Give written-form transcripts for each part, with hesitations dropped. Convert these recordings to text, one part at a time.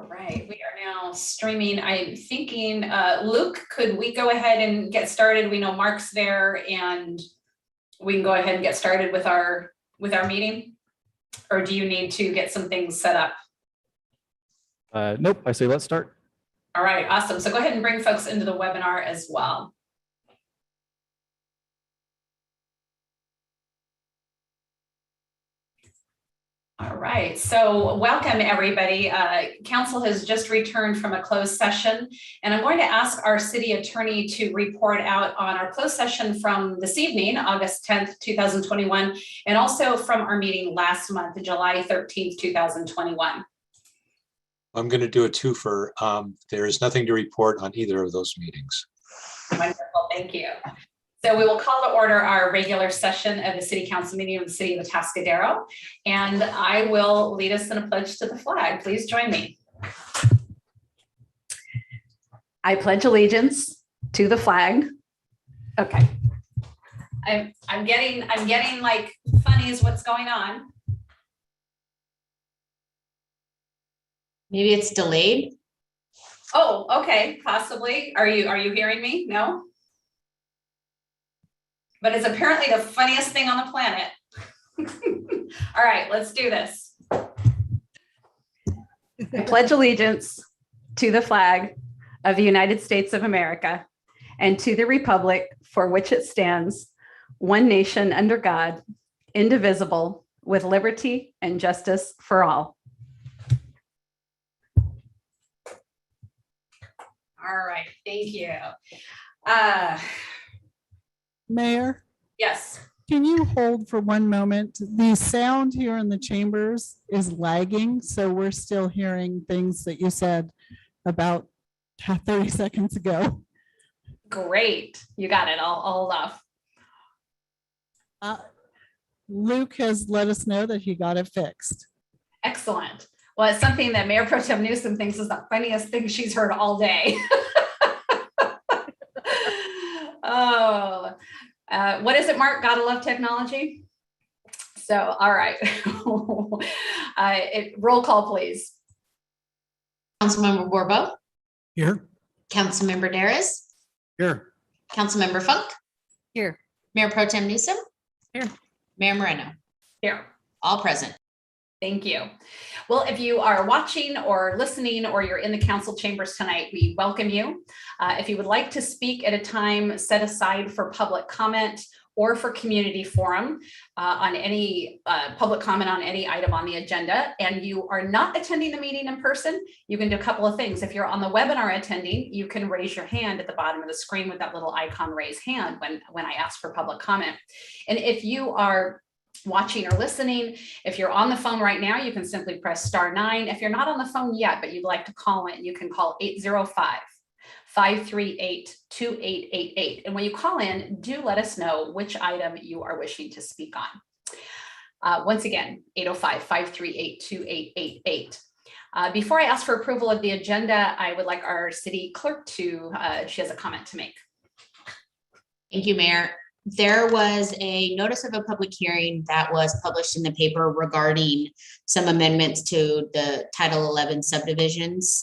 All right, we are now streaming. I'm thinking, Luke, could we go ahead and get started? We know Mark's there and we can go ahead and get started with our meeting? Or do you need to get some things set up? Nope, I say let's start. All right, awesome. So go ahead and bring folks into the webinar as well. All right, so welcome everybody. Council has just returned from a closed session, and I'm going to ask our city attorney to report out on our closed session from this evening, August 10th, 2021, and also from our meeting last month, July 13th, 2021. I'm going to do a twofer. There is nothing to report on either of those meetings. Wonderful, thank you. So we will call to order our regular session of the City Council meeting of the City of Atascadero, and I will lead us in a pledge to the flag. Please join me. I pledge allegiance to the flag. Okay. I'm getting like funnies. What's going on? Maybe it's delayed. Oh, okay, possibly. Are you hearing me? No? But it's apparently the funniest thing on the planet. All right, let's do this. I pledge allegiance to the flag of the United States of America and to the republic for which it stands, one nation under God, indivisible, with liberty and justice for all. All right, thank you. Mayor, Yes. can you hold for one moment? The sound here in the chambers is lagging, so we're still hearing things that you said about 30 seconds ago. Great, you got it. I'll hold off. Luke has let us know that he got it fixed. Excellent. Well, it's something that Mayor Pro Tem Newsom thinks is the funniest thing she's heard all day. Oh, what is it, Mark? Gotta love technology. So, all right. Roll call, please. Councilmember Borbo, Here. Councilmember Darris, Here. Councilmember Funk, Here. Mayor Pro Tem Newsom, Here. Mayor Moreno, Here. all present. Thank you. Well, if you are watching or listening or you're in the council chambers tonight, we welcome you. If you would like to speak at a time set aside for public comment or for community forum on any public comment on any item on the agenda, and you are not attending the meeting in person, you can do a couple of things. If you're on the webinar attending, you can raise your hand at the bottom of the screen with that little icon raise hand when I ask for public comment. And if you are watching or listening, if you're on the phone right now, you can simply press *9. If you're not on the phone yet, but you'd like to call in, you can call 805-538-2888. And when you call in, do let us know which item you are wishing to speak on. Once again, 805-538-2888. Before I ask for approval of the agenda, I would like our city clerk to, she has a comment to make. Thank you, Mayor. There was a notice of a public hearing that was published in the paper regarding some amendments to the Title 11 subdivisions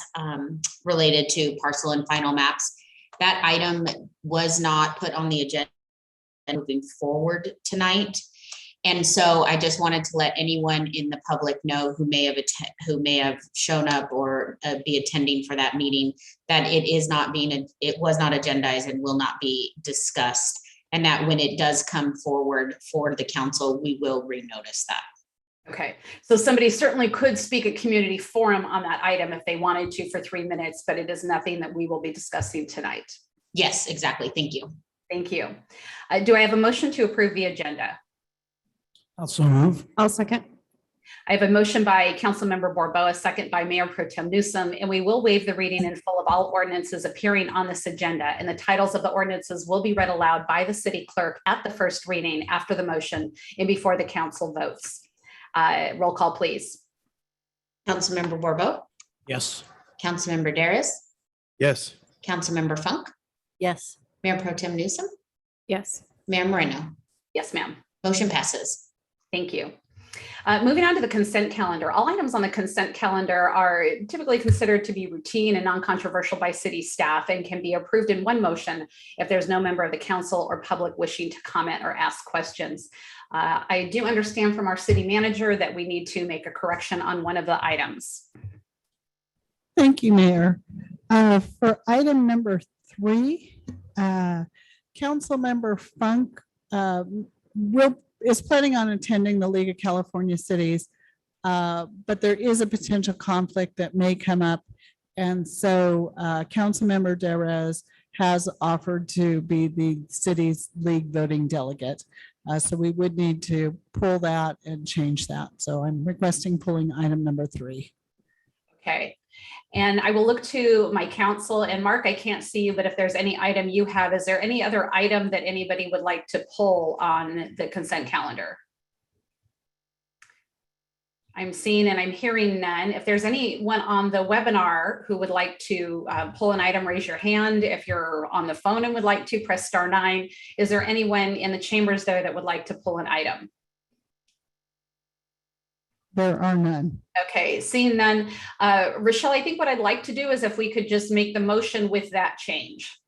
related to parcel and final maps. That item was not put on the agenda moving forward tonight. And so I just wanted to let anyone in the public know who may have shown up or be attending for that meeting that it was not agendized and will not be discussed. And that when it does come forward for the council, we will renotice that. Okay, so somebody certainly could speak at community forum on that item if they wanted to for 3 minutes, but it is nothing that we will be discussing tonight. Yes, exactly. Thank you. Thank you. Do I have a motion to approve the agenda? Also move. I'll second. I have a motion by Councilmember Borbo, a second by Mayor Pro Tem Newsom, and we will waive the reading in full of all ordinances appearing on this agenda, and the titles of the ordinances will be read aloud by the city clerk at the first reading after the motion and before the council votes. Roll call, please. Councilmember Borbo, Yes. Councilmember Darris, Yes. Councilmember Funk, Yes. Mayor Pro Tem Newsom, Yes. Mayor Moreno. Yes, ma'am. Motion passes. Thank you. Moving on to the consent calendar. All items on the consent calendar are typically considered to be routine and non-controversial by city staff and can be approved in one motion if there's no member of the council or public wishing to comment or ask questions. I do understand from our city manager that we need to make a correction on one of the items. Thank you, Mayor. For item number 3, Councilmember Funk is planning on attending the League of California Cities, but there is a potential conflict that may come up. And so Councilmember Derez has offered to be the city's league voting delegate. So we would need to pull that and change that. So I'm requesting pulling item number 3. Okay. And I will look to my counsel, and Mark, I can't see you, but if there's any item you have, is there any other item that anybody would like to pull on the consent calendar? I'm seeing and I'm hearing none. If there's anyone on the webinar who would like to pull an item, raise your hand. If you're on the phone and would like to, press *9. Is there anyone in the chambers there that would like to pull an item? There are none. Okay, seeing none. Rochelle, I think what I'd like to do is if we could just make the motion with that change.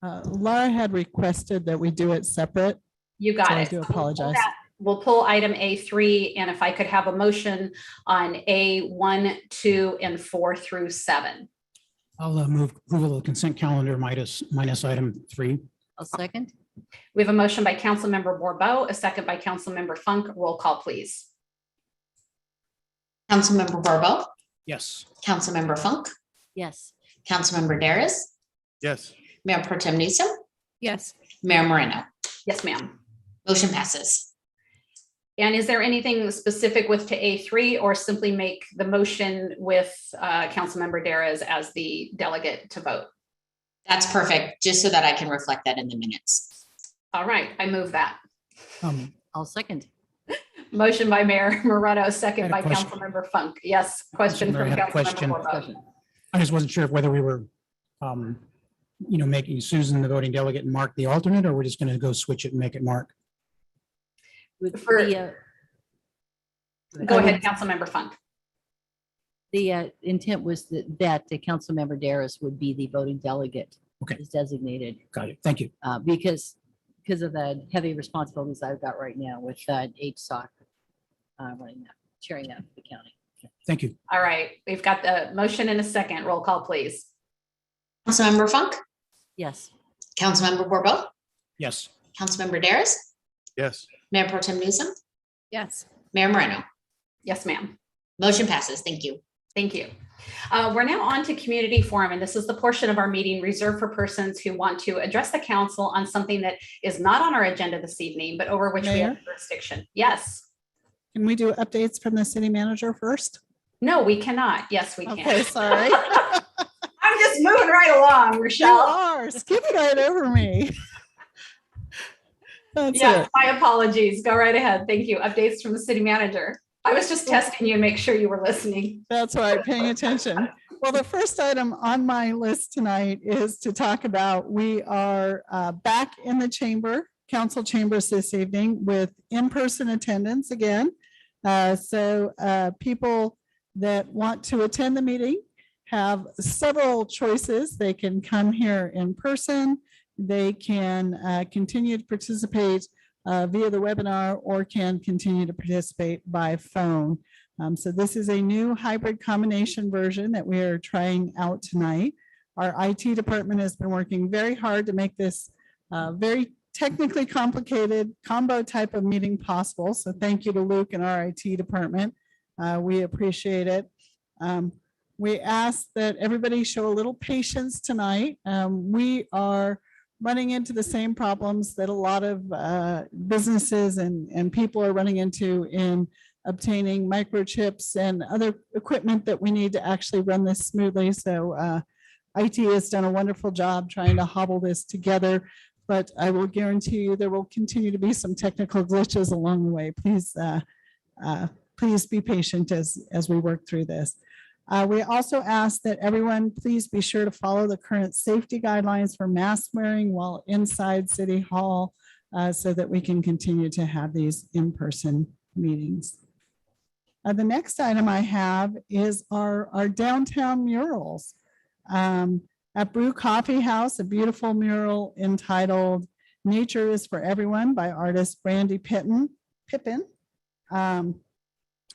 Laura had requested that we do it separate. You got So it. I do apologize. We'll pull item A3, and if I could have a motion on A1, 2, and 4 through 7. I'll move approval of the consent calendar minus item 3. I'll second. We have a motion by Councilmember Bourbeau, a second by Councilmember Funk. Roll call, please. Councilmember Bourbeau, Yes. Councilmember Funk, Yes. Councilmember Daris, Yes. Mayor Pro Tem Newsom, Yes. Mayor Moreno. Yes, ma'am. Motion passes. And is there anything specific with to A3, or simply make the motion with Councilmember Daris as the delegate to vote? That's perfect, just so that I can reflect that in the minutes. All right, I move that. I'll second. Motion by Mayor Moreno, second I by had a question. Councilmember Funk. Yes, question I from had a Councilmember question. Bourbeau. I just wasn't sure whether we were, making Susan the voting delegate and Mark the alternate, or we're just going to go switch it and make it Mark. With For- the, Go ahead, Councilmember Funk. the intent was that the council member Daris would be the voting delegate. Okay. Is designated Got it. Thank you. because of the heavy responsibilities I've got right now with HSOC running that, chairing that for the county. Thank you. All right, we've got the motion in a second. Roll call, please. Councilmember Funk, Yes. Councilmember Bourbeau, Yes. Councilmember Daris, Yes. Mayor Pro Tem Newsom, Yes. Mayor Moreno. Yes, ma'am. Motion passes. Thank you. Thank you. We're now on to community forum, and this is the portion of our meeting reserved for persons who want to address the council on something that is not on our agenda this evening, but over which we have Mayor? jurisdiction. Yes. Can we do updates from the city manager first? No, we cannot. Yes, we can. Okay, sorry. I'm just moving right along, You Rochelle. are skipping right over me. That's Yeah, it. my apologies. Go right ahead. Thank you. Updates from the city manager. I was just testing you and make sure you were listening. That's right, paying attention. Well, the first item on my list tonight is to talk about, we are back in the chamber, council chambers this evening with in-person attendance again. So people that want to attend the meeting have several choices. They can come here in person. They can continue to participate via the webinar, or can continue to participate by phone. So this is a new hybrid combination version that we are trying out tonight. Our IT department has been working very hard to make this very technically complicated combo type of meeting possible. So thank you to Luke and our IT department. We appreciate it. We ask that everybody show a little patience tonight. We are running into the same problems that a lot of businesses and people are running into in obtaining microchips and other equipment that we need to actually run this smoothly. So IT has done a wonderful job trying to hobble this together, but I will guarantee you there will continue to be some technical glitches along the way. Please be patient as we work through this. We also ask that everyone please be sure to follow the current safety guidelines for mask wearing while inside City Hall. so that we can continue to have these in-person meetings. The next item I have is our downtown murals. At Brew Coffee House, a beautiful mural entitled "Nature is for Everyone" by artist Brandy Pippin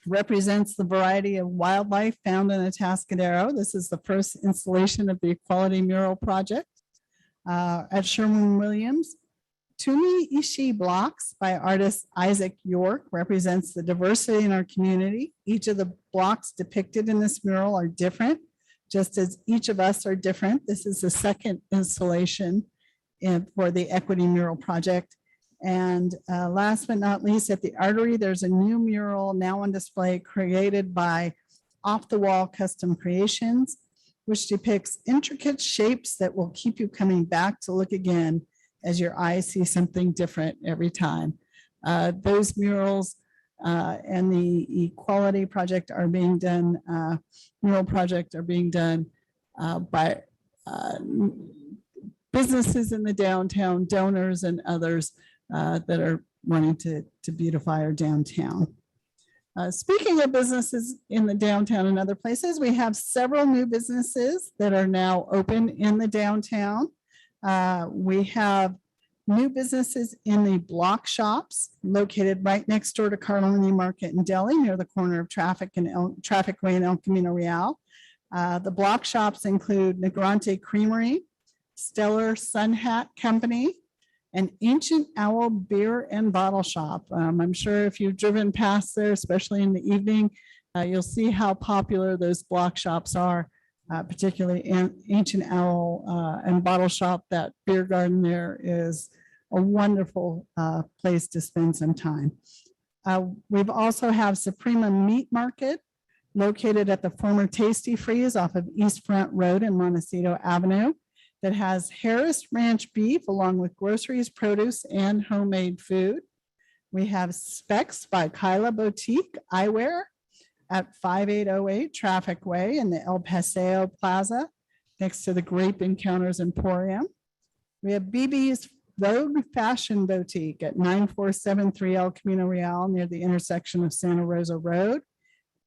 represents the variety of wildlife found in Atascadero. This is the first installation of the Equality Mural Project at Sherwin-Williams. Tumi Ishii blocks by artist Isaac York represents the diversity in our community. Each of the blocks depicted in this mural are different, just as each of us are different. This is the second installation for the Equity Mural Project. And last but not least, at the Artery, there's a new mural now on display created by Off the Wall Custom Creations, which depicts intricate shapes that will keep you coming back to look again as your eyes see something different every time. Those murals and the Equality Project are being done, mural project are being done by businesses in the downtown, donors and others that are wanting to beautify our downtown. Speaking of businesses in the downtown and other places, we have several new businesses that are now open in the downtown. We have new businesses in the block shops located right next door to Carlini Market and Deli near the corner of Traffic Way and El Camino Real. The block shops include Negrante Creamery, Stellar Sun Hat Company, an Ancient Owl Beer and Bottle Shop. I'm sure if you've driven past there, especially in the evening, you'll see how popular those block shops are, particularly Ancient Owl and Bottle Shop. That beer garden there is a wonderful place to spend some time. We've also have Suprema Meat Market located at the former Tasty Freeze off of East Front Road and Montecito Avenue, that has Harris Ranch beef along with groceries, produce, and homemade food. We have Specs by Kyla Boutique Eyewear at 5808 Traffic Way in the El Paseo Plaza next to the Grape Encounters Emporium. We have BB's Vogue Fashion Boutique at 9473 El Camino Real near the intersection of Santa Rosa Road,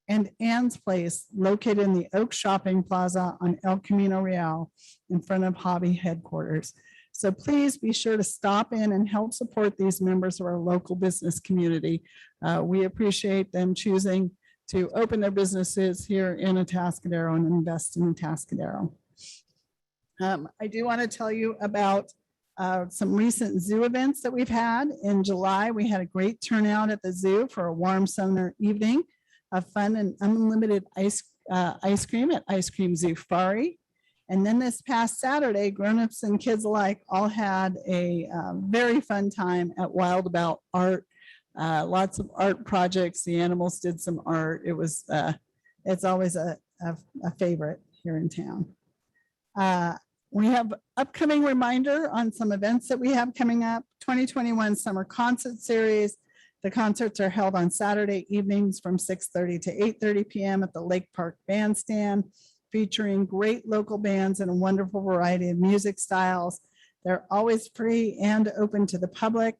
and Ann's Place located in the Oak Shopping Plaza on El Camino Real in front of Hobby Headquarters. So please be sure to stop in and help support these members of our local business community. We appreciate them choosing to open their businesses here in Atascadero and invest in Atascadero. I do want to tell you about some recent zoo events that we've had. In July, we had a great turnout at the zoo for a warm summer evening of fun and unlimited ice cream at Ice Cream Zoofari. And then this past Saturday, grown-ups and kids alike all had a very fun time at Wild About Art. Lots of art projects. The animals did some art. It was, it's always a favorite here in town. We have upcoming reminder on some events that we have coming up. 2021 Summer Concert Series. The concerts are held on Saturday evenings from 6:30 to 8:30 p.m. at the Lake Park Bandstand, featuring great local bands and a wonderful variety of music styles. They're always free and open to the public.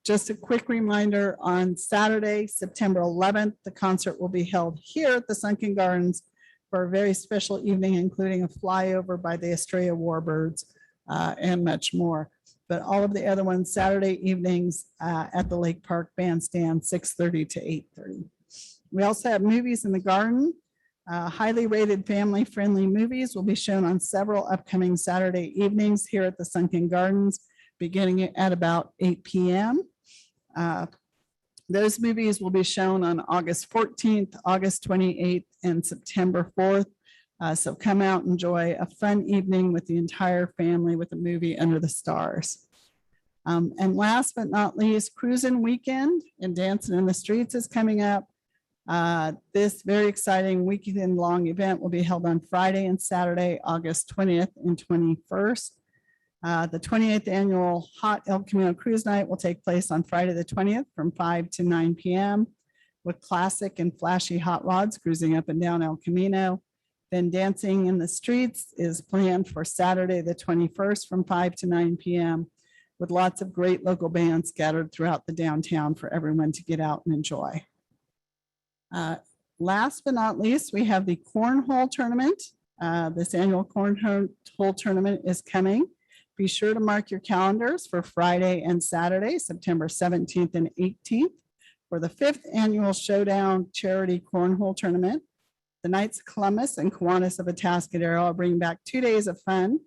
Just a quick reminder, on Saturday, September 11th, the concert will be held here at the Sunken Gardens for a very special evening, including a flyover by the Estrella Warbirds and much more. But all of the other ones, Saturday evenings at the Lake Park Bandstand, 6:30 to 8:30. We also have movies in the garden. Highly rated family-friendly movies will be shown on several upcoming Saturday evenings here at the Sunken Gardens, beginning at about 8 p.m. Those movies will be shown on August 14th, August 28th, and September 4th. So come out and enjoy a fun evening with the entire family with a movie under the stars. And last but not least, Cruising Weekend and Dancing in the Streets is coming up. This very exciting weekend-long event will be held on Friday and Saturday, August 20th and 21st. The 28th annual Hot El Camino Cruise Night will take place on Friday the 20th from 5 to 9 p.m. with classic and flashy hot rods cruising up and down El Camino. Then Dancing in the Streets is planned for Saturday the 21st from 5 to 9 p.m. with lots of great local bands scattered throughout the downtown for everyone to get out and enjoy. Last but not least, we have the Cornhole Tournament. This annual Cornhole Tournament is coming. Be sure to mark your calendars for Friday and Saturday, September 17th and 18th for the 5th Annual Showdown Charity Cornhole Tournament. The Knights of Columbus and Kiwanis of Atascadero are bringing back 2 days of fun,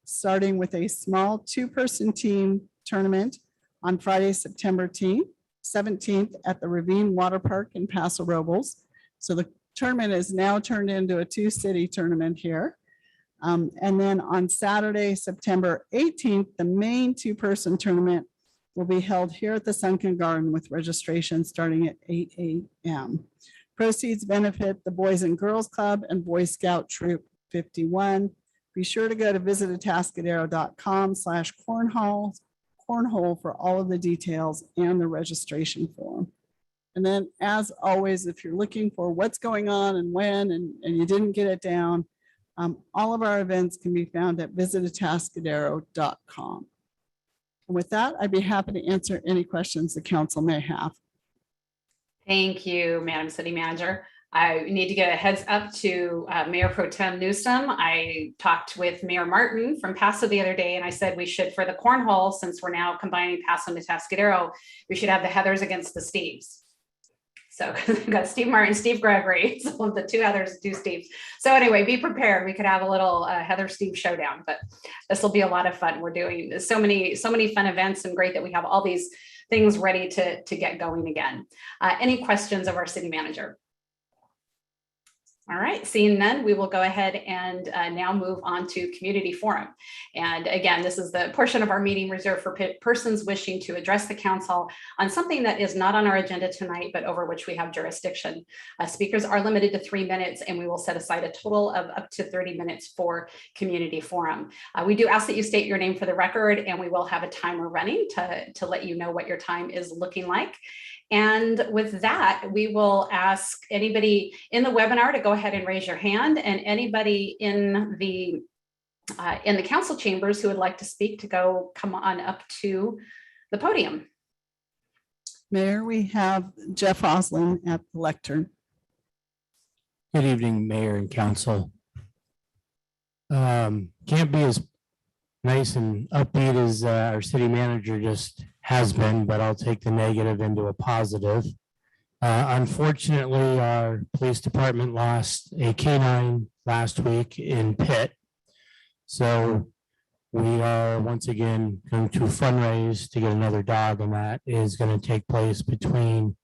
starting with a small 2-person team tournament on Friday, September 17th at the Ravine Water Park in Paso Robles. So the tournament is now turned into a 2-city tournament here. And then on Saturday, September 18th, the main 2-person tournament will be held here at the Sunken Garden with registration starting at 8 a.m. Proceeds benefit the Boys and Girls Club and Boy Scout Troop 51. Be sure to go to visitatascadero.com/cornhole for all of the details and the registration form. And then, as always, if you're looking for what's going on and when, and you didn't get it down, all of our events can be found at visitatascadero.com. And with that, I'd be happy to answer any questions the council may have. Thank you, Madam City Manager. I need to get a heads up to Mayor Pro Tem Newsom. I talked with Mayor Martin from Paso the other day, and I said we should, for the cornhole, since we're now combining Paso and Atascadero, we should have the Heathers against the Steves. So we've got Steve Martin, Steve Gregory, so the 2 Heathers, 2 Steves. So anyway, be prepared. We could have a little Heather Steve showdown, but this will be a lot of fun. We're doing so many fun events, and great that we have all these things ready to get going again. Any questions of our city manager? All right, seeing none, we will go ahead and now move on to community forum. And again, this is the portion of our meeting reserved for persons wishing to address the council on something that is not on our agenda tonight, but over which we have jurisdiction. Speakers are limited to 3 minutes, and we will set aside a total of up to 30 minutes for community forum. We do ask that you state your name for the record, and we will have a timer running to let you know what your time is looking like. And with that, we will ask anybody in the webinar to go ahead and raise your hand, and anybody in the council chambers who would like to speak to come on up to the podium. Mayor, we have Jeff Oslin at the lectern. Good evening, Mayor and Council. Can't be as nice and upbeat as our city manager just has been, but I'll take the negative into a positive. Unfortunately, our police department lost a canine last week in Pitt. So we are once again going to fundraise to get another dog, and that is going to take place between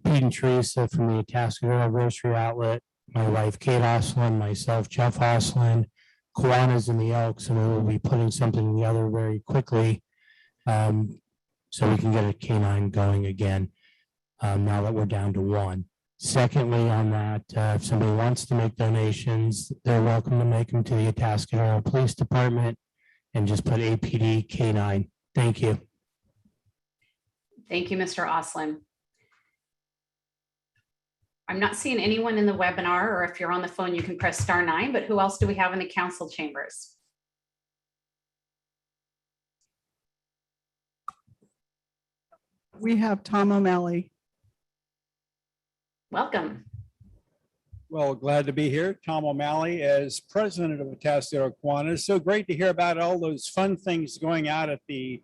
Pete and Teresa from the Atascadero Grocery Outlet, my wife Kate Oslin, myself Jeff Oslin, Kiwanis and the Elks, and we will be putting something together very quickly so we can get a canine going again now that we're down to 1. Secondly, on that, if somebody wants to make donations, they're welcome to make them to the Atascadero Police Department and just put APD K9. Thank you. Thank you, Mr. Oslin. I'm not seeing anyone in the webinar, or if you're on the phone, you can press *9, but who else do we have in the council chambers? We have Tom O'Malley. Welcome. Well, glad to be here. Tom O'Malley as president of Atascadero Kiwanis. So great to hear about all those fun things going out at the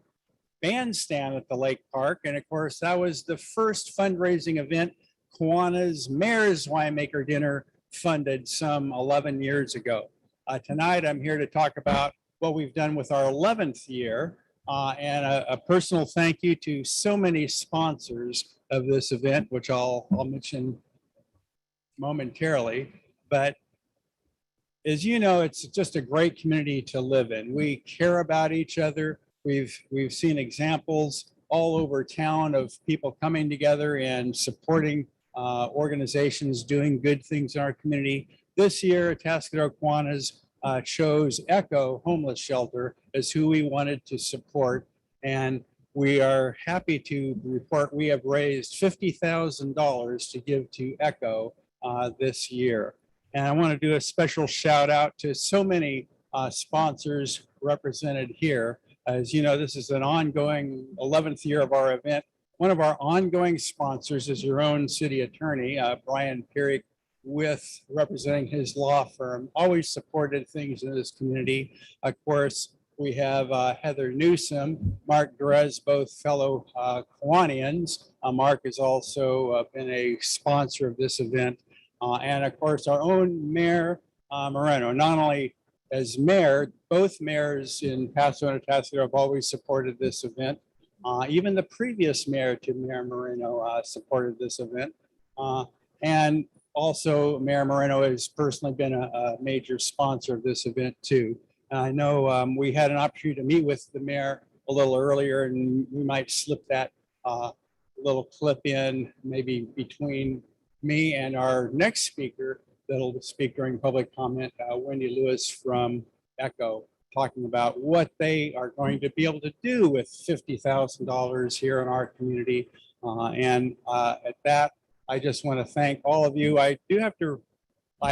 bandstand at the lake park. And of course, that was the first fundraising event Kiwanis Mayor's Winemaker Dinner funded some 11 years ago. Tonight, I'm here to talk about what we've done with our 11th year and a personal thank you to so many sponsors of this event, which I'll mention momentarily. But as you know, it's just a great community to live in. We care about each other. We've seen examples all over town of people coming together and supporting organizations doing good things in our community. This year, Atascadero Kiwanis chose Echo Homeless Shelter as who we wanted to support. And we are happy to report we have raised $50,000 to give to Echo this year. And I want to do a special shout out to so many sponsors represented here. As you know, this is an ongoing 11th year of our event. One of our ongoing sponsors is your own city attorney, Brian Pierrick, with representing his law firm, always supported things in this community. Of course, we have Heather Newsom, Mark Derez, both fellow Kiwanians. Mark has also been a sponsor of this event. And of course, our own Mayor Moreno, not only as mayor, both mayors in Paso and Atascadero have always supported this event. Even the previous mayor to Mayor Moreno supported this event. And also Mayor Moreno has personally been a major sponsor of this event too. And I know we had an opportunity to meet with the mayor a little earlier, and we might slip that little clip in maybe between me and our next speaker that'll speak during public comment, Wendy Lewis from ECHO, talking about what they are going to be able to do with $50,000 here in our community. At that, I just want to thank all of you. I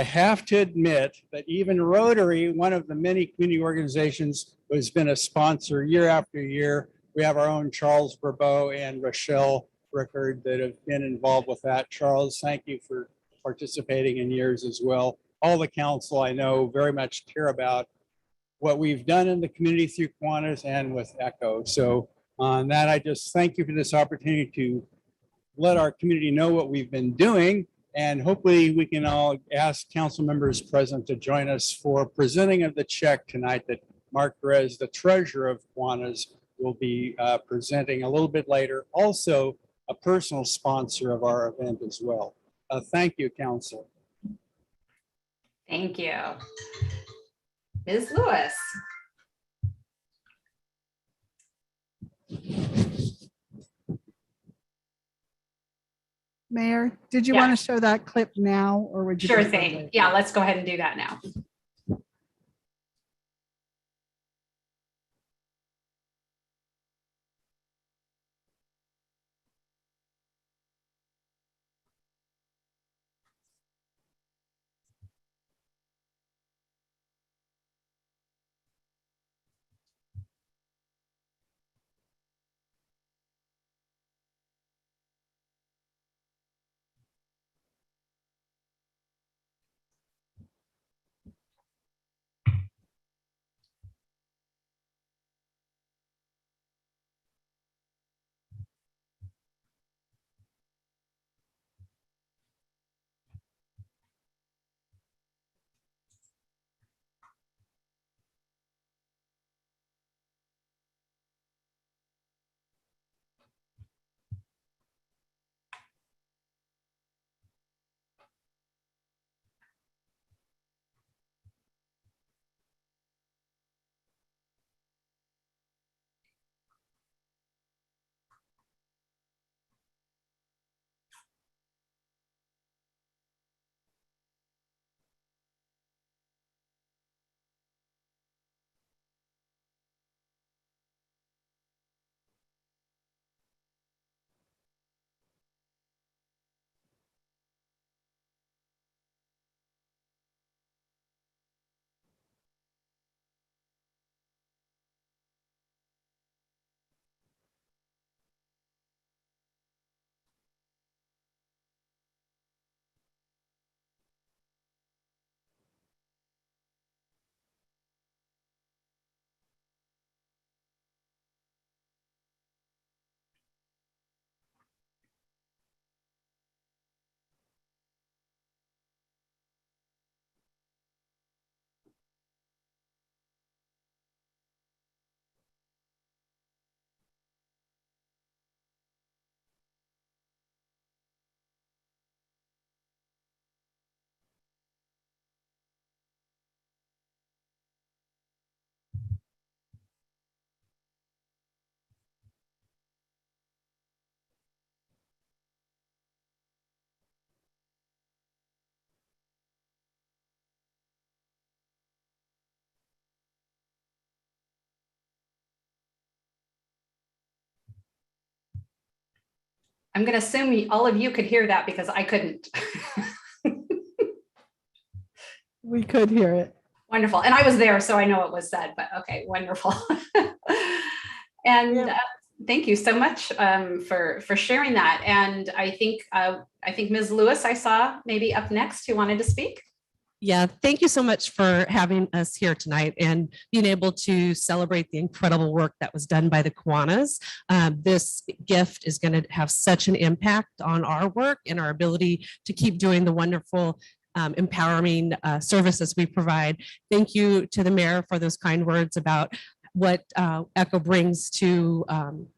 have to admit that even Rotary, one of the many community organizations, has been a sponsor year after year. We have our own Charles Bourbeau and Rochelle Rickard that have been involved with that. Charles, thank you for participating in years as well. All the council I know very much care about what we've done in the community through Kiwanis and with ECHO. So on that, I just thank you for this opportunity to let our community know what we've been doing. And hopefully we can all ask council members present to join us for presenting of the check tonight that Mark Perez, the treasurer of Kiwanis, will be presenting a little bit later. Also a personal sponsor of our event as well. Thank you, council. Thank you. Ms. Lewis. Mayor, did you Yeah. want to show that clip now or would you? Sure prefer thing. later? Yeah, let's go ahead and do that now. I'm going to assume all of you could hear that because I couldn't. We could hear it. Wonderful. And I was there, so I know it was said, but okay, wonderful. And Yeah. thank you so much for sharing that. And I think Ms. Lewis, I saw maybe up next, who wanted to speak. Yeah, thank you so much for having us here tonight and being able to celebrate the incredible work that was done by the Kiwanis. This gift is going to have such an impact on our work and our ability to keep doing the wonderful empowering services we provide. Thank you to the mayor for those kind words about what ECHO brings to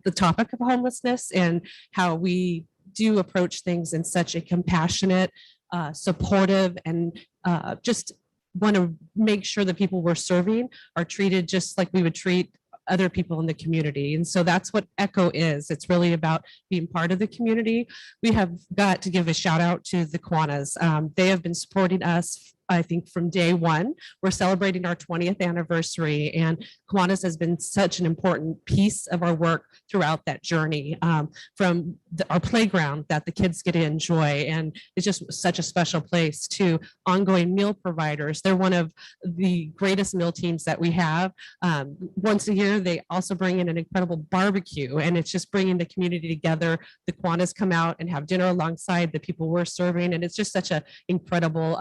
the topic of homelessness and how we do approach things in such a compassionate, supportive, and just want to make sure the people we're serving are treated just like we would treat other people in the community. And so that's what ECHO is. It's really about being part of the community. We have got to give a shout out to the Kiwanis. They have been supporting us, I think, from day one. We're celebrating our 20th anniversary, and Kiwanis has been such an important piece of our work throughout that journey, from our playground that the kids get to enjoy. And it's just such a special place, to ongoing meal providers. They're one of the greatest meal teams that we have. Once a year, they also bring in an incredible barbecue, and it's just bringing the community together. The Kiwanis come out and have dinner alongside the people we're serving, and it's just such an incredible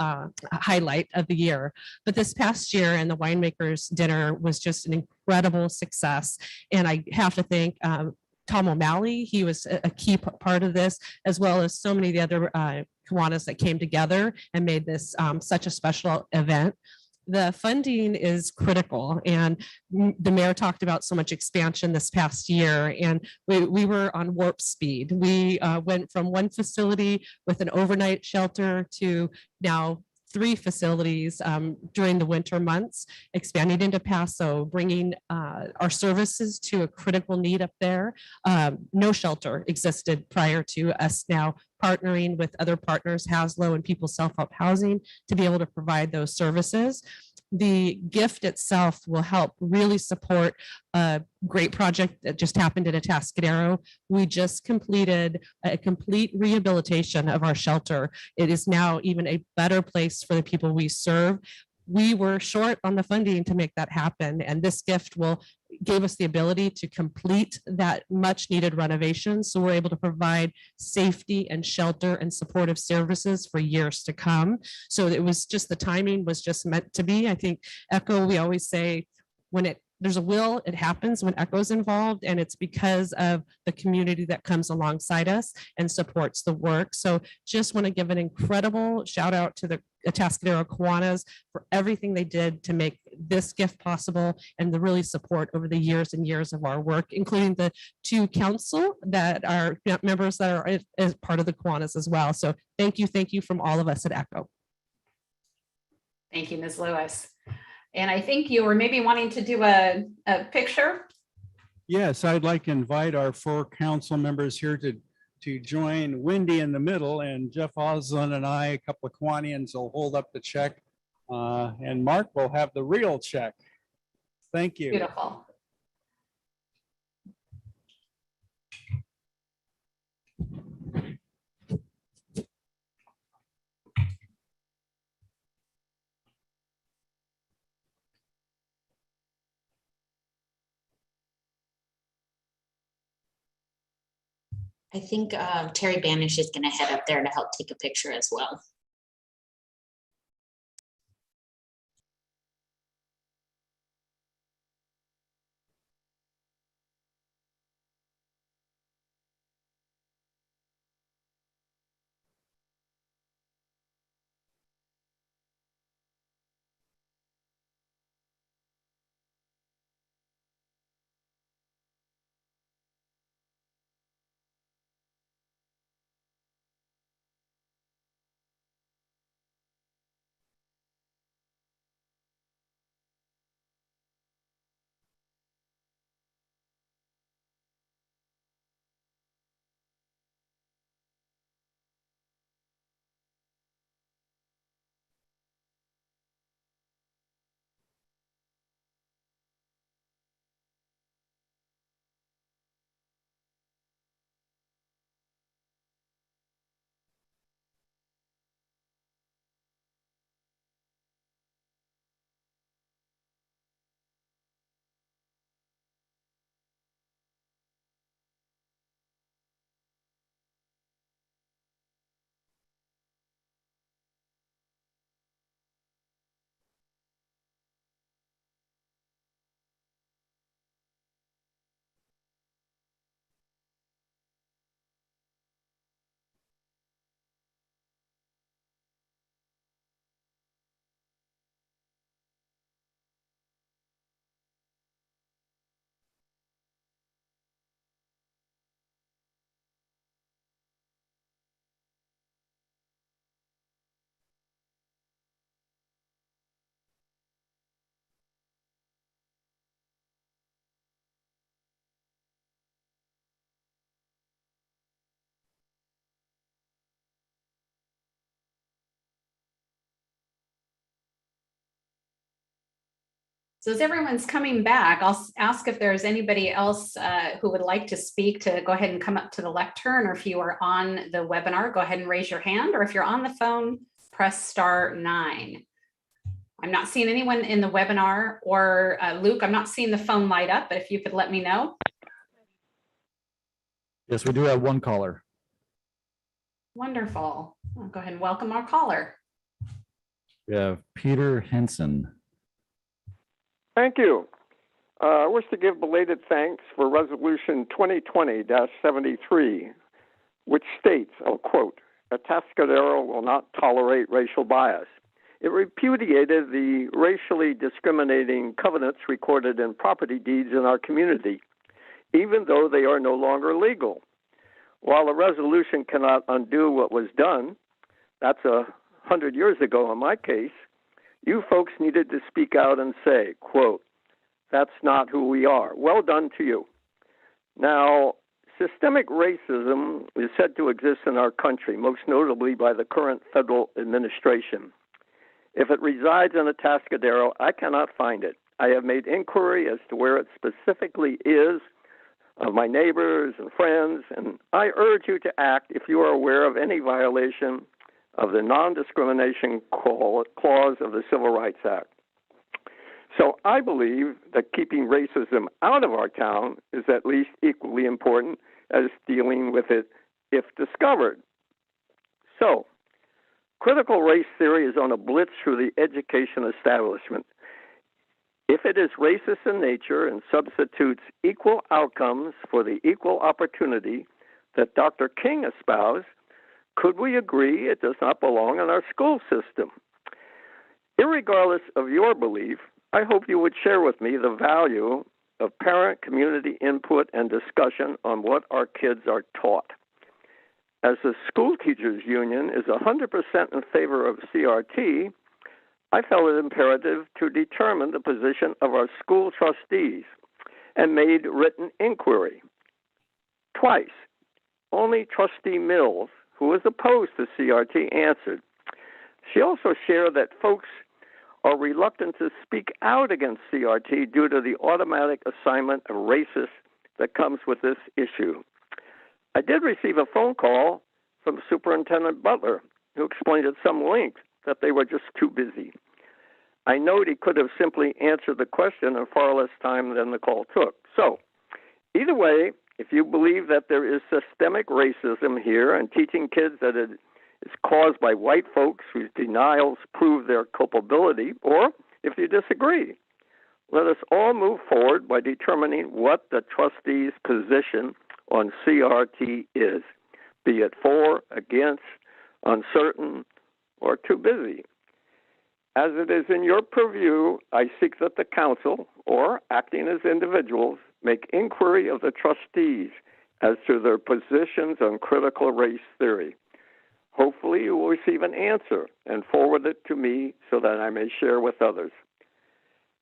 highlight of the year. But this past year, and the winemakers dinner was just an incredible success. And I have to thank Tom O'Malley. He was a key part of this, as well as so many of the other Kiwanis that came together and made this such a special event. The funding is critical, and the mayor talked about so much expansion this past year, and we were on warp speed. We went from one facility with an overnight shelter to now 3 facilities during the winter months, expanding into Paso, bringing our services to a critical need up there. No shelter existed prior to us now partnering with other partners, Haslo and People Self-Help Housing, to be able to provide those services. The gift itself will help really support a great project that just happened in Atascadero. We just completed a complete rehabilitation of our shelter. It is now even a better place for the people we serve. We were short on the funding to make that happen, and this gift gave us the ability to complete that much needed renovation. So we're able to provide safety and shelter and supportive services for years to come. So it was just, the timing was just meant to be. I think ECHO, we always say, when there's a will, it happens when ECHO's involved, and it's because of the community that comes alongside us and supports the work. So just want to give an incredible shout out to the Atascadero Kiwanis for everything they did to make this gift possible, and the really support over the years and years of our work, including the 2 council that are members that are as part of the Kiwanis as well. So thank you from all of us at ECHO. Thank you, Ms. Lewis. And I think you were maybe wanting to do a picture. Yes, I'd like to invite our 4 council members here to join Wendy in the middle, and Jeff Oslin and I, a couple of Kiwanians, will hold up the check, and Mark will have the real check. Thank you. Beautiful. I think Terry Banish is going to head up there to help take a picture as well. So as everyone's coming back, I'll ask if there's anybody else who would like to speak to go ahead and come up to the lectern, or if you are on the webinar, go ahead and raise your hand, or if you're on the phone, press *9. I'm not seeing anyone in the webinar, or Luke, I'm not seeing the phone light up, but if you could let me know. Yes, we do have one caller. Wonderful. I'll go ahead and welcome our caller. We have Peter Henson. Thank you. I wish to give belated thanks for Resolution 2020-73, which states, I'll quote, Atascadero will not tolerate racial bias. It repudiated the racially discriminating covenants recorded in property deeds in our community, even though they are no longer legal. While a resolution cannot undo what was done, that's 100 years ago in my case, you folks needed to speak out and say, quote, that's not who we are. Well done to you. Now, systemic racism is said to exist in our country, most notably by the current federal administration. If it resides in Atascadero, I cannot find it. I have made inquiry as to where it specifically is, of my neighbors and friends, and I urge you to act if you are aware of any violation of the non-discrimination clause of the Civil Rights Act. So I believe that keeping racism out of our town is at least equally important as dealing with it if discovered. So, critical race theory is on a blitz through the education establishment. If it is racist in nature and substitutes equal outcomes for the equal opportunity that Dr. King espoused, could we agree it does not belong in our school system? Irregardless of your belief, I hope you would share with me the value of parent community input and discussion on what our kids are taught. As the School Teachers Union is 100% in favor of CRT, I felt it imperative to determine the position of our school trustees and made written inquiry. Twice, only Trustee Mills, who is opposed to CRT, answered. She also shared that folks are reluctant to speak out against CRT due to the automatic assignment of racist that comes with this issue. I did receive a phone call from Superintendent Butler, who explained at some length that they were just too busy. I note he could have simply answered the question in far less time than the call took. So, either way, if you believe that there is systemic racism here and teaching kids that it is caused by white folks whose denials prove their culpability, or if you disagree, let us all move forward by determining what the trustees' position on CRT is, be it for, against, uncertain, or too busy. As it is in your purview, I seek that the council, or acting as individuals, make inquiry of the trustees as to their positions on critical race theory. Hopefully you will receive an answer and forward it to me so that I may share with others.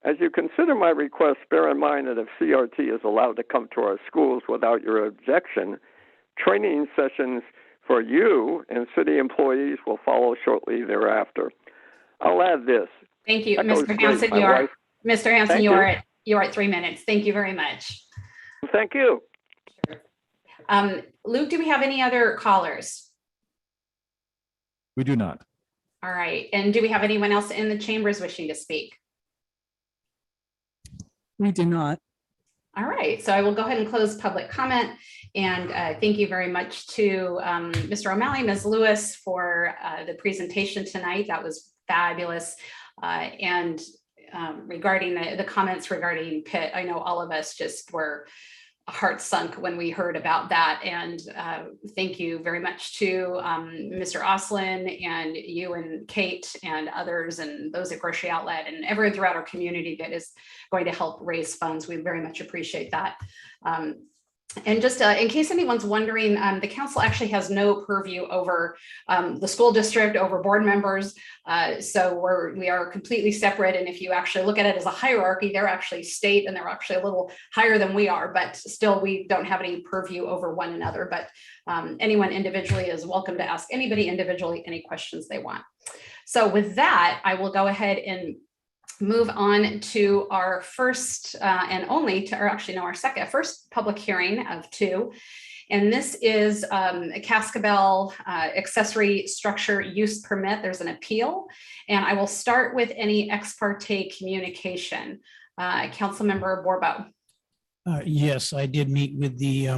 As you consider my request, bear in mind that if CRT is allowed to come to our schools without your objection, training sessions for you and city employees will follow shortly thereafter. I'll add this. Thank you, That goes Mr. great. Hanson. My wife- Mr. Hanson, Thank you are at 3 minutes. Thank you very much. Thank you. Luke, do we have any other callers? We do not. All right. And do we have anyone else in the chambers wishing to speak? We do not. All right. So I will go ahead and close public comment. And thank you very much to Mr. O'Malley, Ms. Lewis for the presentation tonight. That was fabulous. And regarding the comments regarding Pitt, I know all of us just were heart sunk when we heard about that. And thank you very much to Mr. Oslin and you and Kate and others and those at Grocery Outlet and everyone throughout our community that is going to help raise funds. We very much appreciate that. And just in case anyone's wondering, the council actually has no purview over the school district, over board members. So we are completely separate. And if you actually look at it as a hierarchy, they're actually state and they're actually a little higher than we are, but still we don't have any purview over one another. But anyone individually is welcome to ask anybody individually any questions they want. So with that, I will go ahead and move on to our first and only, to, or actually no, our first public hearing of two. And this is a Cascabel accessory structure use permit. There's an appeal. And I will start with any ex parte communication. Councilmember Borbo. Yes, I did meet with the,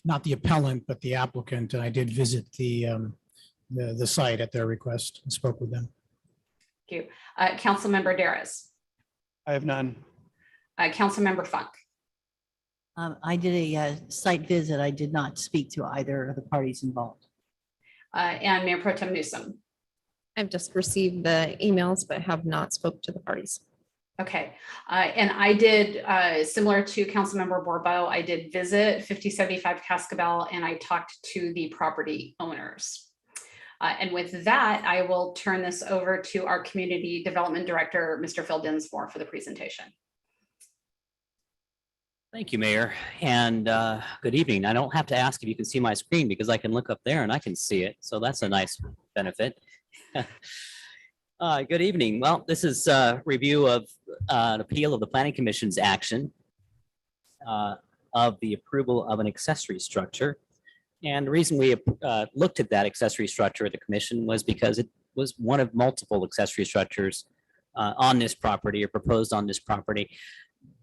not the appellant, but the applicant, and I did visit the site at their request and spoke with them. Thank you. Councilmember Daris. I have none. Councilmember Funk. I did a site visit. I did not speak to either of the parties involved. And Mayor Pro Tem Newsom. I've just received the emails, but have not spoke to the parties. Okay, and I did, similar to Councilmember Borbo, I did visit 5075 Cascabel and I talked to the property owners. And with that, I will turn this over to our Community Development Director, Mr. Phil Dinsmore, for the presentation. Thank you, Mayor, and good evening. I don't have to ask if you can see my screen because I can look up there and I can see it. So that's a nice benefit. Good evening. Well, this is a review of an appeal of the Planning Commission's action of the approval of an accessory structure. And the reason we looked at that accessory structure at the commission was because it was one of multiple accessory structures on this property or proposed on this property.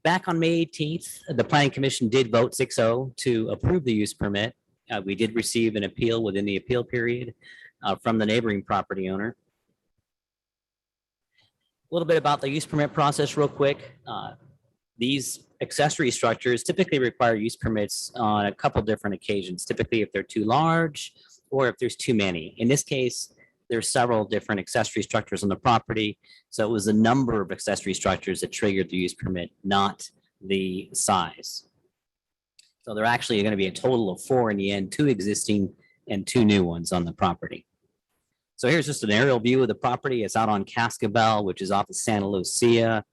Back on May 18th, the Planning Commission did vote 6-0 to approve the use permit. We did receive an appeal within the appeal period from the neighboring property owner. A little bit about the use permit process real quick. These accessory structures typically require use permits on a couple different occasions, typically if they're too large or if there's too many. In this case, there's several different accessory structures on the property. So it was the number of accessory structures that triggered the use permit, not the size. So there are actually going to be a total of 4 in the end, 2 existing and 2 new ones on the property. So here's just an aerial view of the property. It's out on Cascabel, which is off of Santa Lucia.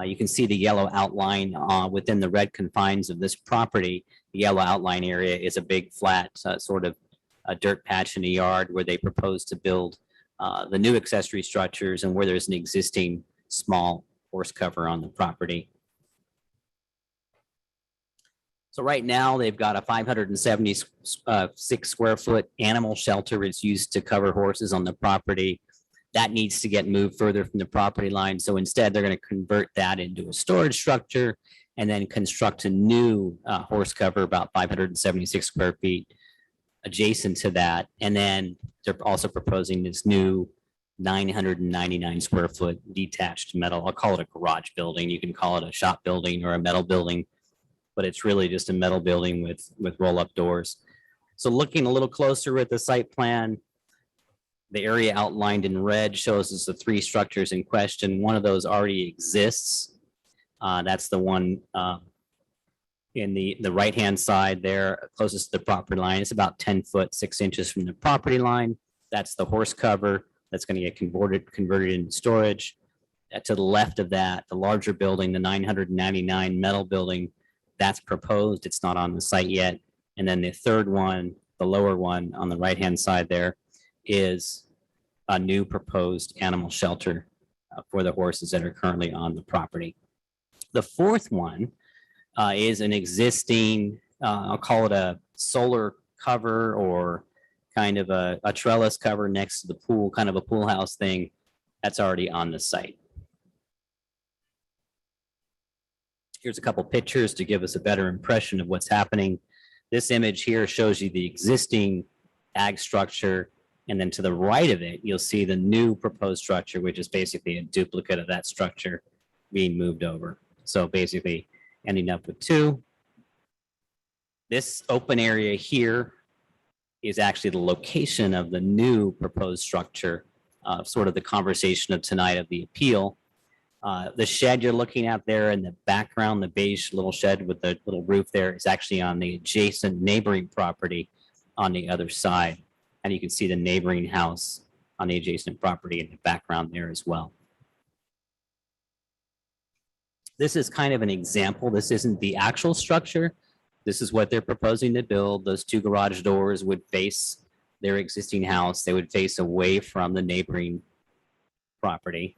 You can see the yellow outline within the red confines of this property. The yellow outline area is a big flat sort of a dirt patch in the yard where they propose to build the new accessory structures and where there's an existing small horse cover on the property. So right now they've got a 576 square foot animal shelter is used to cover horses on the property. That needs to get moved further from the property line. So instead they're going to convert that into a storage structure and then construct a new horse cover about 576 square feet adjacent to that. And then they're also proposing this new 999 square foot detached metal. I'll call it a garage building. You can call it a shop building or a metal building, but it's really just a metal building with roll-up doors. So looking a little closer at the site plan, the area outlined in red shows us the 3 structures in question. One of those already exists. That's the one in the right-hand side there, closest to the property line. It's about 10 foot, 6 inches from the property line. That's the horse cover that's going to get converted into storage. To the left of that, the larger building, the 999 metal building, that's proposed. It's not on the site yet. And then the third one, the lower one on the right-hand side there, is a new proposed animal shelter for the horses that are currently on the property. The fourth one is an existing, I'll call it a solar cover or kind of a trellis cover next to the pool, kind of a pool house thing that's already on the site. Here's a couple pictures to give us a better impression of what's happening. This image here shows you the existing ag structure. And then to the right of it, you'll see the new proposed structure, which is basically a duplicate of that structure being moved over. So basically ending up with 2. This open area here is actually the location of the new proposed structure, sort of the conversation of tonight of the appeal. The shed you're looking at there in the background, the beige little shed with the little roof there, is actually on the adjacent neighboring property on the other side. And you can see the neighboring house on the adjacent property in the background there as well. This is kind of an example. This isn't the actual structure. This is what they're proposing to build. Those 2 garage doors would face their existing house. They would face away from the neighboring property.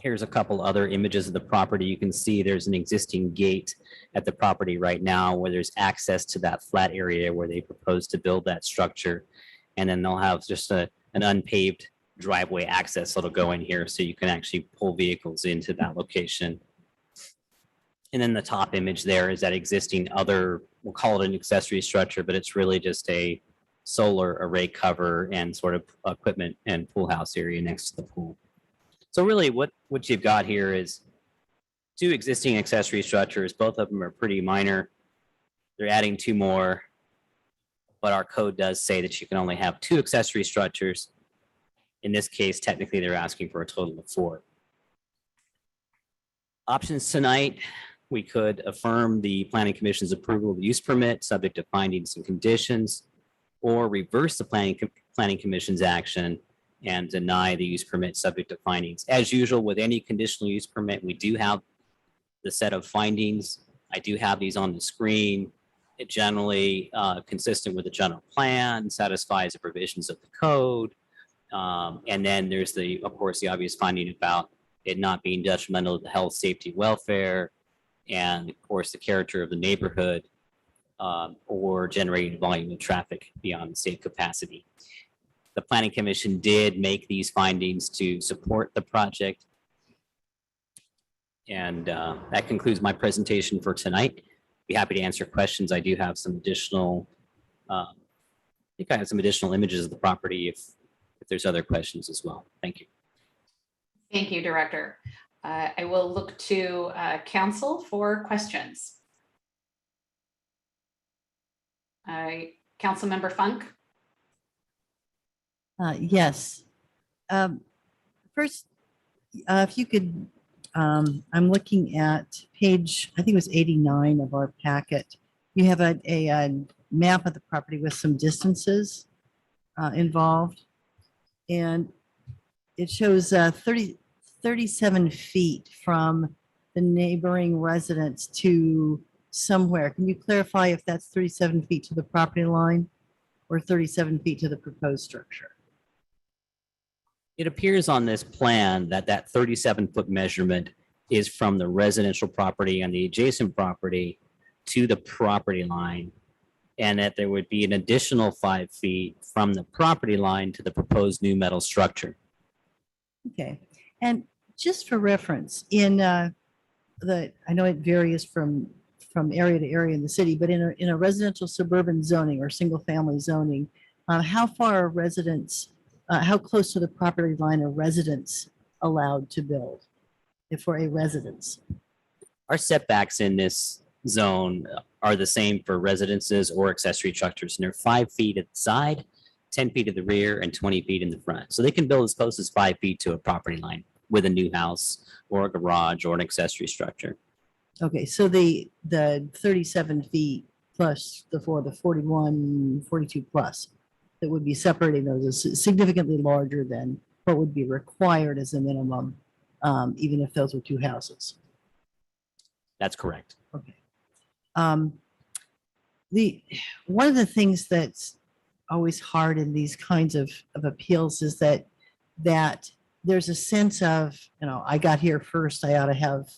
Here's a couple other images of the property. You can see there's an existing gate at the property right now where there's access to that flat area where they propose to build that structure. And then they'll have just an unpaved driveway access that'll go in here so you can actually pull vehicles into that location. And then the top image there is that existing other, we'll call it an accessory structure, but it's really just a solar array cover and sort of equipment and pool house area next to the pool. So really what you've got here is two existing accessory structures. Both of them are pretty minor. They're adding two more, but our code does say that you can only have two accessory structures. In this case, technically they're asking for a total of 4. Options tonight, we could affirm the Planning Commission's approval of the use permit subject to findings and conditions, or reverse the Planning Commission's action and deny the use permit subject to findings. As usual with any conditional use permit, we do have the set of findings. I do have these on the screen. It generally consistent with the general plan, satisfies the provisions of the code. And then there's of course, the obvious finding about it not being detrimental to the health, safety, welfare, and of course, the character of the neighborhood, or generating volume of traffic beyond the safe capacity. The Planning Commission did make these findings to support the project. And that concludes my presentation for tonight. Be happy to answer questions. I do have some additional, I think I have some additional images of the property if there's other questions as well. Thank you. Thank you, Director. I will look to council for questions. Councilmember Funk. Yes. First, if you could, I'm looking at page, I think it was 89 of our packet. You have a map of the property with some distances involved. And it shows 37 feet from the neighboring residence to somewhere. Can you clarify if that's 37 feet to the property line or 37 feet to the proposed structure? It appears on this plan that 37-foot measurement is from the residential property and the adjacent property to the property line, and that there would be an additional 5 feet from the property line to the proposed new metal structure. Okay, and just for reference, in I know it varies from area to area in the city, but in a residential suburban zoning or single family zoning, how far are residents, how close to the property line are residents allowed to build for a residence? Our setbacks in this zone are the same for residences or accessory structures, and they're 5 feet at the side, 10 feet at the rear, and 20 feet in the front. So they can build as close as 5 feet to a property line with a new house or a garage or an accessory structure. Okay, so the 37 feet plus the 41, 42 plus that would be separating those is significantly larger than what would be required as a minimum, even if those were 2 houses. That's correct. Okay. One of the things that's always hard in these kinds of appeals is that there's a sense of, I got here first, I ought to have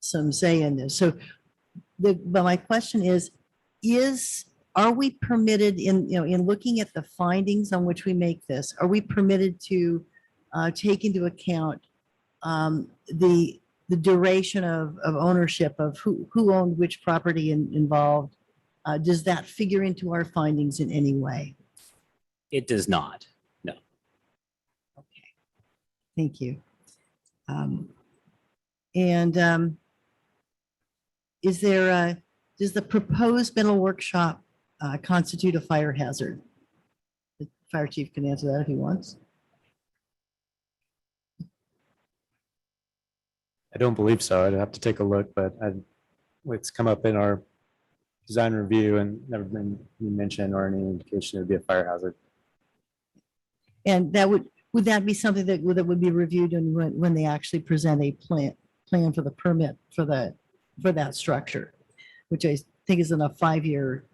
some say in this. So but my question is are we permitted in looking at the findings on which we make this, are we permitted to take into account the duration of ownership of who owned which property involved? Does that figure into our findings in any way? It does not, no. Okay, thank you. Does the proposed metal workshop constitute a fire hazard? The fire chief can answer that if he wants. I don't believe so. I'd have to take a look, but it's come up in our design review and never been mentioned or any indication it would be a fire hazard. And that would that be something that would be reviewed when they actually present a plan for the permit for that structure, which I think is in a 5-year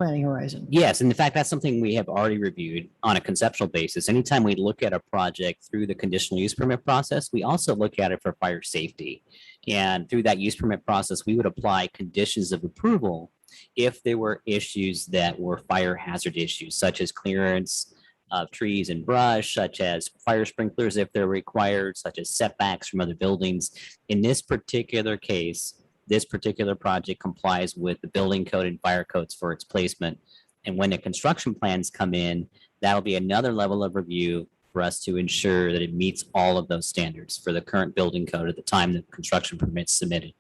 planning horizon. Yes, and in fact, that's something we have already reviewed on a conceptual basis. Anytime we look at a project through the conditional use permit process, we also look at it for fire safety. And through that use permit process, we would apply conditions of approval if there were issues that were fire hazard issues, such as clearance of trees and brush, such as fire sprinklers if they're required, such as setbacks from other buildings. In this particular case, this particular project complies with the building code and fire codes for its placement. And when the construction plans come in, that'll be another level of review for us to ensure that it meets all of those standards for the current building code at the time the construction permit's submitted.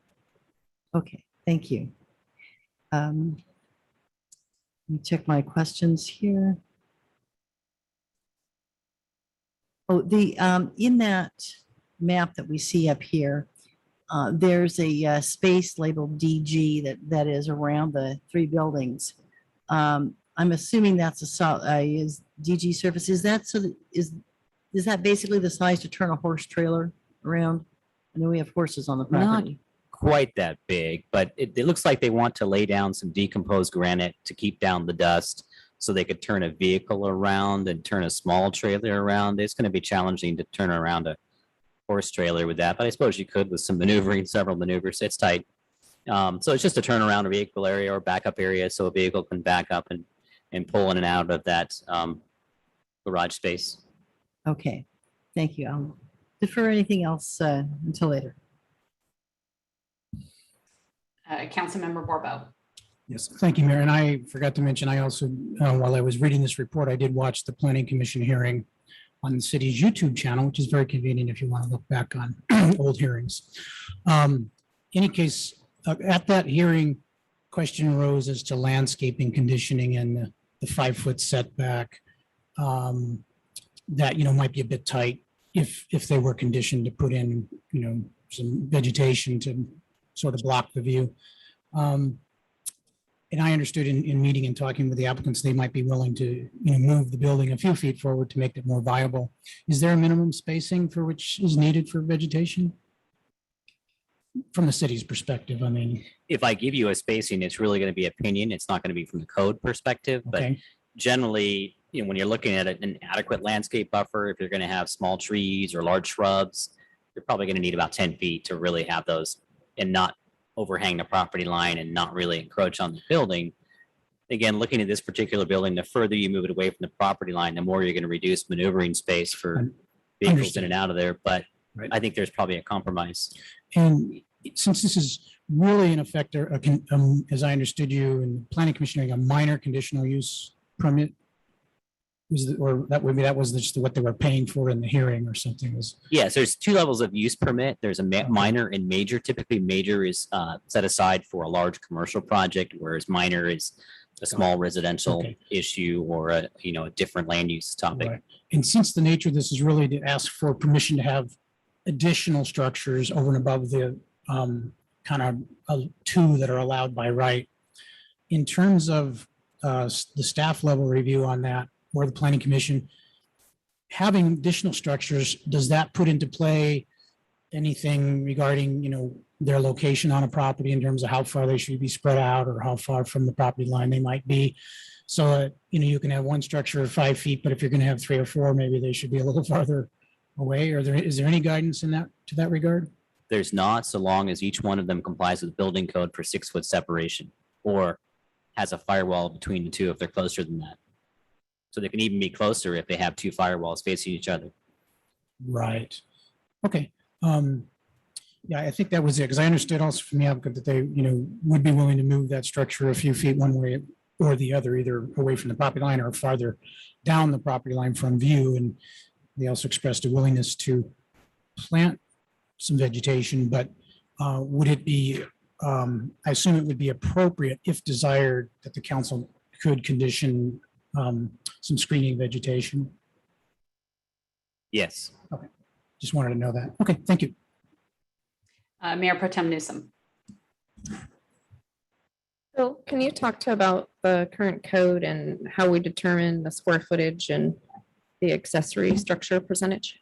Okay, thank you. Let me check my questions here. Oh, in that map that we see up here, there's a space labeled DG that is around the three buildings. I'm assuming that's is DG surface. Is that is that basically the size to turn a horse trailer around? I know we have horses on the property. Quite that big, but it looks like they want to lay down some decomposed granite to keep down the dust so they could turn a vehicle around and turn a small trailer around. It's going to be challenging to turn around a horse trailer with that, but I suppose you could with some maneuvering, several maneuvers. It's tight. So it's just a turn around a vehicle area or backup area so a vehicle can back up and pull in and out of that garage space. Okay, thank you. I'll defer anything else until later. Councilmember Borbo. Yes, thank you, Mayor. And I forgot to mention, I also, while I was reading this report, I did watch the Planning Commission hearing on the city's YouTube channel, which is very convenient if you want to look back on old hearings. Any case, at that hearing, question arose as to landscaping conditioning and the 5-foot setback that, might be a bit tight if they were conditioned to put in, some vegetation to sort of block the view. And I understood in meeting and talking with the applicants, they might be willing to, move the building a few feet forward to make it more viable. Is there a minimum spacing for which is needed for vegetation? From the city's perspective, I mean. If I give you a spacing, it's really going to be opinion. It's not going to be from the code perspective, but Okay. generally, when you're looking at an adequate landscape buffer, if you're going to have small trees or large shrubs, you're probably going to need about 10 feet to really have those and not overhang the property line and not really encroach on the building. Again, looking at this particular building, the further you move it away from the property line, the more you're going to reduce maneuvering space for vehicles in and out of there. But Right. I think there's probably a compromise. And since this is really in effect, as I understood you and planning commission, a minor conditional use permit, or that was just what they were paying for in the hearing or something was. Yes, there's two levels of use permit. There's a minor and major. Typically, major is set aside for a large commercial project, whereas minor is a small residential Okay. issue or a different land use topic. Right. And since the nature of this is really to ask for permission to have additional structures over and above the kind of two that are allowed by right, in terms of the staff level review on that, or the planning commission, having additional structures, does that put into play anything regarding, their location on a property in terms of how far they should be spread out or how far from the property line they might be? So that, you can have one structure of 5 feet, but if you're going to have 3 or 4, maybe they should be a little farther away. Or is there any guidance in to that regard? There's not, so long as each one of them complies with building code for 6-foot separation or has a firewall between the two if they're closer than that. So they can even be closer if they have two firewalls facing each other. Right. Okay. Yeah, I think that was it, because I understood also from the applicant that they, would be willing to move that structure a few feet one way or the other, either away from the property line or farther down the property line from view. And they also expressed a willingness to plant some vegetation, but would it be, I assume it would be appropriate if desired that the council could condition some screening vegetation? Yes. Okay. Just wanted to know that. Okay, thank you. Mayor Pro Tem Newsom. So can you talk to about the current code and how we determine the square footage and the accessory structure percentage?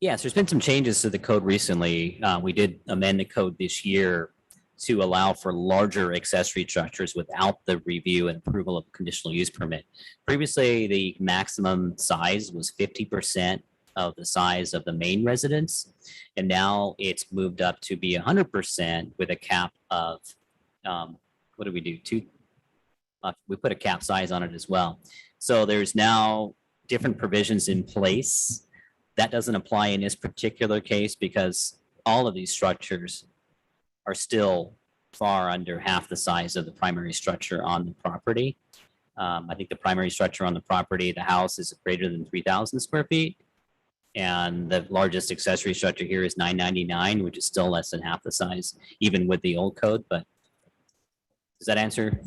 Yes, there's been some changes to the code recently. We did amend the code this year to allow for larger accessory structures without the review and approval of conditional use permit. Previously, the maximum size was 50% of the size of the main residence. And now it's moved up to be 100% with a cap of, what do we do? We put a cap size on it as well. So there's now different provisions in place. That doesn't apply in this particular case because all of these structures are still far under half the size of the primary structure on the property. I think the primary structure on the property, the house, is greater than 3,000 square feet. And the largest accessory structure here is 999, which is still less than half the size, even with the old code. But does that answer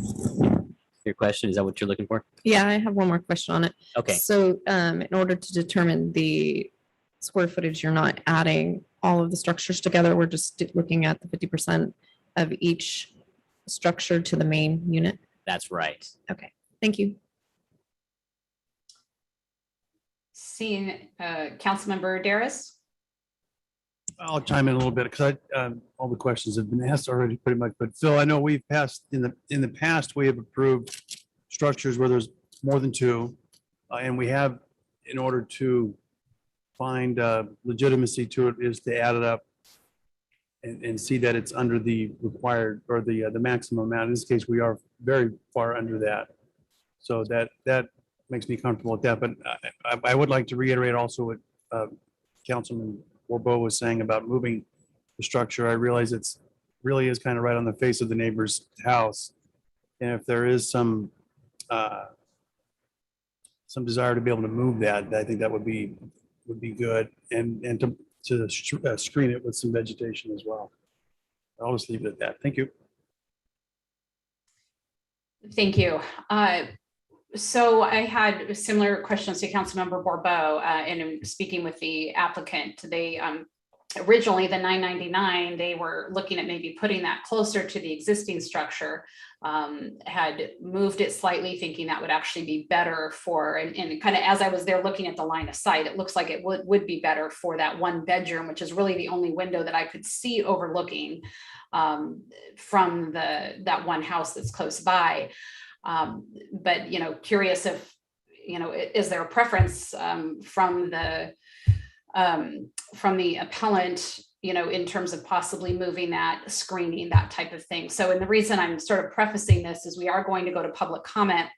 your question? Is that what you're looking for? Yeah, I have one more question on it. Okay. So in order to determine the square footage, you're not adding all of the structures together. We're just looking at the 50% of each structure to the main unit. That's right. Okay, thank you. Seeing Councilmember Darris. I'll chime in a little bit because all the questions have been asked already pretty much. But Phil, I know we've passed in the past, we have approved structures where there's more than two. And we have, in order to find legitimacy to it, is to add it up and see that it's under the required or the maximum amount. In this case, we are very far under that. So that makes me comfortable with that. But I would like to reiterate also what Councilman Borbeau was saying about moving the structure. I realize it's really is kind of right on the face of the neighbor's house. And if there is some desire to be able to move that, I think that would be good. And to screen it with some vegetation as well. I'll just leave it at that. Thank you. Thank you. So I had similar questions to Councilmember Borbeau, and in speaking with the applicant, they originally the 999, they were looking at maybe putting that closer to the existing structure, had moved it slightly, thinking that would actually be better for, and kind of as I was there looking at the line of sight, it looks like it would be better for that one bedroom, which is really the only window that I could see overlooking from that one house that's close by. But, curious if, is there a preference from the appellant, in terms of possibly moving that, screening, that type of thing. So, and the reason I'm sort of prefacing this is we are going to go to public comment.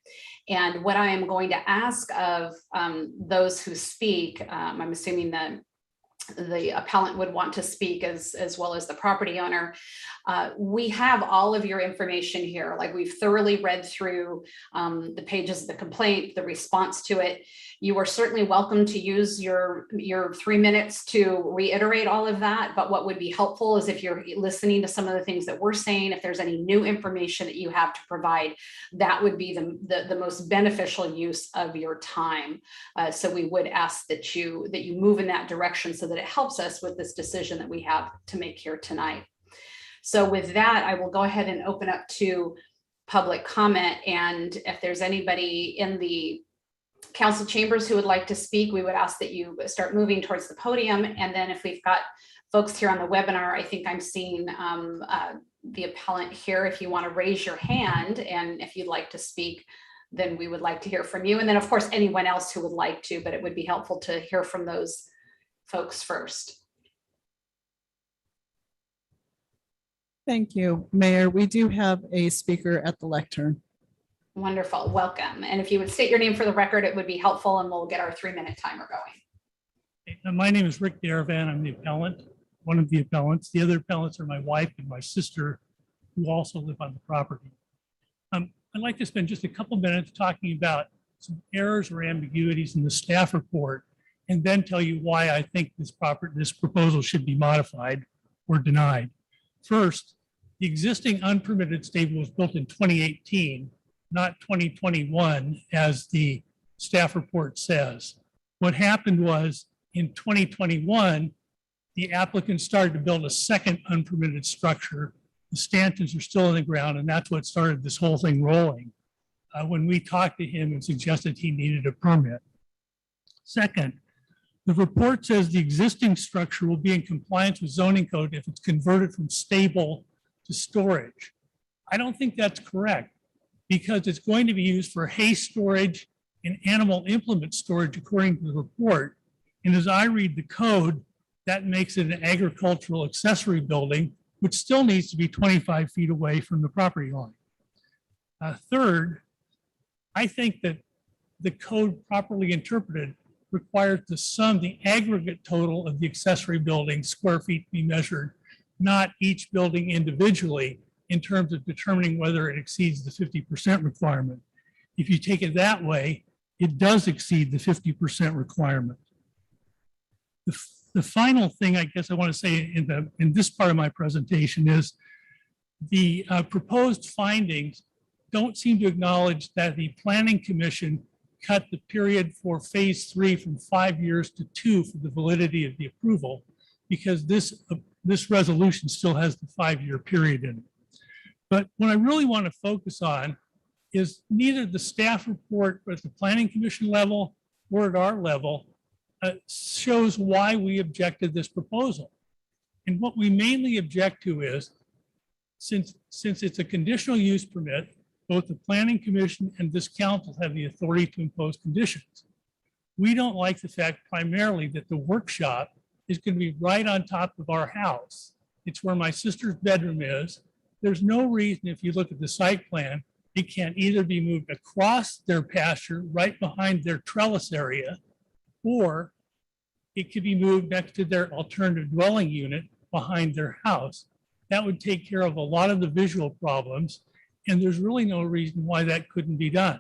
And what I am going to ask of those who speak, I'm assuming that the appellant would want to speak as well as the property owner. We have all of your information here. Like, we've thoroughly read through the pages of the complaint, the response to it. You are certainly welcome to use your 3 minutes to reiterate all of that. But what would be helpful is if you're listening to some of the things that we're saying, if there's any new information that you have to provide, that would be the most beneficial use of your time. So we would ask that you move in that direction so that it helps us with this decision that we have to make here tonight. So with that, I will go ahead and open up to public comment. And if there's anybody in the council chambers who would like to speak, we would ask that you start moving towards the podium. And then if we've got folks here on the webinar, I think I'm seeing the appellant here. If you want to raise your hand and if you'd like to speak, then we would like to hear from you. And then of course, anyone else who would like to, but it would be helpful to hear from those folks first. Thank you, Mayor. We do have a speaker at the lectern. Wonderful, welcome. And if you would state your name for the record, it would be helpful and we'll get our 3-minute timer going. My name is Rick Daravan. I'm the appellant, one of the appellants. The other appellants are my wife and my sister, who also live on the property. I'd like to spend just a couple minutes talking about some errors or ambiguities in the staff report, and then tell you why I think this proposal should be modified or denied. First, the existing unpermitted stable was built in 2018, not 2021, as the staff report says. What happened was in 2021, the applicant started to build a second unpermitted structure. The stanchions are still in the ground, and that's what started this whole thing rolling. When we talked to him and suggested he needed a permit. Second, the report says the existing structure will be in compliance with zoning code if it's converted from stable to storage. I don't think that's correct because it's going to be used for hay storage and animal implement storage according to the report. And as I read the code, that makes it an agricultural accessory building, which still needs to be 25 feet away from the property line. Third, I think that the code properly interpreted requires the aggregate total of the accessory building square feet to be measured, not each building individually in terms of determining whether it exceeds the 50% requirement. If you take it that way, it does exceed the 50% requirement. The final thing I guess I want to say in this part of my presentation is the proposed findings don't seem to acknowledge that the Planning Commission cut the period for phase 3 from 5 years to 2 for the validity of the approval, because this resolution still has the 5-year period in it. But what I really want to focus on is neither the staff report at the Planning Commission level or at our level shows why we objected this proposal. And what we mainly object to is, since it's a conditional use permit, both the Planning Commission and this council have the authority to impose conditions. We don't like the fact primarily that the workshop is going to be right on top of our house. It's where my sister's bedroom is. There's no reason, if you look at the site plan, it can either be moved across their pasture right behind their trellis area, or it could be moved next to their alternative dwelling unit behind their house. That would take care of a lot of the visual problems, and there's really no reason why that couldn't be done.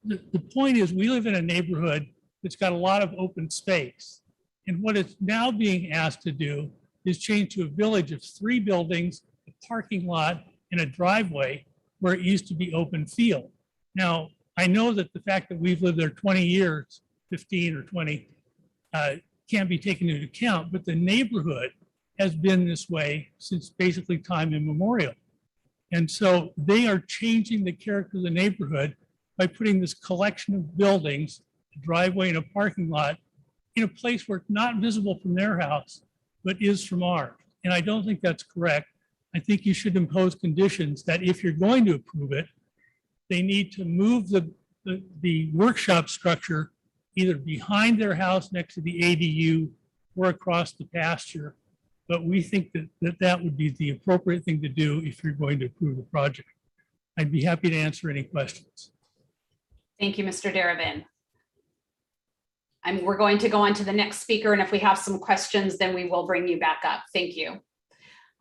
The point is, we live in a neighborhood that's got a lot of open space. And what it's now being asked to do is change to a village of 3 buildings, a parking lot, and a driveway where it used to be open field. Now, I know that the fact that we've lived there 20 years, 15 or 20, can't be taken into account, but the neighborhood has been this way since basically time immemorial. And so they are changing the character of the neighborhood by putting this collection of buildings, a driveway and a parking lot, in a place where it's not visible from their house, but is from ours. And I don't think that's correct. I think you should impose conditions that if you're going to approve it, they need to move the workshop structure either behind their house next to the ADU or across the pasture. But we think that would be the appropriate thing to do if you're going to approve the project. I'd be happy to answer any questions. Thank you, Mr. Darabin. We're going to go on to the next speaker, and if we have some questions, then we will bring you back up. Thank you.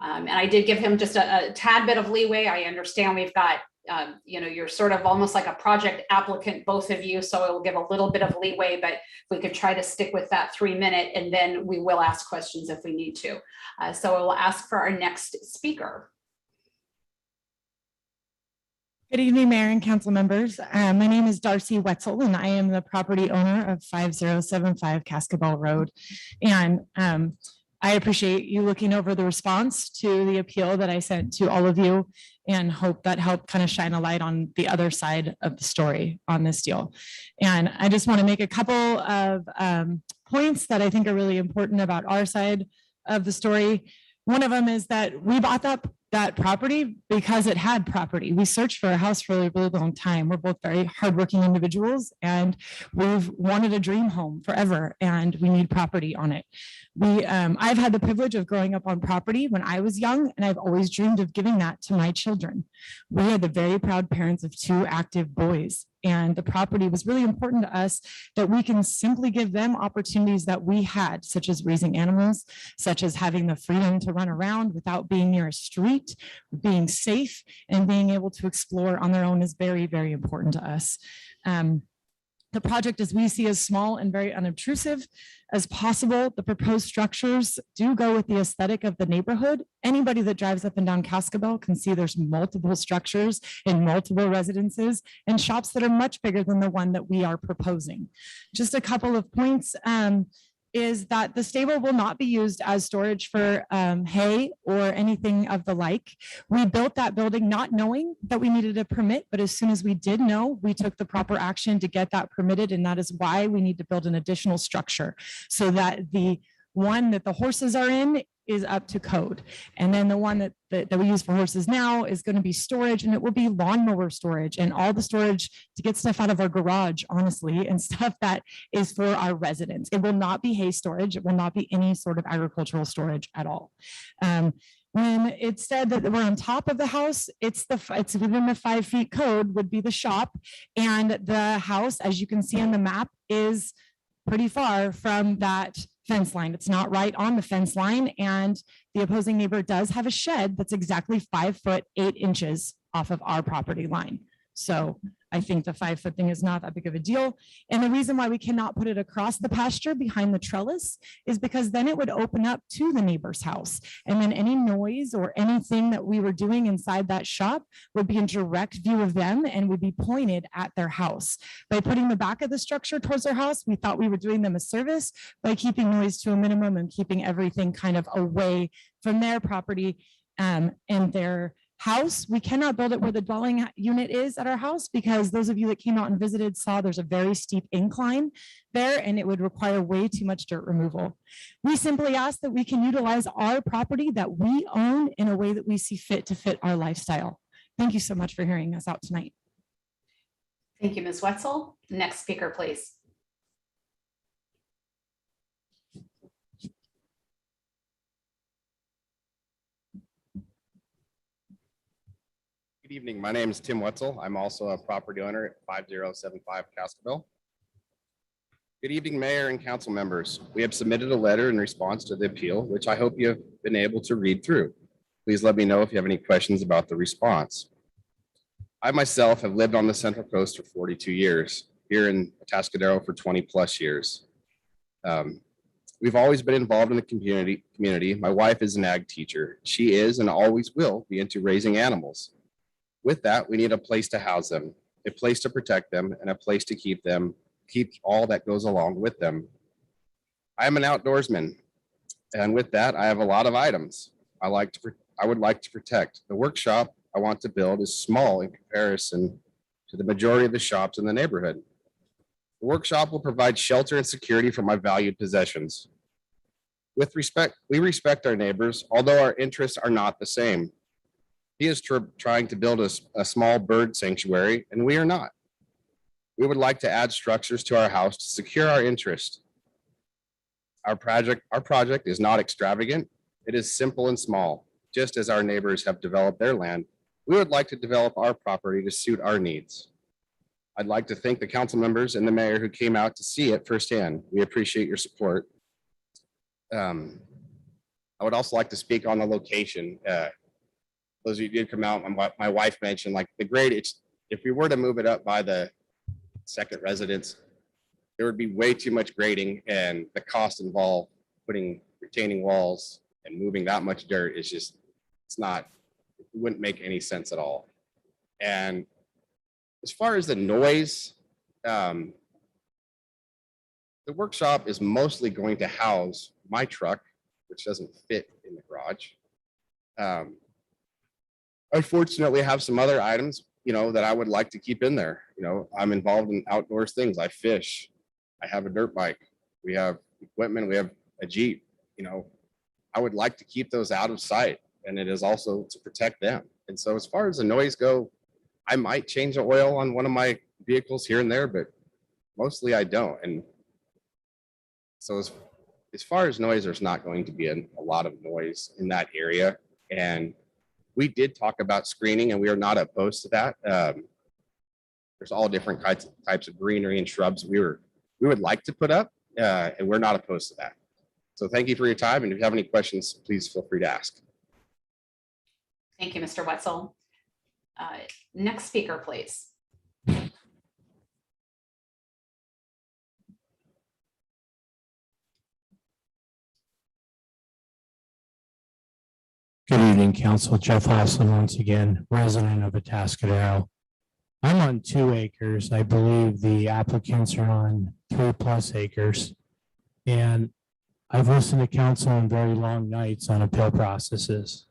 And I did give him just a tad bit of leeway. I understand we've got, you're sort of almost like a project applicant, both of you, so it will give a little bit of leeway, but we could try to stick with that 3-minute, and then we will ask questions if we need to. So I will ask for our next speaker. Good evening, Mayor and council members. My name is Darcy Wetzel, and I am the property owner of 5075 Cascabel Road. And I appreciate you looking over the response to the appeal that I sent to all of you, and hope that helped kind of shine a light on the other side of the story on this deal. And I just want to make a couple of points that I think are really important about our side of the story. One of them is that we bought that property because it had property. We searched for a house for a really long time. We're both very hardworking individuals, and we've wanted a dream home forever, and we need property on it. I've had the privilege of growing up on property when I was young, and I've always dreamed of giving that to my children. We are the very proud parents of 2 active boys, and the property was really important to us that we can simply give them opportunities that we had, such as raising animals, such as having the freedom to run around without being near a street, being safe, and being able to explore on their own is very, very important to us. The project, as we see, is small and very unobtrusive as possible. The proposed structures do go with the aesthetic of the neighborhood. Anybody that drives up and down Cascabel can see there's multiple structures in multiple residences and shops that are much bigger than the one that we are proposing. Just a couple of points. Is that the stable will not be used as storage for hay or anything of the like. We built that building not knowing that we needed a permit, but as soon as we did know, we took the proper action to get that permitted, and that is why we need to build an additional structure so that the one that the horses are in is up to code. And then the one that we use for horses now is going to be storage, and it will be lawnmower storage and all the storage to get stuff out of our garage, honestly, and stuff that is for our residents. It will not be hay storage. It will not be any sort of agricultural storage at all. When it said that we're on top of the house, it's within the 5 feet code would be the shop. And the house, as you can see on the map, is pretty far from that fence line. It's not right on the fence line. And the opposing neighbor does have a shed that's exactly 5 foot 8 inches off of our property line. So I think the 5 foot thing is not that big of a deal. And the reason why we cannot put it across the pasture behind the trellis is because then it would open up to the neighbor's house. And then any noise or anything that we were doing inside that shop would be in direct view of them and would be pointed at their house. By putting the back of the structure towards their house, we thought we were doing them a service by keeping noise to a minimum and keeping everything kind of away from their property and their house. We cannot build it where the dwelling unit is at our house, because those of you that came out and visited saw there's a very steep incline there, and it would require way too much dirt removal. We simply ask that we can utilize our property that we own in a way that we see fit to fit our lifestyle. Thank you so much for hearing us out tonight. Thank you, Ms. Wetzel. Next speaker, please. Good evening. My name is Tim Wetzel. I'm also a property owner at 5075 Atascadero. Good evening, Mayor and council members. We have submitted a letter in response to the appeal, which I hope you have been able to read through. Please let me know if you have any questions about the response. I myself have lived on the Central Coast for 42 years, here in Atascadero for 20 plus years. We've always been involved in the community. My wife is an ag teacher. She is and always will be into raising animals. With that, we need a place to house them, a place to protect them, and a place to keep all that goes along with them. I am an outdoorsman, and with that, I have a lot of items I would like to protect. The workshop I want to build is small in comparison to the majority of the shops in the neighborhood. The workshop will provide shelter and security for my valued possessions. With respect, we respect our neighbors, although our interests are not the same. He is trying to build a small bird sanctuary, and we are not. We would like to add structures to our house to secure our interest. Our project is not extravagant. It is simple and small. Just as our neighbors have developed their land, we would like to develop our property to suit our needs. I'd like to thank the council members and the mayor who came out to see it firsthand. We appreciate your support. I would also like to speak on the location. Those of you who did come out, my wife mentioned, like, the grade, if we were to move it up by the second residence, there would be way too much grading, and the cost involved putting retaining walls and moving that much dirt is just, it wouldn't make any sense at all. And as far as the noise, the workshop is mostly going to house my truck, which doesn't fit in the garage. I fortunately have some other items, that I would like to keep in there. I'm involved in outdoors things. I fish. I have a dirt bike. We have equipment. We have a Jeep. I would like to keep those out of sight, and it is also to protect them. And so as far as the noise go, I might change the oil on one of my vehicles here and there, but mostly I don't. And so as far as noise, there's not going to be a lot of noise in that area. And we did talk about screening, and we are not opposed to that. There's all different types of greenery and shrubs we would like to put up, and we're not opposed to that. So thank you for your time, and if you have any questions, please feel free to ask. Thank you, Mr. Wetzel. Next speaker, please. Good evening, Council. Jeff Hoslin, once again, resident of Atascadero. I'm on 2 acres. I believe the applicants are on 3+ acres. And I've listened to council on very long nights on appeal processes.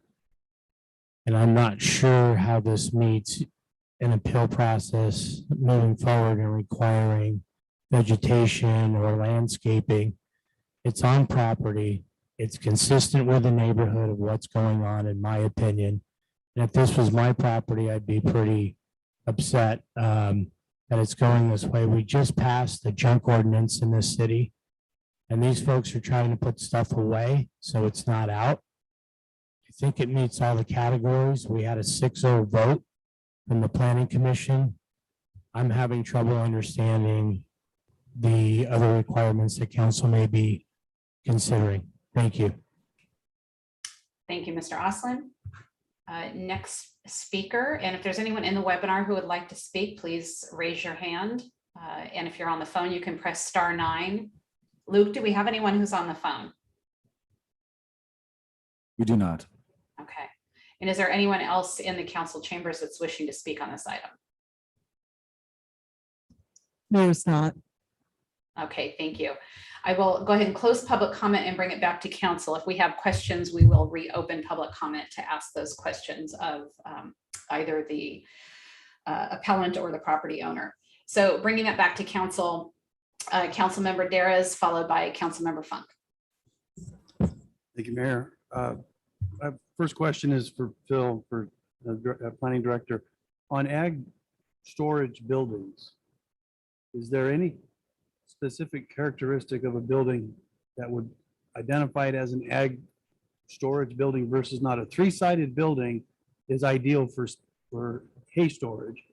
And I'm not sure how this meets an appeal process moving forward and requiring vegetation or landscaping. It's on property. It's consistent with the neighborhood of what's going on, in my opinion. And if this was my property, I'd be pretty upset that it's going this way. We just passed the junk ordinance in this city. And these folks are trying to put stuff away, so it's not out. I think it meets all the categories. We had a 6-0 vote from the planning commission. I'm having trouble understanding the other requirements that council may be considering. Thank you. Thank you, Mr. Oslin. Next speaker, and if there's anyone in the webinar who would like to speak, please raise your hand. And if you're on the phone, you can press *9. Luke, do we have anyone who's on the phone? We do not. Okay. And is there anyone else in the council chambers that's wishing to speak on this item? No, it's not. Okay, thank you. I will go ahead and close public comment and bring it back to council. If we have questions, we will reopen public comment to ask those questions of either the appellant or the property owner. So bringing it back to council, Councilmember Darrez, followed by Councilmember Funk. Thank you, Mayor. My first question is for Phil, for Planning Director. On ag storage buildings, is there any specific characteristic of a building that would identify it as an ag storage building versus not? A 3-sided building is ideal for hay storage.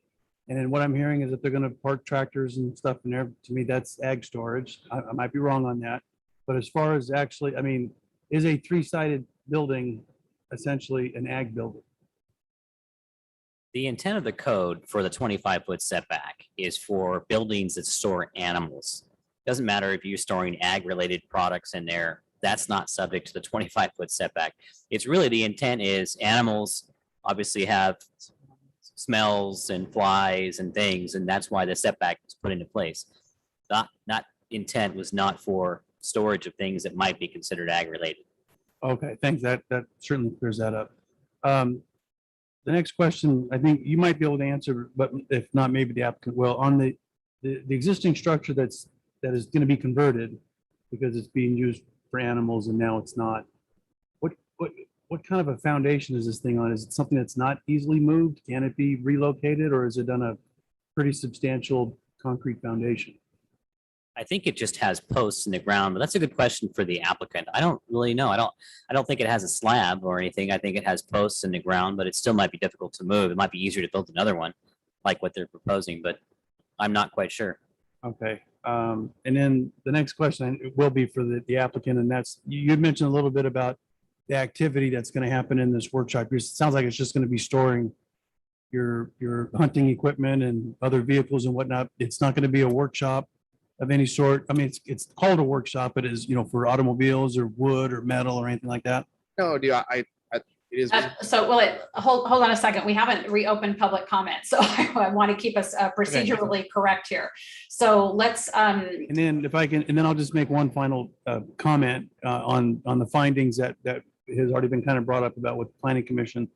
And then what I'm hearing is that they're going to park tractors and stuff in there. To me, that's ag storage. I might be wrong on that. But as far as actually, I mean, is a 3-sided building essentially an ag building? The intent of the code for the 25-foot setback is for buildings that store animals. Doesn't matter if you're storing ag-related products in there, that's not subject to the 25-foot setback. It's really, the intent is animals obviously have smells and flies and things, and that's why the setback was put into place. That intent was not for storage of things that might be considered ag-related. Okay, thanks. That certainly clears that up. The next question, I think you might be able to answer, but if not, maybe the applicant will. On the existing structure that is going to be converted because it's being used for animals and now it's not. What kind of a foundation is this thing on? Is it something that's not easily moved? Can it be relocated, or is it on a pretty substantial concrete foundation? I think it just has posts in the ground, but that's a good question for the applicant. I don't really know. I don't think it has a slab or anything. I think it has posts in the ground, but it still might be difficult to move. It might be easier to build another one like what they're proposing, but I'm not quite sure. Okay. And then the next question will be for the applicant, and that's, you had mentioned a little bit about the activity that's going to happen in this workshop. It sounds like it's just going to be storing your hunting equipment and other vehicles and whatnot. It's not going to be a workshop of any sort. I mean, it's called a workshop, but is, for automobiles or wood or metal or anything like that? No, it is. So, hold on a second. We haven't reopened public comment, so I want to keep us procedurally correct here. So let's. And then if I can, and then I'll just make one final comment on the findings that has already been kind of brought up about with the Planning Commission,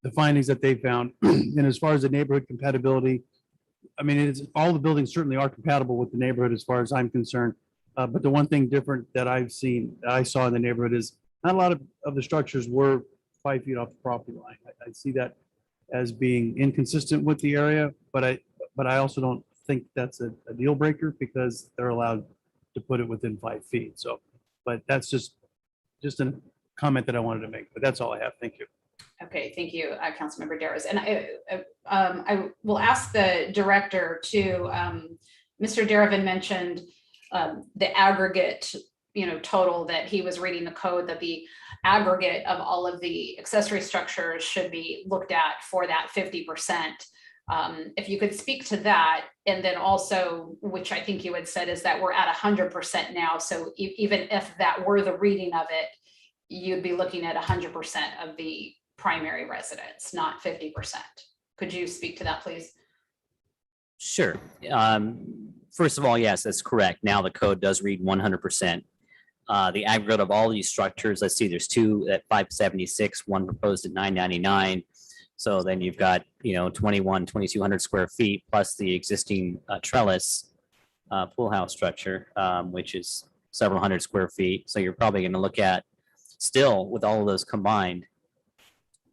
the findings that they found. And as far as the neighborhood compatibility, I mean, all the buildings certainly are compatible with the neighborhood as far as I'm concerned. But the one thing different that I saw in the neighborhood is not a lot of the structures were 5 feet off the property line. I see that as being inconsistent with the area, but I also don't think that's a deal breaker because they're allowed to put it within 5 feet. So, but that's just a comment that I wanted to make, but that's all I have. Thank you. Okay, thank you, Councilmember Darrows. And I will ask the director to, Mr. Darrow mentioned the aggregate, total that he was reading the code, that the aggregate of all of the accessory structures should be looked at for that 50%. If you could speak to that, and then also, which I think you had said, is that we're at 100% now. So even if that were the reading of it, you'd be looking at 100% of the primary residence, not 50%. Could you speak to that, please? Sure. First of all, yes, that's correct. Now the code does read 100%. The aggregate of all these structures, let's see, there's two at 576, one proposed at 999. So then you've got, 2,200 square feet plus the existing trellis pool house structure, which is several hundred square feet. So you're probably going to look at still with all of those combined,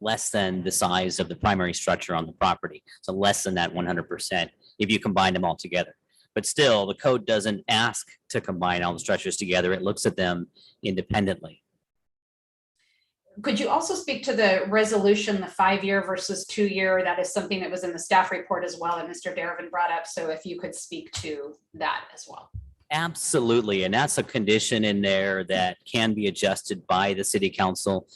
less than the size of the primary structure on the property. So less than that 100% if you combine them all together. But still, the code doesn't ask to combine all the structures together. It looks at them independently. Could you also speak to the resolution, the 5-year versus 2-year? That is something that was in the staff report as well, and Mr. Darvin brought up. So if you could speak to that as well. Absolutely. And that's a condition in there that can be adjusted by the city council.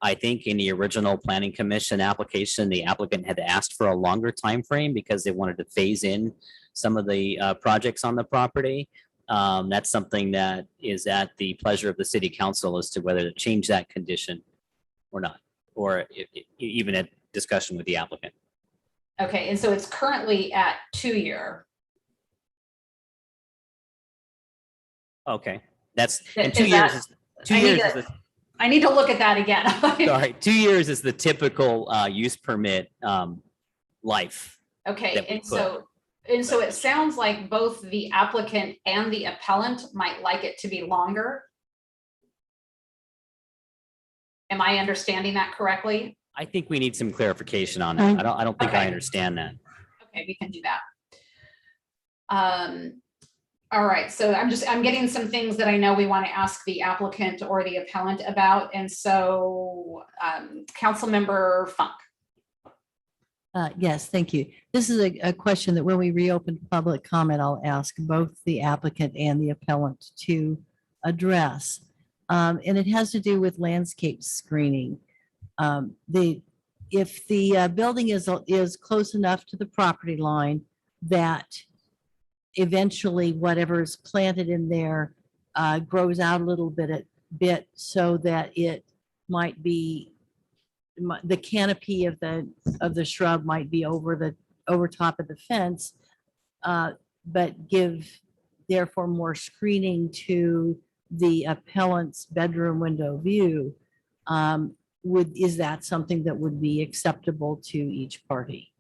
I think in the original planning commission application, the applicant had asked for a longer time frame because they wanted to phase in some of the projects on the property. That's something that is at the pleasure of the city council as to whether to change that condition or not, or even a discussion with the applicant. Okay, and so it's currently at 2-year. Okay, that's, and Is 2 years that- is, 2 years is the, I need to look at that again. sorry, 2 years is the typical use permit life. Okay, that we and so it sounds like both the applicant and the appellant might like it to be longer. Am I understanding that correctly? I think we need some clarification on that. I don't think I understand that. Okay, we can do that. All right, so I'm getting some things that I know we want to ask the applicant or the appellant about. And so Councilmember Funk. Yes, thank you. This is a question that when we reopen public comment, I'll ask both the applicant and the appellant to address. And it has to do with landscape screening. If the building is close enough to the property line that eventually whatever is planted in there grows out a little bit so that it might be, the canopy of the shrub might be over top of the fence, but give therefore more screening to the appellant's bedroom window view. Is that something that would be acceptable to each party?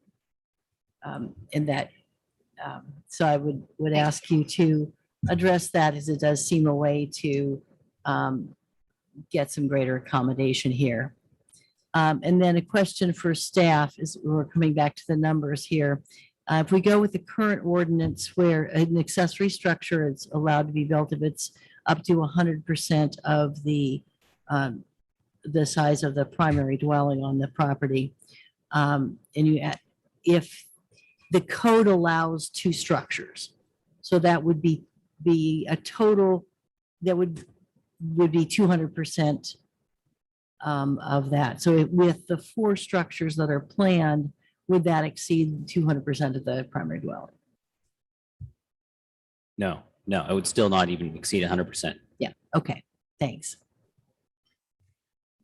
So I would ask you to address that, as it does seem a way to get some greater accommodation here. And then a question for staff, is we're coming back to the numbers here. If we go with the current ordinance where an accessory structure is allowed to be built if it's up to 100% of the size of the primary dwelling on the property, if the code allows 2 structures, so that would be a total that would be 200% of that. So with the 4 structures that are planned, would that exceed 200% of the primary dwelling? No, it would still not even exceed 100%. Yeah, okay, thanks.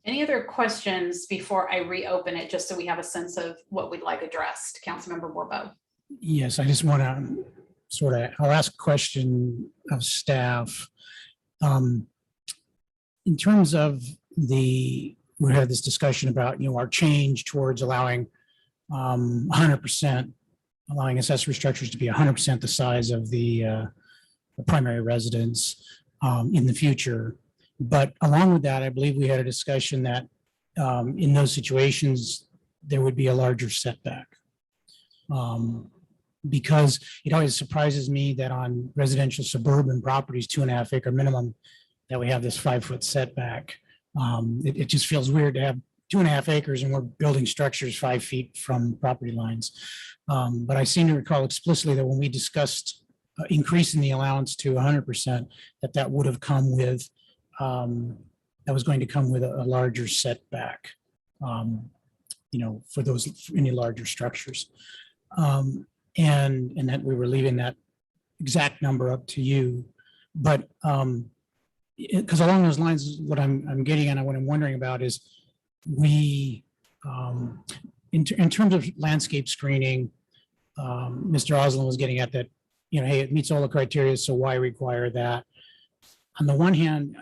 Any other questions before I reopen it, just so we have a sense of what we'd like addressed? Councilmember Warbo. Yes, I just want to I'll ask a question of staff. In terms of we had this discussion about, our change towards allowing 100%, allowing accessory structures to be 100% the size of the primary residence in the future. But along with that, I believe we had a discussion that in those situations, there would be a larger setback. Because it always surprises me that on residential suburban properties, 2.5 acre minimum, that we have this 5-foot setback. It just feels weird to have 2.5 acres and we're building structures 5 feet from property lines. But I seem to recall explicitly that when we discussed increasing the allowance to 100%, that would have come with, that was going to come with a larger setback, for any larger structures. And that we were leaving that exact number up to you. But because along those lines, what I'm getting at and what I'm wondering about is we, in terms of landscape screening, Mr. Oslin was getting at that, hey, it meets all the criteria, so why require that? On the one hand,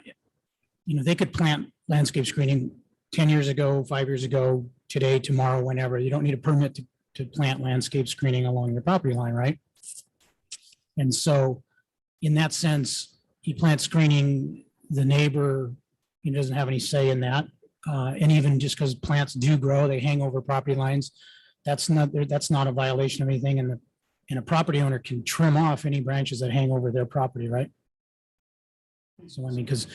they could plant landscape screening 10 years ago, 5 years ago, today, tomorrow, whenever. You don't need a permit to plant landscape screening along your property line, right? And so in that sense, you plant screening, the neighbor He doesn't have any say in that. And even just because plants do grow, they hang over property lines. That's not a violation of anything. And a property owner can trim off any branches that hang over their property, right? So I mean, because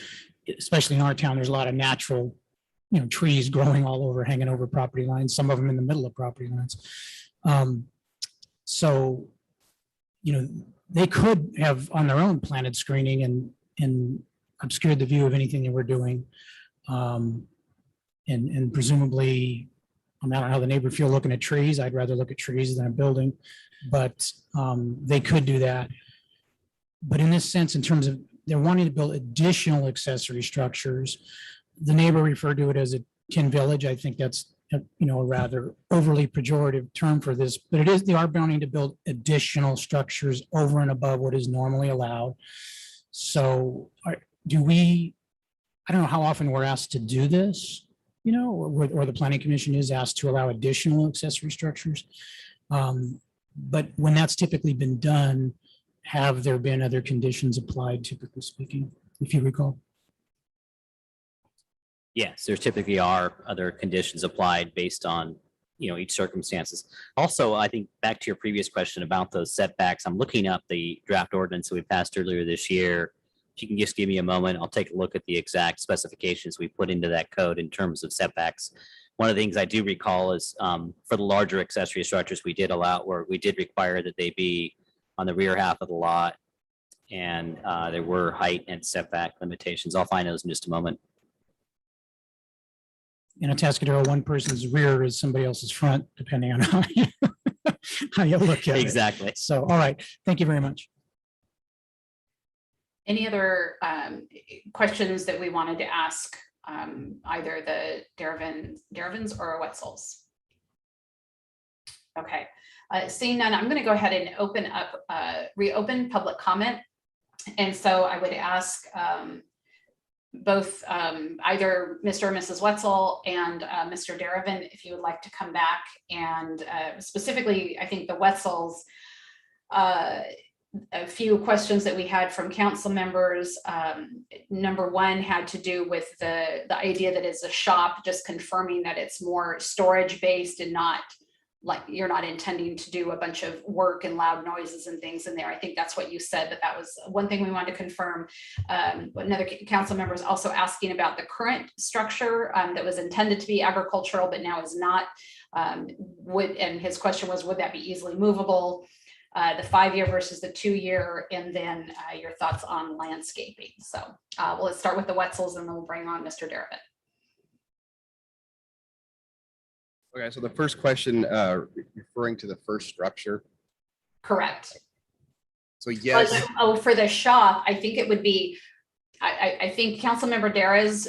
especially in our town, there's a lot of natural, trees growing all over, hanging over property lines, some of them in the middle of property lines. So, they could have on their own planted screening and obscured the view of anything that we're doing. And presumably, I don't know how the neighbor feel looking at trees. I'd rather look at trees than a building, but they could do that. But in this sense, in terms of they're wanting to build additional accessory structures, the neighbor referred to it as a tin village. I think that's a rather overly pejorative term for this, but it is, they are wanting to build additional structures over and above what is normally allowed. So I don't know how often we're asked to do this, or the planning commission is asked to allow additional accessory structures. But when that's typically been done, have there been other conditions applied, typically speaking, if you recall? Yes, there typically are other conditions applied based on, each circumstances. Also, I think back to your previous question about those setbacks, I'm looking up the draft ordinance that we passed earlier this year. If you can just give me a moment, I'll take a look at the exact specifications we put into that code in terms of setbacks. One of the things I do recall is for the larger accessory structures, we did require that they be on the rear half of the lot. And there were height and setback limitations. I'll find those in just a moment. In Atascadero, one person's rear is somebody else's front, depending on how you look at it. Exactly. So, all right. Thank you very much. Any other questions that we wanted to ask either the Deravins or Wetzels? Okay. Seeing none, I'm going to go ahead and reopen public comment. And so I would ask both either Mr. or Mrs. Wetzel and Mr. Deravin, if you would like to come back, and specifically, I think the Wetzels, a few questions that we had from council members. Number one had to do with the idea that it's a shop, just confirming that it's more storage based and not like you're not intending to do a bunch of work and loud noises and things in there. I think that's what you said, that was one thing we wanted to confirm. Another council member is also asking about the current structure that was intended to be agricultural, but now is not. And his question was, would that be easily movable? The 5-year versus the 2-year, and then your thoughts on landscaping. So let's start with the Wetzels and then we'll bring on Mr. Deravin. Okay, so the first question, referring to the first structure. Correct. So yes. For the shop, I think it would be, I think Councilmember Dara's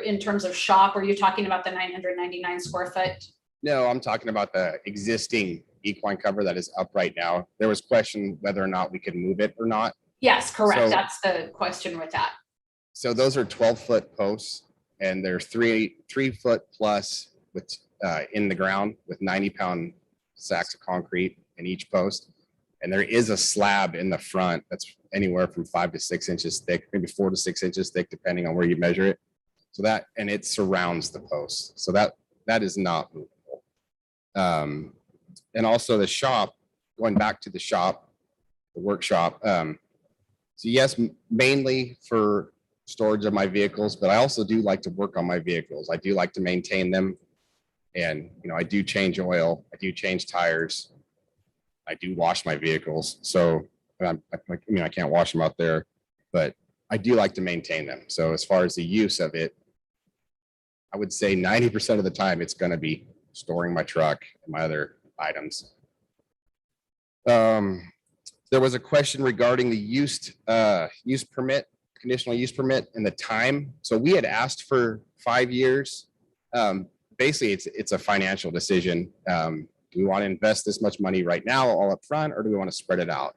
in terms of shop, are you talking about the 999 square foot? No, I'm talking about the existing equine cover that is up right now. There was question whether or not we could move it or not. Yes, correct. So, that's the question with that. So those are 12-foot posts, and they're 3 foot plus with in the ground with 90-pound sacks of concrete in each post. And there is a slab in the front that's anywhere from 5 to 6 inches thick, maybe 4 to 6 inches thick, depending on where you measure it. So that, and it surrounds the post. So that is not movable. And also the shop, going back to the shop, the workshop. So yes, mainly for storage of my vehicles, but I also do like to work on my vehicles. I do like to maintain them. And, I do change oil, I do change tires. I do wash my vehicles. So I can't wash them out there, but I do like to maintain them. So as far as the use of it, I would say 90% of the time it's going to be storing my truck and my other items. There was a question regarding the use permit, conditional use permit, and the time. So we had asked for 5 years. Basically, it's a financial decision. Do we want to invest this much money right now all up front, or do we want to spread it out?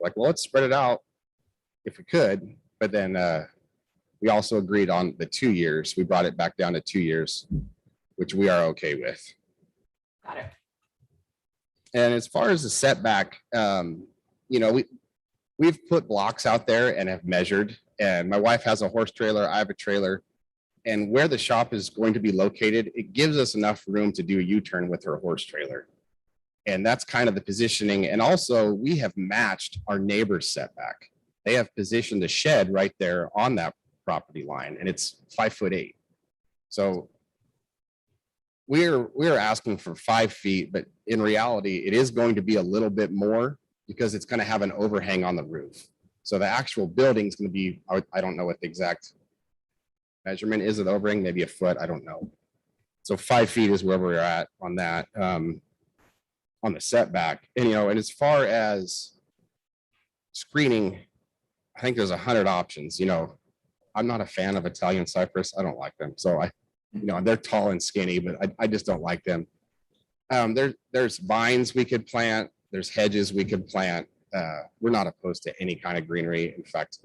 Like, well, let's spread it out if we could. But then we also agreed on the 2 years. We brought it back down to 2 years, which we are okay with. Got it. And as far as the setback, we've put blocks out there and have measured. And my wife has a horse trailer. I have a trailer. And where the shop is going to be located, it gives us enough room to do a U-turn with her horse trailer. And that's kind of the positioning. And also we have matched our neighbor's setback. They have positioned a shed right there on that property line, and it's 5'8". So we're asking for 5 feet, but in reality, it is going to be a little bit more because it's going to have an overhang on the roof. So the actual building is going to be, I don't know what the exact measurement is of the overhang, maybe a foot, I don't know. So 5 feet is where we're at on that, on the setback. And, and as far as screening, I think there's 100 options. I'm not a fan of Italian cypress. I don't like them. So they're tall and skinny, but I just don't like them. There's vines we could plant. There's hedges we could plant. We're not opposed to any kind of greenery. In fact,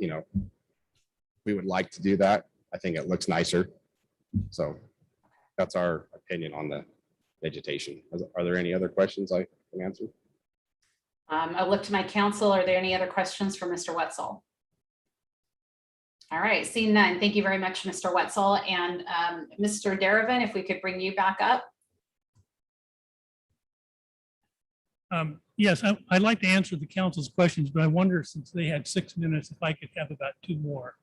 we would like to do that. I think it looks nicer. So that's our opinion on the vegetation. Are there any other questions I can answer? I'll look to my counsel. Are there any other questions for Mr. Wetzel? All right, seeing none. Thank you very much, Mr. Wetzel. And Mr. Derivan, if we could bring you back up. Yes, I'd like to answer the council's questions, but I wonder, since they had 6 minutes, if I could have about 2 more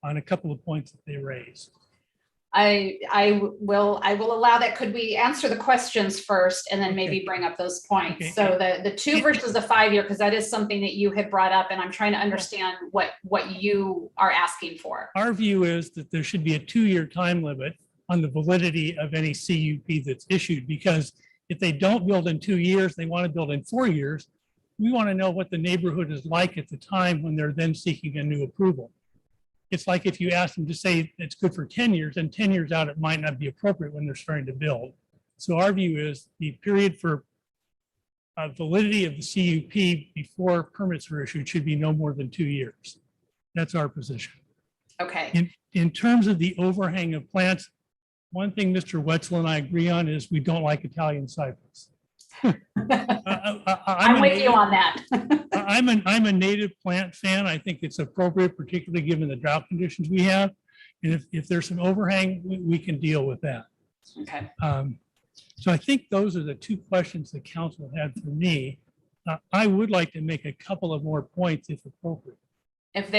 on a couple of points that they raised. I will allow that. Could we answer the questions first and then maybe bring up those points? Okay. So the 2 versus the 5 year, because that is something that you had brought up, and I'm trying to understand what you are asking for. Our view is that there should be a 2-year time limit on the validity of any CUP that's issued, because if they don't build in 2 years, they want to build in 4 years. We want to know what the neighborhood is like at the time when they're then seeking a new approval. It's like if you ask them to say it's good for 10 years, and 10 years out, it might not be appropriate when they're starting to build. So our view is the period for validity of the CUP before permits are issued should be no more than 2 years. That's our position. Okay. In terms of the overhang of plants, one thing Mr. Wetzel and I agree on is we don't like Italian cypress. I'm with you on that. I'm a native plant fan. I think it's appropriate, particularly given the drought conditions we have. And if there's some overhang, we can deal with that. Okay. So I think those are the 2 questions the council had for me. I would like to make a couple of more points if appropriate. If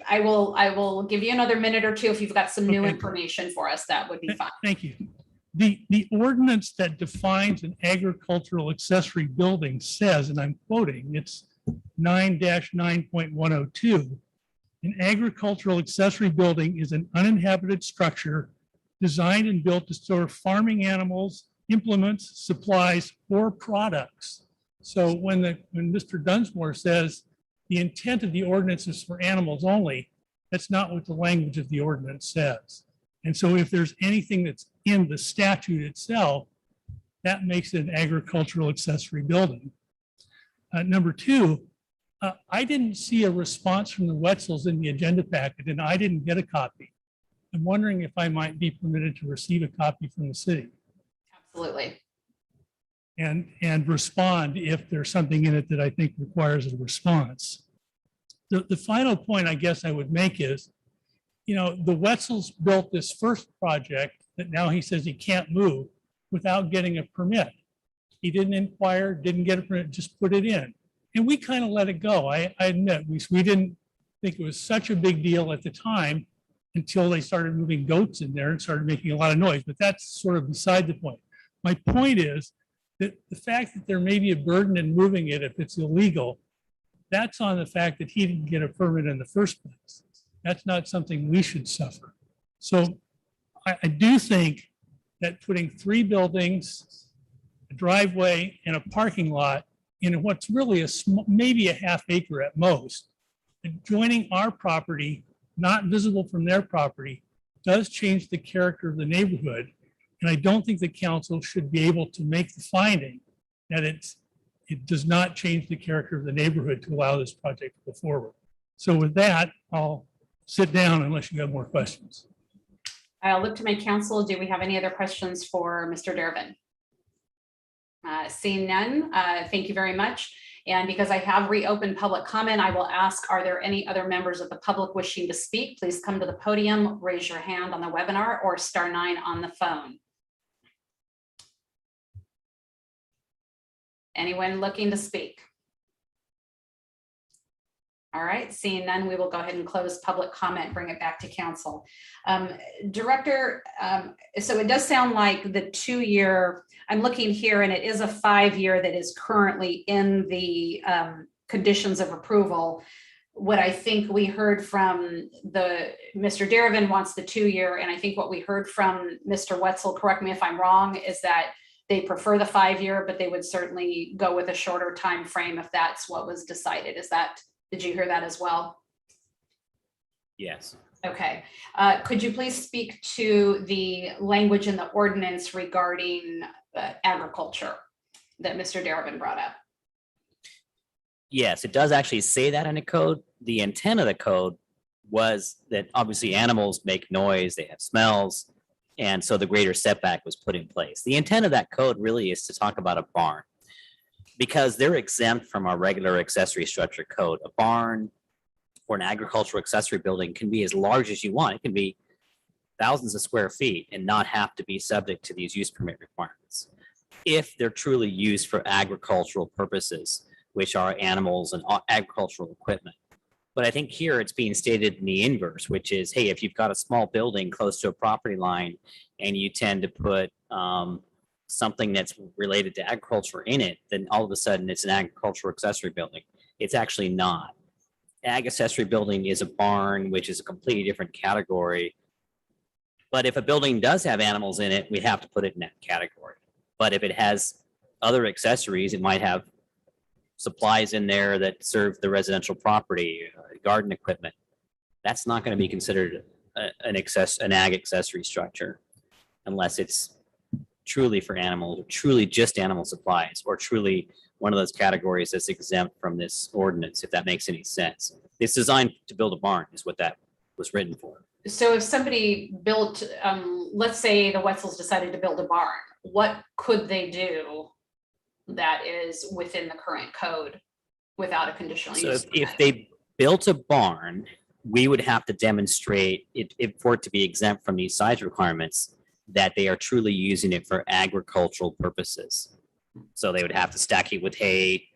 I will give you another minute or 2 if you've got some new information for us, that would be fine. Thank you. The ordinance that defines an agricultural accessory building says, and I'm quoting, it's 9-9.102. An agricultural accessory building is an uninhabited structure designed and built to store farming animals, implements, supplies, or products. So when Mr. Dunsmore says the intent of the ordinance is for animals only, that's not what the language of the ordinance says. And so if there's anything that's in the statute itself, that makes it an agricultural accessory building. Number 2, I didn't see a response from the Wetzels in the agenda packet, and I didn't get a copy. I'm wondering if I might be permitted to receive a copy from the city. Absolutely. And respond if there's something in it that I think requires a response. The final point I guess I would make is, the Wetzels built this first project that now he says he can't move without getting a permit. He didn't inquire, didn't get a permit, just put it in. And we kind of let it go. I admit, we didn't think it was such a big deal at the time until they started moving goats in there and started making a lot of noise, but that's sort of beside the point. My point is that the fact that there may be a burden in moving it if it's illegal, that's on the fact that he didn't get a permit in the first place. That's not something we should suffer. So I do think that putting 3 buildings, a driveway, and a parking lot in what's really maybe a ½ acre at most, and joining our property, not visible from their property, does change the character of the neighborhood. And I don't think the council should be able to make the finding that it does not change the character of the neighborhood to allow this project to go forward. So with that, I'll sit down unless you have more questions. I'll look to my counsel. Do we have any other questions for Mr. Derivan? Seeing none, thank you very much. And because I have reopened public comment, I will ask, are there any other members of the public wishing to speak? Please come to the podium, raise your hand on the webinar or *9 on the phone. Anyone looking to speak? All right, seeing none, we will go ahead and close public comment, bring it back to council. Director, so it does sound like the 2-year, I'm looking here, and it is a 5-year that is currently in the conditions of approval. What I think we heard from Mr. Derivin wants the 2-year, and I think what we heard from Mr. Wetzel, correct me if I'm wrong, is that they prefer the 5-year, but they would certainly go with a shorter time frame if that's what was decided. Did you hear that as well? Yes. Okay. Could you please speak to the language in the ordinance regarding agriculture that Mr. Derivin brought up? Yes, it does actually say that in the code. The intent of the code was that obviously animals make noise, they have smells, and so the greater setback was put in place. The intent of that code really is to talk about a barn, because they're exempt from our regular accessory structure code. A barn or an agricultural accessory building can be as large as you want. It can be thousands of square feet and not have to be subject to these use permit requirements if they're truly used for agricultural purposes, which are animals and agricultural equipment. But I think here it's being stated in the inverse, which is, hey, if you've got a small building close to a property line and you tend to put something that's related to agriculture in it, then all of a sudden it's an agricultural accessory building. It's actually not. Ag accessory building is a barn, which is a completely different category. But if a building does have animals in it, we have to put it in that category. But if it has other accessories, it might have supplies in there that serve the residential property, garden equipment. That's not going to be considered an ag accessory structure unless it's truly for animals, or truly just animal supplies, or truly one of those categories that's exempt from this ordinance, if that makes any sense. It's designed to build a barn is what that was written for. So if somebody built, let's say the Wetzels decided to build a barn, what could they do that is within the current code without a conditional So use? if they built a barn, we would have to demonstrate it for it to be exempt from these size requirements, that they are truly using it for agricultural purposes. So they would have to stack it with hay,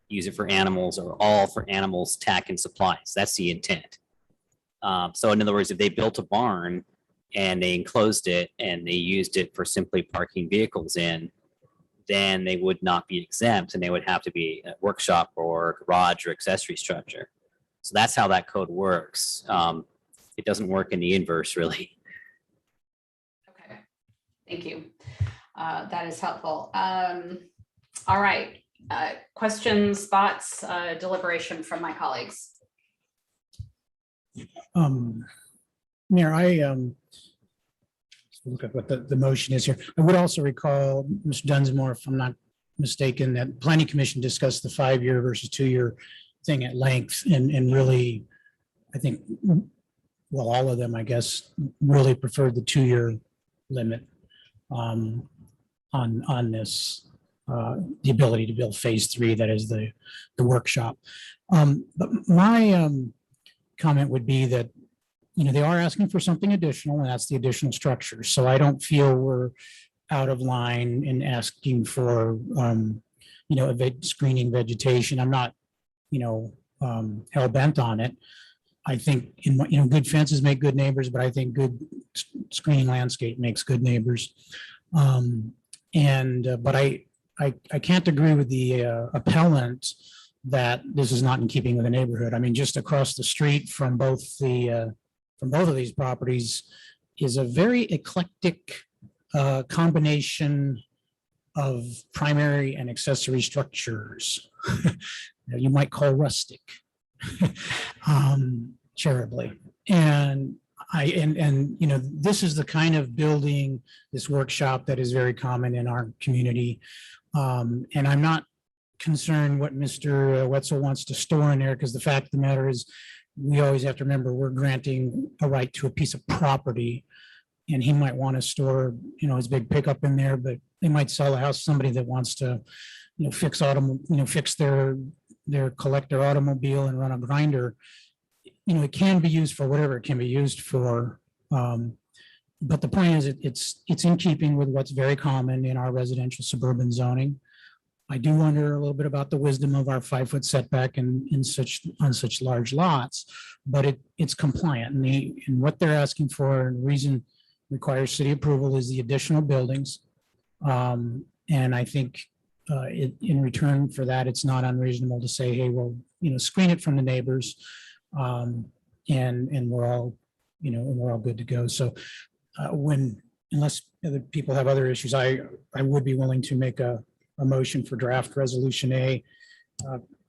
use it for animals, or all for animals, tack, and supplies. That's the intent. So in other words, if they built a barn and they enclosed it and they used it for simply parking vehicles in, then they would not be exempt, and they would have to be a workshop or garage or accessory structure. So that's how that code works. It doesn't work in the inverse, really. Okay, thank you. That is helpful. All right, questions, thoughts, deliberation from my colleagues? Mayor, look at what the motion is here. I would also recall, Mr. Dunsmore, if I'm not mistaken, that Planning Commission discussed the 5-year versus 2-year thing at length, and really, I think, well, all of them, I guess, really preferred the 2-year limit on this, the ability to build phase 3, that is the workshop. But my comment would be that, they are asking for something additional, and that's the additional structure. So I don't feel we're out of line in asking for, screening vegetation. I'm not, hell bent on it. I think, good fences make good neighbors, but I think good screening landscape makes good neighbors. But I can't agree with the appellant that this is not in keeping with the neighborhood. I mean, just across the street from both of these properties is a very eclectic combination of primary and accessory structures. You might call rustic, charitably. And this is the kind of building, this workshop, that is very common in our community. And I'm not concerned what Mr. Wetzel wants to store in there, because the fact of the matter is, we always have to remember we're granting a right to a piece of property. And he might want to store, his big pickup in there, but they might sell a house to somebody that wants to, fix collect their automobile and run a grinder. It can be used for whatever it can be used for. But the point is, it's in keeping with what's very common in our residential suburban zoning. I do wonder a little bit about the wisdom of our 5-foot setback on such large lots, but it's compliant, and what they're asking for, and the reason requires city approval, is the additional buildings. And I think in return for that, it's not unreasonable to say, hey, well, screen it from the neighbors, and we're all good to go. So unless other people have other issues, I would be willing to make a motion for draft resolution A,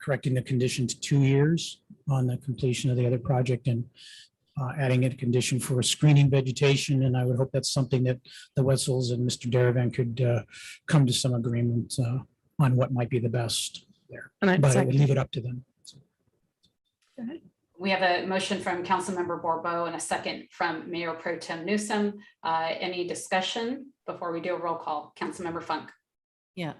correcting the condition to 2 years on the completion of the other project, and adding a condition for screening vegetation. And I would hope that's something that the Wetzels and Mr. Deravan could come to some agreement on what might be the best there. But I would leave it up to them. We have a motion from Councilmember Borbeau and a second from Mayor Pro Tem Newsom. Any discussion before we do a roll call? Councilmember Funk. Yeah,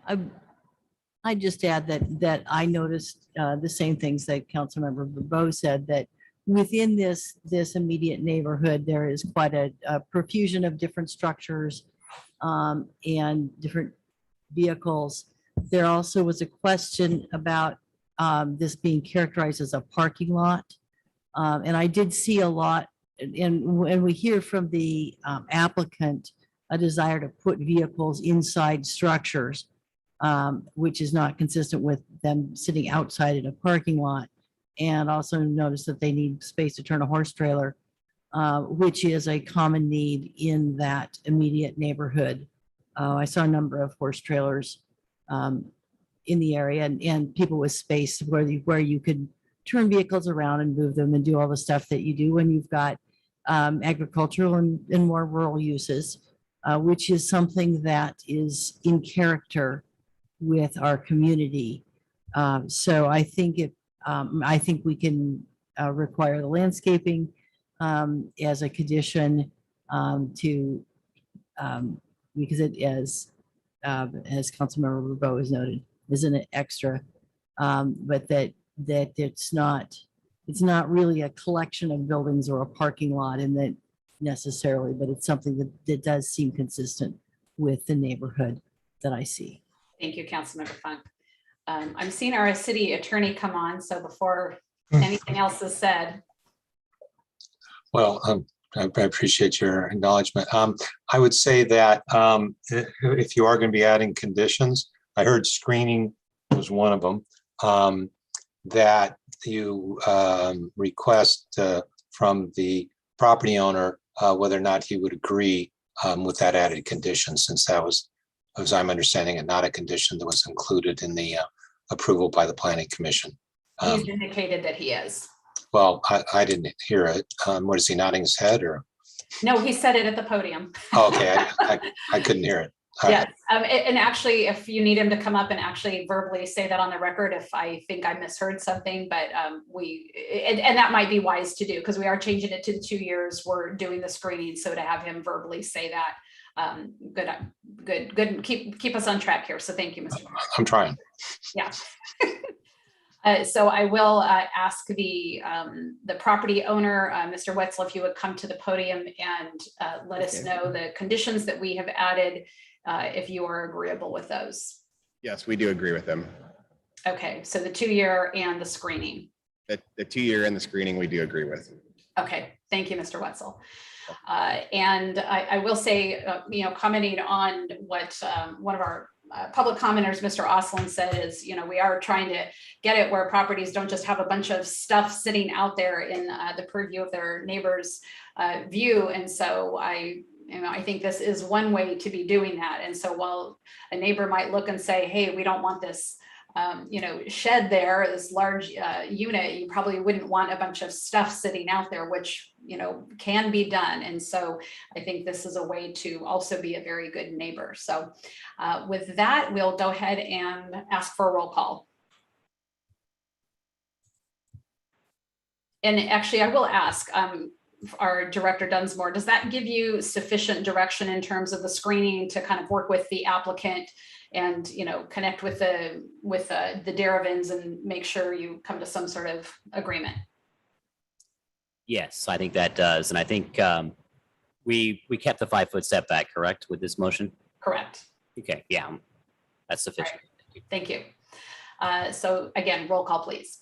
I just add that I noticed the same things that Councilmember Bowe said, that within this immediate neighborhood, there is quite a profusion of different structures and different vehicles. There also was a question about this being characterized as a parking lot. And I did see a lot, and when we hear from the applicant a desire to put vehicles inside structures, which is not consistent with them sitting outside in a parking lot. And also notice that they need space to turn a horse trailer, which is a common need in that immediate neighborhood. I saw a number of horse trailers in the area, and people with space where you could turn vehicles around and move them and do all the stuff that you do when you've got agricultural and more rural uses, which is something that is in character with our community. So I think we can require the landscaping as a condition to because it is, as Councilmember Bowe has noted, isn't it extra, but that it's not really a collection of buildings or a parking lot in that necessarily, but it's something that does seem consistent with the neighborhood that I see. Thank you, Councilmember Funk. I'm seeing our city attorney come on, so before anything else is said. Well, I appreciate your acknowledgement. I would say that if you are going to be adding conditions, I heard screening was one of them, that you request from the property owner whether or not he would agree with that added condition, since that was, as I'm understanding it, not a condition that was included in the approval by the Planning Commission. He's indicated that he is. Well, I didn't hear it. What is he nodding his head, or? No, he said it at the podium. Oh, okay, I couldn't hear it. Yes, and actually, if you need him to come up and actually verbally say that on the record, if I think I misheard something, but and that might be wise to do, because we are changing it to the 2 years. We're doing the screening, so to have him verbally say that, good. Keep us on track here. So thank you, Mr. I'm trying. Yeah. So I will ask the property owner, Mr. Wetzel, if you would come to the podium and let us know the conditions that we have added, if you are agreeable with those. Yes, we do agree with them. Okay, so the 2 year and the screening. The 2 year and the screening we do agree with. Okay, thank you, Mr. Wetzel. And I will say, commenting on what one of our public commenters, Mr. Oslin, said is, we are trying to get it where properties don't just have a bunch of stuff sitting out there in the purview of their neighbor's view. And so I think this is one way to be doing that. And so while a neighbor might look and say, hey, we don't want this shed there, this large unit, you probably wouldn't want a bunch of stuff sitting out there, which, can be done. And so I think this is a way to also be a very good neighbor. So with that, we'll go ahead and ask for a roll call. And actually, I will ask, our Director Dunsmore, does that give you sufficient direction in terms of the screening to kind of work with the applicant and, you know, connect with the Deravins and make sure you come to some sort of agreement? Yes, I think that does. And I think we kept the 5-foot setback, correct, with this motion? Correct. Okay, yeah, that's sufficient. Thank you. So again, roll call, please.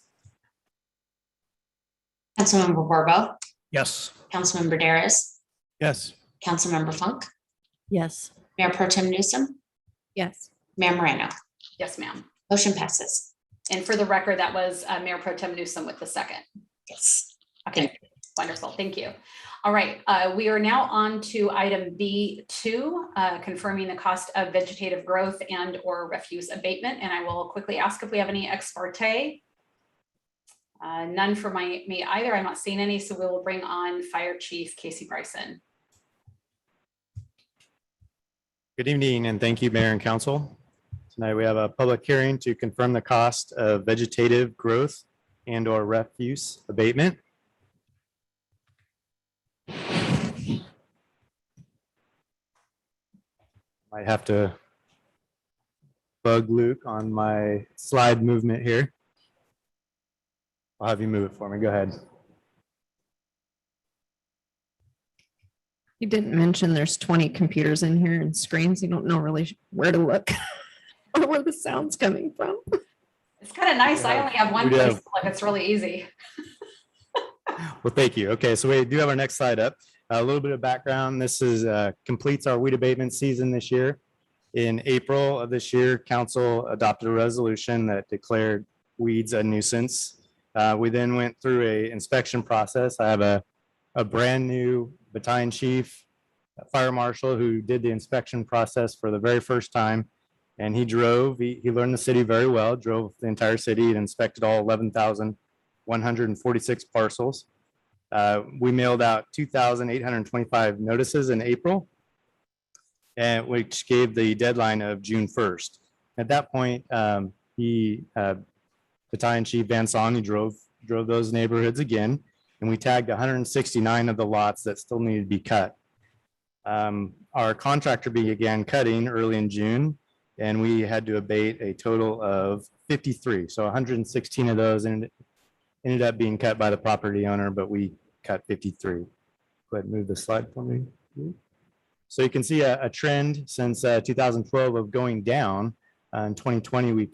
Councilmember Borbo, Yes. Councilmember Daris, Yes. Councilmember Funk, Yes. Mayor Pro Tem Newsom, Yes. Mayor Moreno. Yes, ma'am. Motion passes. And for the record, that was Mayor Pro Tem Newsom with the second. Yes. Okay, wonderful. Thank you. All right, we are now on to item B2, confirming the cost of vegetative growth and or refuse abatement. And I will quickly ask if we have any ex parte. None for me either. I'm not seeing any, so we will bring on Fire Chief Casey Bryson. Good evening, and thank you, Mayor and Council. Tonight we have a public hearing to confirm the cost of vegetative growth and or refuse abatement. Might have to bug Luke on my slide movement here. I'll have you move it for me. Go ahead. You didn't mention there's 20 computers in here and screens. You don't know really where to look or where the sound's coming from. It's kind of nice. I only have one we do place have- to look. It's really easy. Well, thank you. Okay, so we do have our next slide up. A little bit of background. This is completes our weed abatement season this year. In April of this year, council adopted a resolution that declared weeds a nuisance. We then went through a inspection process. I have a brand new battalion chief, fire marshal who did the inspection process for the very first time. And he learned the city very well, drove the entire city and inspected all 11,146 parcels. We mailed out 2,825 notices in April, and which gave the deadline of June 1st. At that point, Battalion Chief Van Song drove those neighborhoods again, and we tagged 169 of the lots that still needed to be cut. Our contractor began cutting early in June, and we had to abate a total of 53. So 116 of those ended up being cut by the property owner, but we cut 53. Go ahead and move the slide for me. So you can see a trend since 2012 of going down. In 2020, we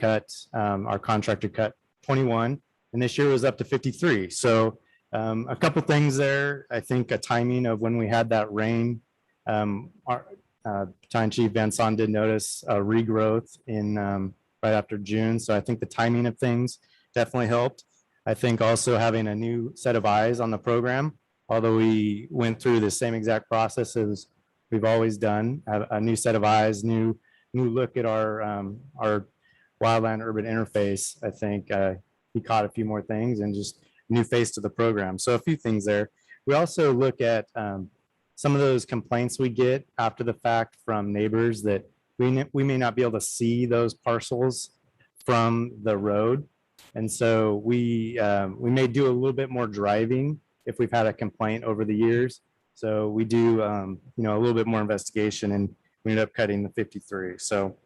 our contractor cut 21, and this year was up to 53. So a couple things there. I think a timing of when we had that rain. Our Battalion Chief Van Son did notice a regrowth in right after June. So I think the timing of things definitely helped. I think also having a new set of eyes on the program, although we went through the same exact process as we've always done, have a new set of eyes, new look at our wildland urban interface. I think he caught a few more things and just new face to the program. So a few things there. We also look at some of those complaints we get after the fact from neighbors that we may not be able to see those parcels from the road. And so we may do a little bit more driving if we've had a complaint over the years. So we do a little bit more investigation, and we ended up cutting the 53. So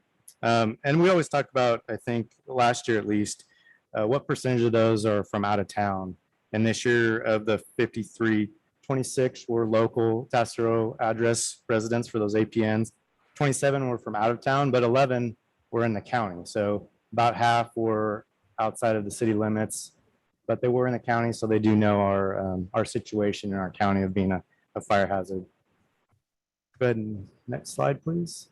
and we always talk about, I think last year at least, what percentage of those are from out of town. And this year of the 53, 26 were local Atascadero address residents for those APNs. 27 were from out of town, but 11 were in the county. So about half were outside of the city limits, but they were in the county, so they do know our situation in our county of being a fire hazard. Go ahead and next slide, please.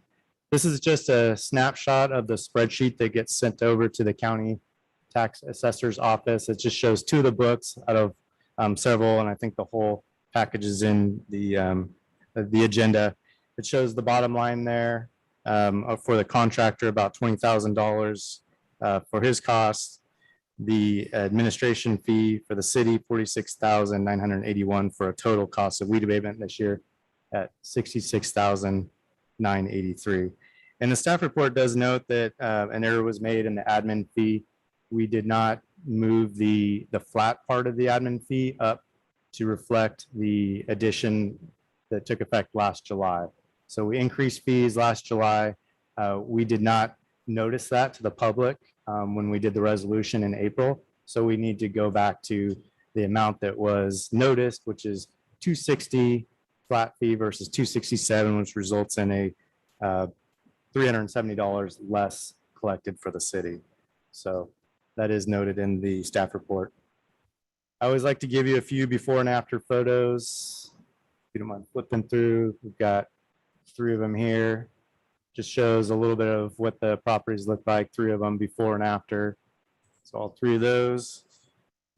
This is just a snapshot of the spreadsheet that gets sent over to the county tax assessor's office. It just shows 2 of the books out of several, and I think the whole package is in the agenda. It shows the bottom line there for the contractor, about $20,000 for his costs. The administration fee for the city, $46,981 for a total cost of weed abatement this year at $66,983. And the staff report does note that an error was made in the admin fee. We did not move the flat part of the admin fee up to reflect the addition that took effect last July. So we increased fees last July. We did not notice that to the public when we did the resolution in April. So we need to go back to the amount that was noticed, which is $260 flat fee versus $267, which results in a $370 less collected for the city. So that is noted in the staff report. I always like to give you a few before and after photos. If you don't mind flipping through, we've got 3 of them here. Just shows a little bit of what the properties look like, 3 of them before and after. So all 3 of those.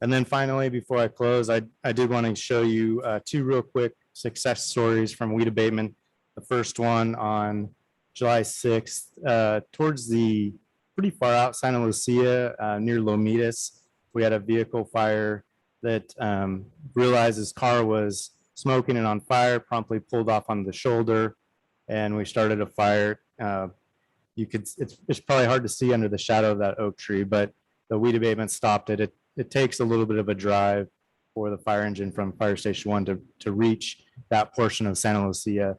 And then finally, before I close, I did want to show you 2 real quick success stories from weed abatement. The first one on July 6th, towards the pretty far out Santa Lucia near Lomitas. We had a vehicle fire that realized his car was smoking and on fire, promptly pulled off on the shoulder, and we started a fire. It's probably hard to see under the shadow of that oak tree, but the weed abatement stopped it. It takes a little bit of a drive for the fire engine from Fire Station 1 to reach that portion of Santa Lucia,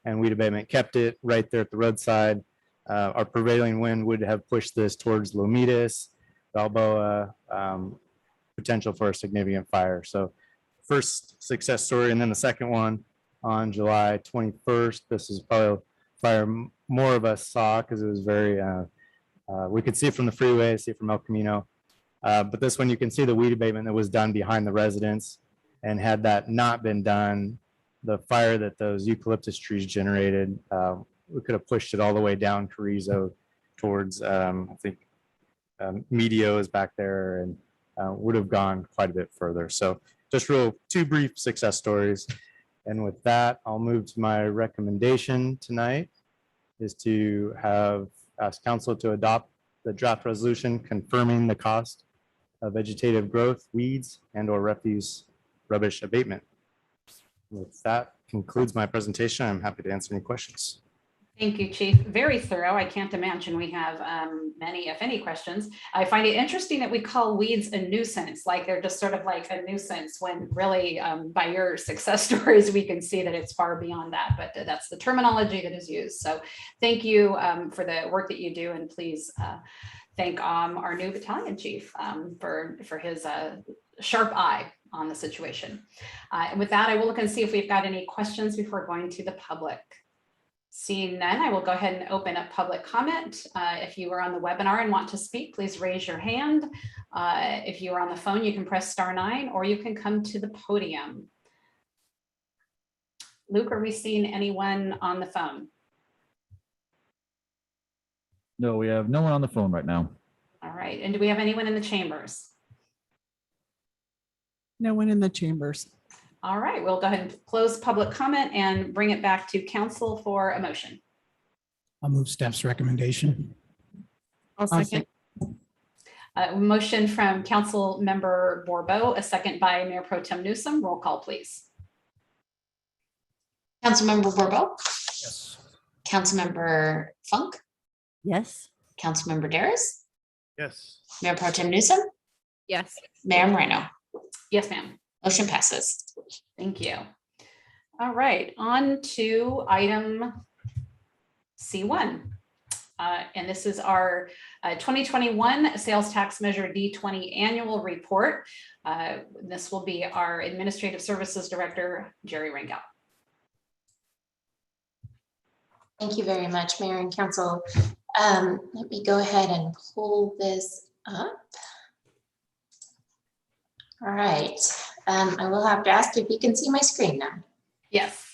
and weed abatement kept it right there at the roadside. Our prevailing wind would have pushed this towards Lomitas, Balboa, potential for a significant fire. So first success story. And then the second one on July 21st, this is probably a fire more of us saw because it was very, we could see it from the freeway, see it from El Camino. But this one, you can see the weed abatement that was done behind the residence. And had that not been done, the fire that those eucalyptus trees generated, we could have pushed it all the way down Carrizo towards, I think, Medio is back there, and would have gone quite a bit further. So just 2 brief success stories. And with that, I'll move to my recommendation tonight is to ask council to adopt the draft resolution confirming the cost of vegetative growth, weeds, and or refuse rubbish abatement. With that concludes my presentation. I'm happy to answer any questions. Thank you, Chief. Very thorough. I can't imagine we have many, if any, questions. I find it interesting that we call weeds a nuisance, like they're just sort of like a nuisance, when really by your success stories, we can see that it's far beyond that, but that's the terminology that is used. So thank you for the work that you do, and please thank our new battalion chief for his sharp eye on the situation. And with that, I will look and see if we've got any questions before going to the public. Seeing none, I will go ahead and open up public comment. If you are on the webinar and want to speak, please raise your hand. If you are on the phone, you can press *9, or you can come to the podium. Luke, are we seeing anyone on the phone? No, we have no one on the phone right now. All right. And do we have anyone in the chambers? No one in the chambers. All right, we'll go ahead and close public comment and bring it back to council for a motion. I'll move staff's recommendation. I'll second. A motion from Council Member Borbeau, a second by Mayor Pro Tem Newsom. Roll call, please. Councilmember Borbeau, Yes. Councilmember Funk, Yes. Councilmember Daris, Yes. Mayor Pro Tem Newsom, Yes. Mayor Moreno. Yes, ma'am. Motion passes. Thank you. All right, on to item C1. And this is our 2021 sales tax measure D20 annual report. This will be our Administrative Services Director, Jerry Rangel. Thank you very much, Mayor and Council. Let me go ahead and pull this up. All right. I will have to ask if you can see my screen now. Yes.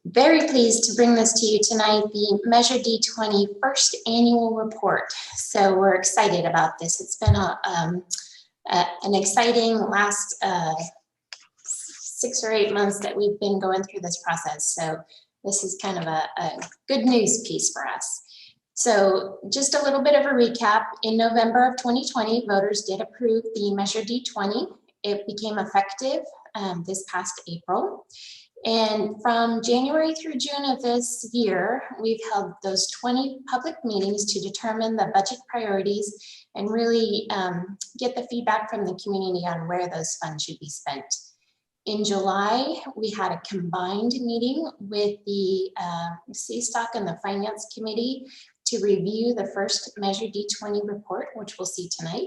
Very pleased to bring this to you tonight, the Measure D20 first annual report. So we're excited about this. It's been an exciting last 6 or 8 months that we've been going through this process. So this is kind of a good news piece for us. So just a little bit of a recap. In November of 2020, voters did approve the Measure D20. It became effective this past April. And from January through June of this year, we've held those 20 public meetings to determine the budget priorities and really get the feedback from the community on where those funds should be spent. In July, we had a combined meeting with the CSTOC and the Finance Committee to review the first Measure D20 report, which we'll see tonight.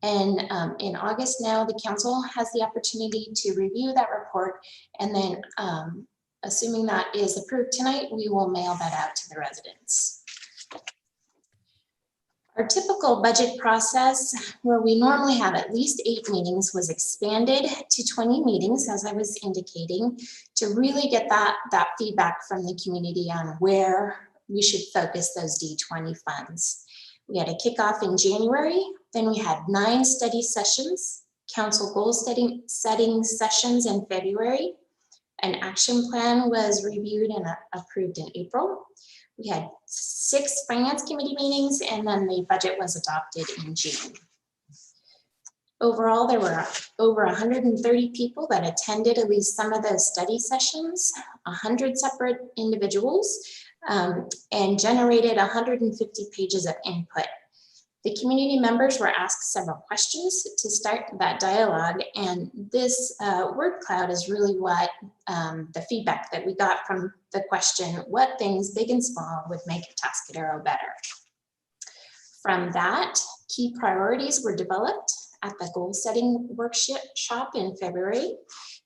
And in August now, the council has the opportunity to review that report. And then assuming that is approved tonight, we will mail that out to the residents. Our typical budget process, where we normally have at least 8 meetings, was expanded to 20 meetings, as I was indicating, to really get that feedback from the community on where we should focus those D20 funds. We had a kickoff in January, then we had 9 study sessions, council goal setting sessions in February. An action plan was reviewed and approved in April. We had 6 finance committee meetings, and then the budget was adopted in June. Overall, there were over 130 people that attended at least some of those study sessions, 100 separate individuals, and generated 150 pages of input. The community members were asked several questions to start that dialogue, and this word cloud is really what the feedback that we got from the question, what things big and small would make Atascadero better? From that, key priorities were developed at the goal setting workshop in February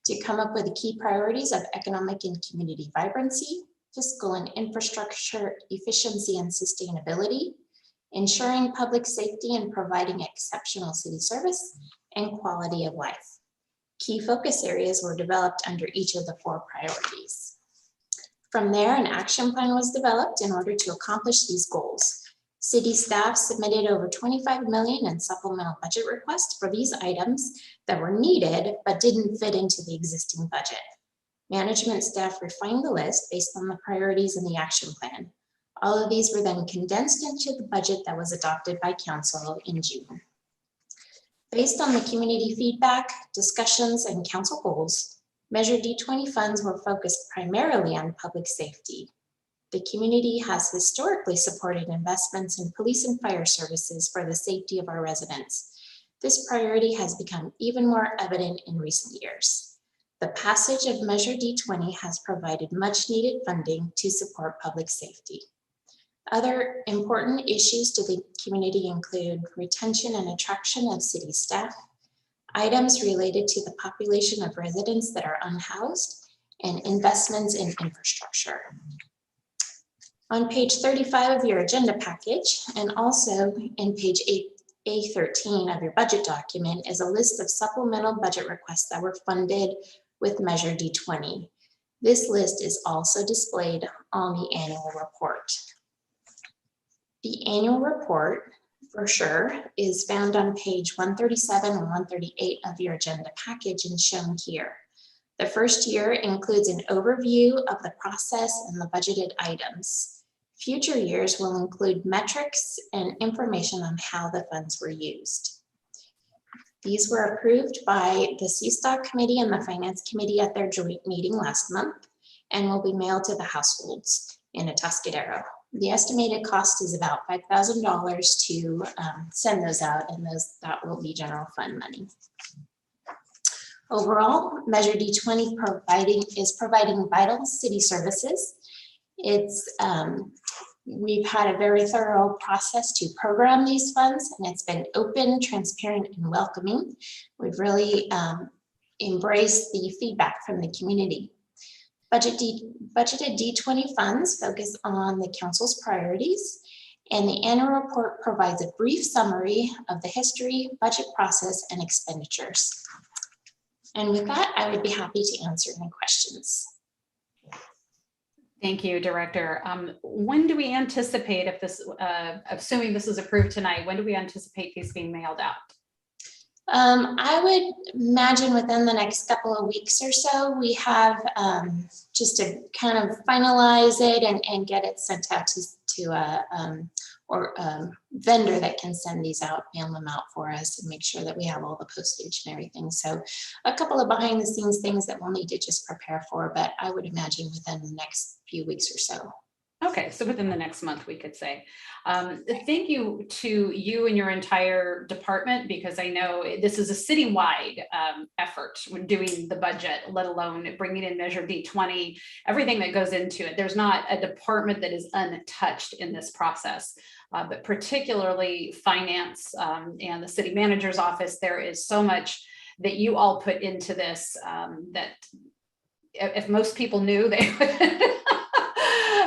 to come up with the key priorities of economic and community vibrancy, fiscal and infrastructure efficiency and sustainability, ensuring public safety and providing exceptional city service, and quality of life. Key focus areas were developed under each of the 4 priorities. From there, an action plan was developed in order to accomplish these goals. City staff submitted over 25 million in supplemental budget requests for these items that were needed but didn't fit into the existing budget. Management staff refined the list based on the priorities in the action plan. All of these were then condensed into the budget that was adopted by council in June. Based on the community feedback, discussions, and council goals, Measure D20 funds were focused primarily on public safety. The community has historically supported investments in police and fire services for the safety of our residents. This priority has become even more evident in recent years. The passage of Measure D20 has provided much needed funding to support public safety. Other important issues to the community include retention and attraction of city staff, items related to the population of residents that are unhoused, and investments in infrastructure. On page 35 of your agenda package, and also in page A13 of your budget document, is a list of supplemental budget requests that were funded with Measure D20. This list is also displayed on the annual report. The annual report, for sure, is found on page 137 and 138 of your agenda package and shown here. The first year includes an overview of the process and the budgeted items. Future years will include metrics and information on how the funds were used. These were approved by the CSTOC committee and the Finance Committee at their joint meeting last month and will be mailed to the households in Atascadero. The estimated cost is about $5,000 to send those out, and that will be general fund money. Overall, Measure D20 is providing vital city services. We've had a very thorough process to program these funds, and it's been open, transparent, and welcoming. We've really embraced the feedback from the community. Budgeted D20 funds focus on the council's priorities, and the annual report provides a brief summary of the history, budget process, and expenditures. And with that, I would be happy to answer any questions. Thank you, Director. When do we anticipate, if this, assuming this is approved tonight, when do we anticipate these being mailed out? I would imagine within the next couple of weeks or so. We have just to kind of finalize it and get it sent out to or vendor that can send these out, mail them out for us and make sure that we have all the postage and everything. So a couple of behind the scenes things that we'll need to just prepare for, but I would imagine within the next few weeks or so. Okay, so within the next month, we could say. Thank you to you and your entire department, because I know this is a citywide effort when doing the budget, let alone bringing in Measure D20, everything that goes into it. There's not a department that is untouched in this process, but particularly finance and the city manager's office. There is so much that you all put into this that if most people knew, they would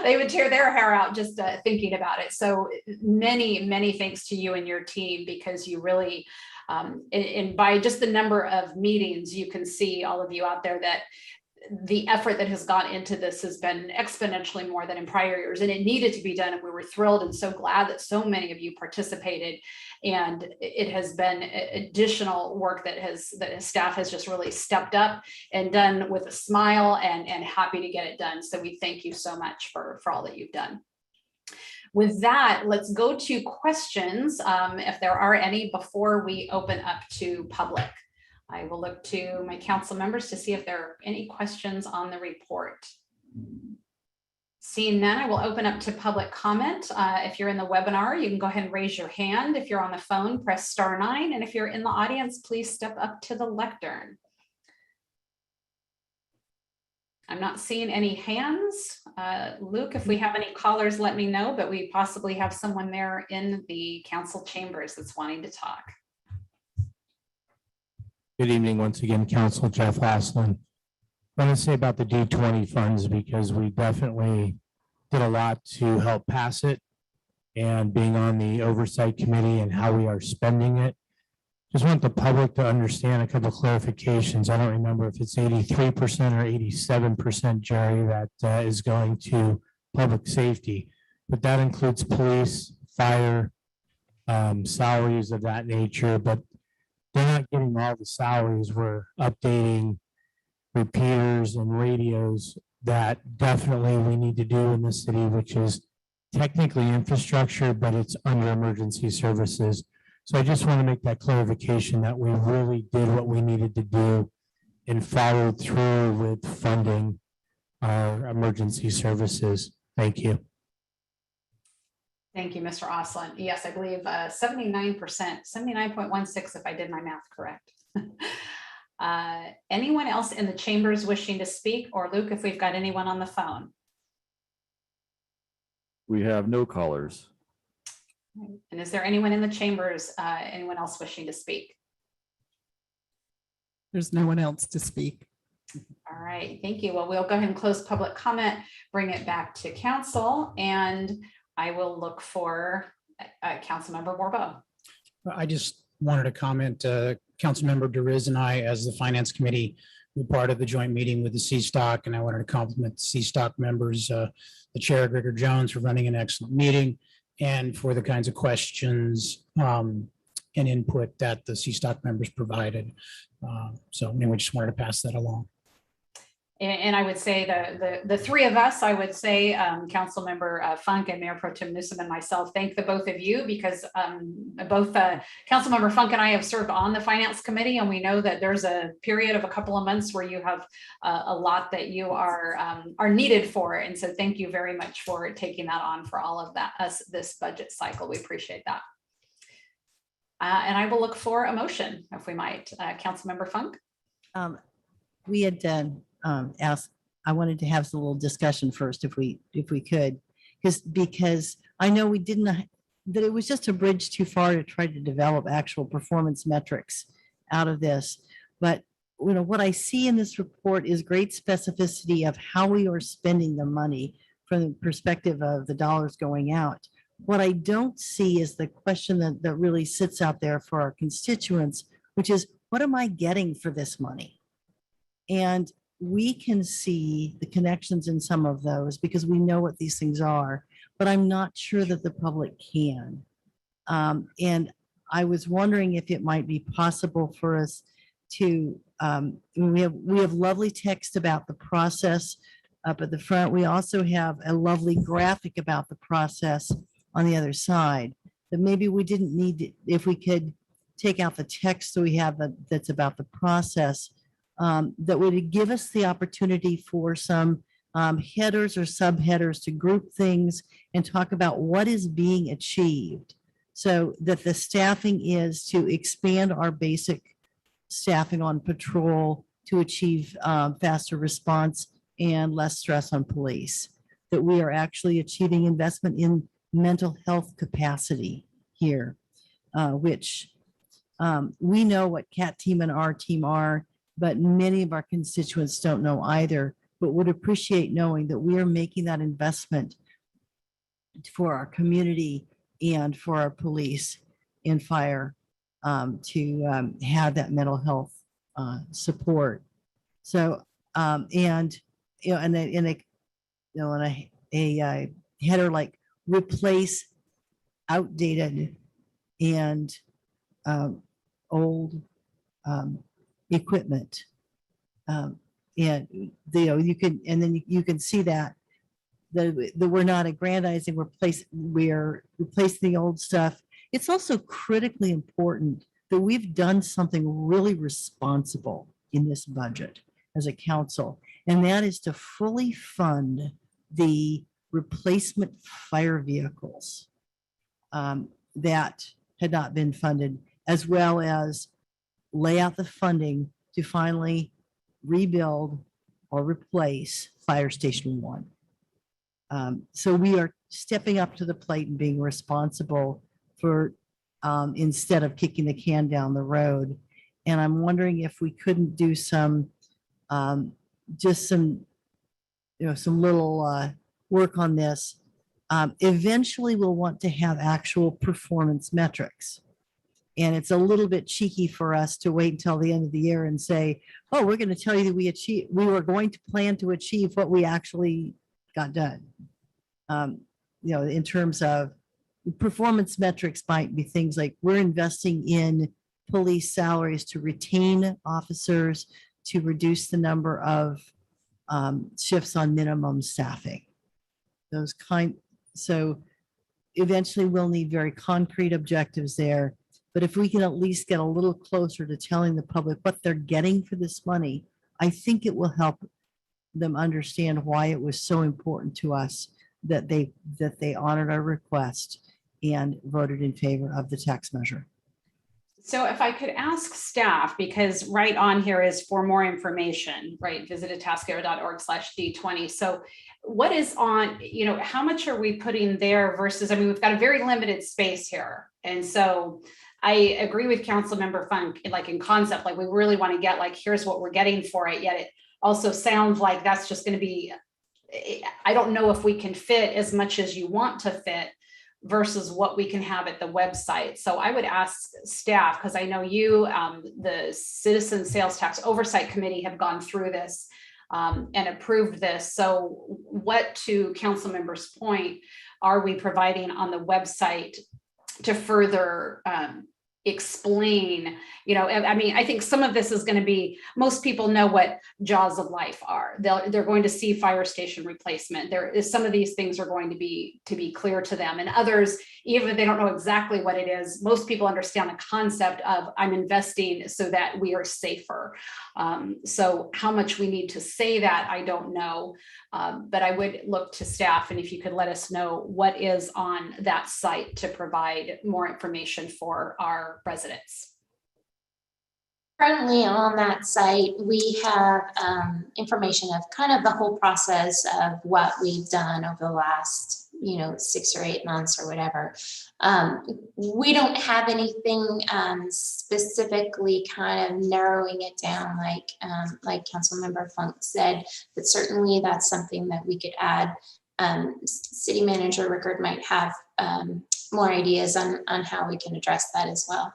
they would tear their hair out just thinking about it. So many thanks to you and your team, because you really, and by just the number of meetings, you can see, all of you out there, that the effort that has gone into this has been exponentially more than in prior years, and it needed to be done. And we were thrilled and so glad that so many of you participated. And it has been additional work that staff has just really stepped up and done with a smile, and happy to get it done. So we thank you so much for all that you've done. With that, let's go to questions, if there are any, before we open up to public. I will look to my council members to see if there are any questions on the report. Seeing none, I will open up to public comment. If you're in the webinar, you can go ahead and raise your hand. If you're on the phone, press *9. And if you're in the audience, please step up to the lectern. I'm not seeing any hands. Luke, if we have any callers, let me know, but we possibly have someone there in the council chambers that's wanting to talk. Good evening, once again, Council Jeff Haslund. I want to say about the D20 funds, because we definitely did a lot to help pass it, and being on the oversight committee and how we are spending it. Just want the public to understand a couple of clarifications. I don't remember if it's 83% or 87%, Jerry, that is going to public safety, but that includes police, fire, salaries of that nature, but they're not getting all the salaries. We're updating repeaters and radios that definitely we need to do in the city, which is technically infrastructure, but it's under emergency services. So I just want to make that clarification that we really did what we needed to do and followed through with funding our emergency services. Thank you. Thank you, Mr. Oslin. Yes, I believe 79%, 79.16 if I did my math correct. Anyone else in the chambers wishing to speak? Or Luke, if we've got anyone on the phone? We have no callers. And is there anyone in the chambers, anyone else wishing to speak? There's no one else to speak. All right, thank you. Well, we'll go ahead and close public comment, bring it back to council, and I will look for Councilmember Borbeau. I just wanted to comment, Councilmember DeRiz and I, as the Finance Committee, were part of the joint meeting with the CSTOC, and I wanted to compliment the CSTOC members, the Chair, Gregor Jones, for running an excellent meeting, and for the kinds of questions and input that the CSTOC members provided. So anyway, just wanted to pass that along. And I would say the three of us, I would say, Councilmember Funk and Mayor Pro Tem Newsom and myself, thank the both of you, because both Councilmember Funk and I have served on the Finance Committee, and we know that there's a period of a couple of months where you have a lot that you are needed for. And so thank you very much for taking that on for all of that, this budget cycle. We appreciate that. And I will look for a motion, if we might. Councilmember Funk? We had asked, I wanted to have a little discussion first, if we could, because I know we didn't, that it was just a bridge too far to try to develop actual performance metrics out of this. But you know, what I see in this report is great specificity of how we are spending the money from the perspective of the dollars going out. What I don't see is the question that really sits out there for our constituents, which is, what am I getting for this money? And we can see the connections in some of those because we know what these things are, but I'm not sure that the public can. And I was wondering if it might be possible for us to, we have lovely text about the process up at the front. We also have a lovely graphic about the process on the other side, that maybe we didn't need, if we could take out the text so we have that's about the process, that would give us the opportunity for some headers or subheaders to group things and talk about what is being achieved. So that the staffing is to expand our basic staffing on patrol to achieve faster response and less stress on police. That we are actually achieving investment in mental health capacity here, which we know what CAT team and our team are, but many of our constituents don't know either, but would appreciate knowing that we are making that investment for our community and for our police and fire to have that mental health support. So, and, you know, and in a, you know, in a header like replace outdated and old equipment. And you know, you can, and then you can see that we're not aggrandizing, we're replacing the old stuff. It's also critically important that we've done something really responsible in this budget as a council, and that is to fully fund the replacement fire vehicles that had not been funded, as well as lay out the funding to finally rebuild or replace Fire Station 1. So we are stepping up to the plate and being responsible for, instead of kicking the can down the road. And I'm wondering if we couldn't do some, just some, you know, some little work on this. Eventually we'll want to have actual performance metrics. And it's a little bit cheeky for us to wait until the end of the year and say, oh, we're going to tell you that we were going to plan to achieve what we actually got done. You know, in terms of performance metrics might be things like we're investing in police salaries to retain officers, to reduce the number of shifts on minimum staffing. Those kind, so eventually we'll need very concrete objectives there. But if we can at least get a little closer to telling the public what they're getting for this money, I think it will help them understand why it was so important to us that they honored our request and voted in favor of the tax measure. So if I could ask staff, because right on here is for more information, right? Visit atascadero.org/D20. So what is on, you know, how much are we putting there versus, I mean, we've got a very limited space here. And so I agree with Councilmember Funk, like in concept, like we really want to get like, here's what we're getting for it. Yet it also sounds like that's just going to be, I don't know if we can fit as much as you want to fit versus what we can have at the website. So I would ask staff, because I know you, the Citizen Sales Tax Oversight Committee have gone through this and approved this. So what, to council members' point, are we providing on the website to further explain, you know, I mean, I think some of this is going to be, most people know what jaws of life are. They're going to see fire station replacement. There is, some of these things are going to be clear to them, and others, even if they don't know exactly what it is, most people understand the concept of I'm investing so that we are safer. So how much we need to say that, I don't know, but I would look to staff, and if you could let us know what is on that site to provide more information for our residents. Currently on that site, we have information of kind of the whole process of what we've done over the last, 6 or 8 months or whatever. We don't have anything specifically kind of narrowing it down like Councilmember Funk said, but certainly that's something that we could add. City Manager Rickard might have more ideas on how we can address that as well.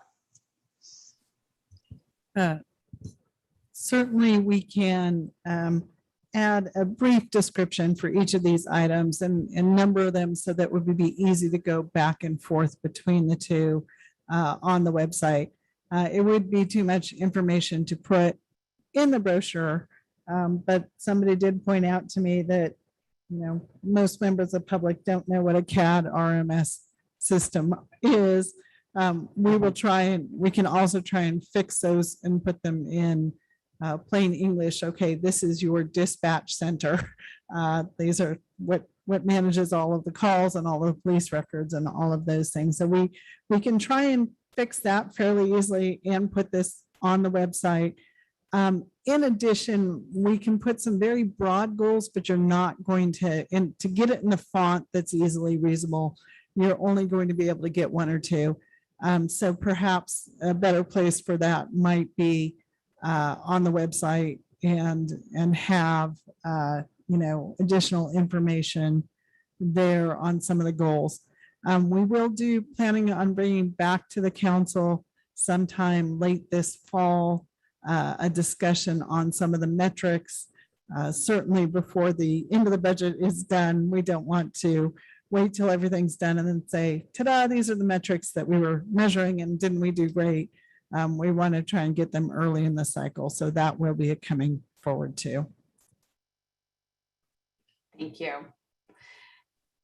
Certainly we can add a brief description for each of these items and number them so that it would be easy to go back and forth between the two on the website. It would be too much information to put in the brochure, but somebody did point out to me that most members of the public don't know what a CAD RMS system is, we can also try and fix those and put them in plain English. Okay, this is your dispatch center. These are what manages all of the calls and all of the police records and all of those things. So we can try and fix that fairly easily and put this on the website. In addition, we can put some very broad goals, but you're not going to, and to get it in the font that's easily readable, you're only going to be able to get one or two. So perhaps a better place for that might be on the website and have additional information there on some of the goals. We will planning on bringing back to the council sometime late this fall a discussion on some of the metrics. Certainly before the end of the budget is done, we don't want to wait till everything's done and then say, ta-da, these are the metrics that we were measuring and didn't we do great? We want to try and get them early in the cycle. So that will be coming forward too. Thank you.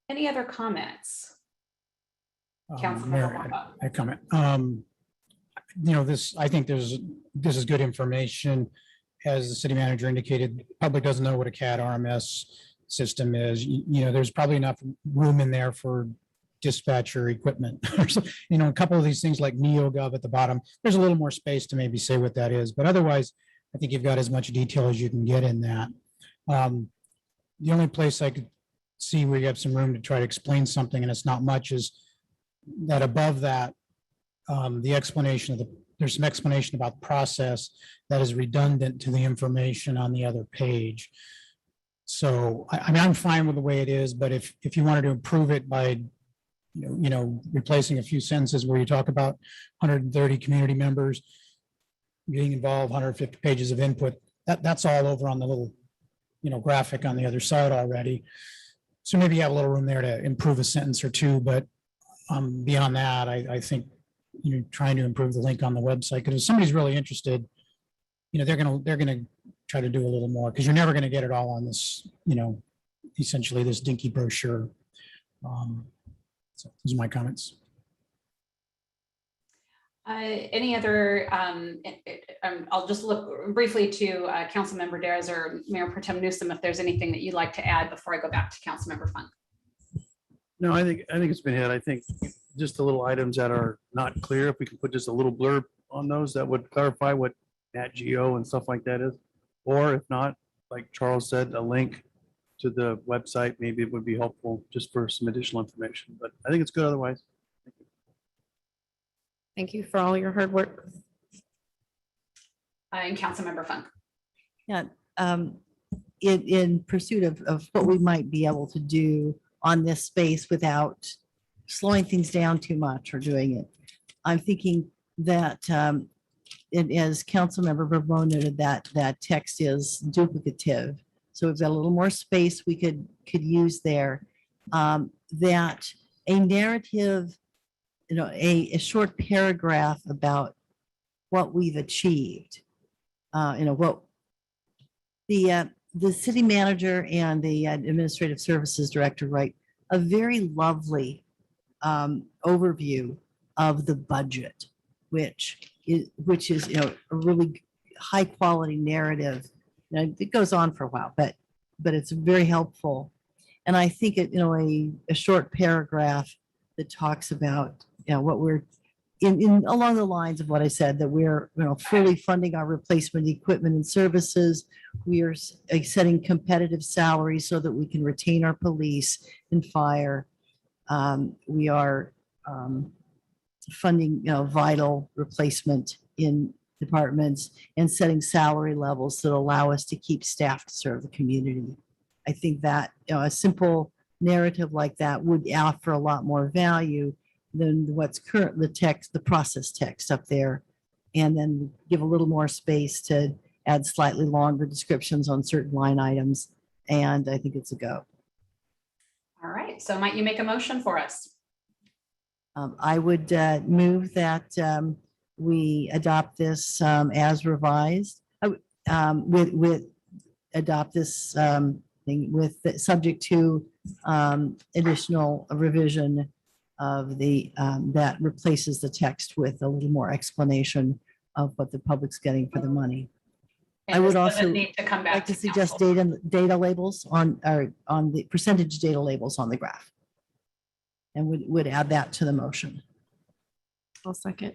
Any other comments? Councilmember Mayor, Wamba. I comment. I think this is good information. As the city manager indicated, the public doesn't know what a CAD RMS system is. There's probably enough room in there for dispatcher equipment. A couple of these things like NeoGov at the bottom, there's a little more space to maybe say what that is. But otherwise, I think you've got as much detail as you can get in that. The only place I could see where you have some room to try to explain something, and it's not much, is that above that, there's some explanation about process that is redundant to the information on the other page. So I'm fine with the way it is, but if you wanted to improve it by replacing a few sentences where you talk about 130 community members being involved, 150 pages of input, that's all over on the little graphic on the other side already. So maybe you have a little room there to improve a sentence or two, but beyond that, I think trying to improve the link on the website, because if somebody's really interested, they're gonna try to do a little more, because you're never going to get it all on this, essentially this dinky brochure. So those are my comments. Any other, I'll just look briefly to Councilmember Dares or Mayor Pro Tem Newsom, if there's anything that you'd like to add before I go back to Councilmember Funk. No, I think it's been hit. I think just the little items that are not clear, if we can put just a little blurb on those, that would clarify what Nat Geo and stuff like that is. Or if not, like Charles said, a link to the website, maybe it would be helpful just for some additional information, but I think it's good otherwise. Thank you for all your hard work. And Councilmember Funk. Yeah, in pursuit of what we might be able to do on this space without slowing things down too much or doing it, I'm thinking that as Councilmember Verbo noted, that text is duplicative. So we've got a little more space we could use there. That a narrative, a short paragraph about what we've achieved. What the city manager and the administrative services director write a very lovely overview of the budget, which is a really high quality narrative. It goes on for a while, but it's very helpful. And I think a short paragraph that talks about what we're in along the lines of what I said, that we're fully funding our replacement equipment and services. We are setting competitive salaries so that we can retain our police and fire. We are funding vital replacement in departments and setting salary levels that allow us to keep staff to serve the community. I think that a simple narrative like that would offer a lot more value than what's current, the process text up there, and then give a little more space to add slightly longer descriptions on certain line items. And I think it's a go. All right, so might you make a motion for us? I would move that we adopt this as revised, with adopt this thing with subject to additional revision of the, that replaces the text with a little more explanation of what the public's getting for the money. I And would this doesn't also need to come back like to to suggest council. data labels on, or on the percentage data labels on the graph. And would add that to the motion. I'll second.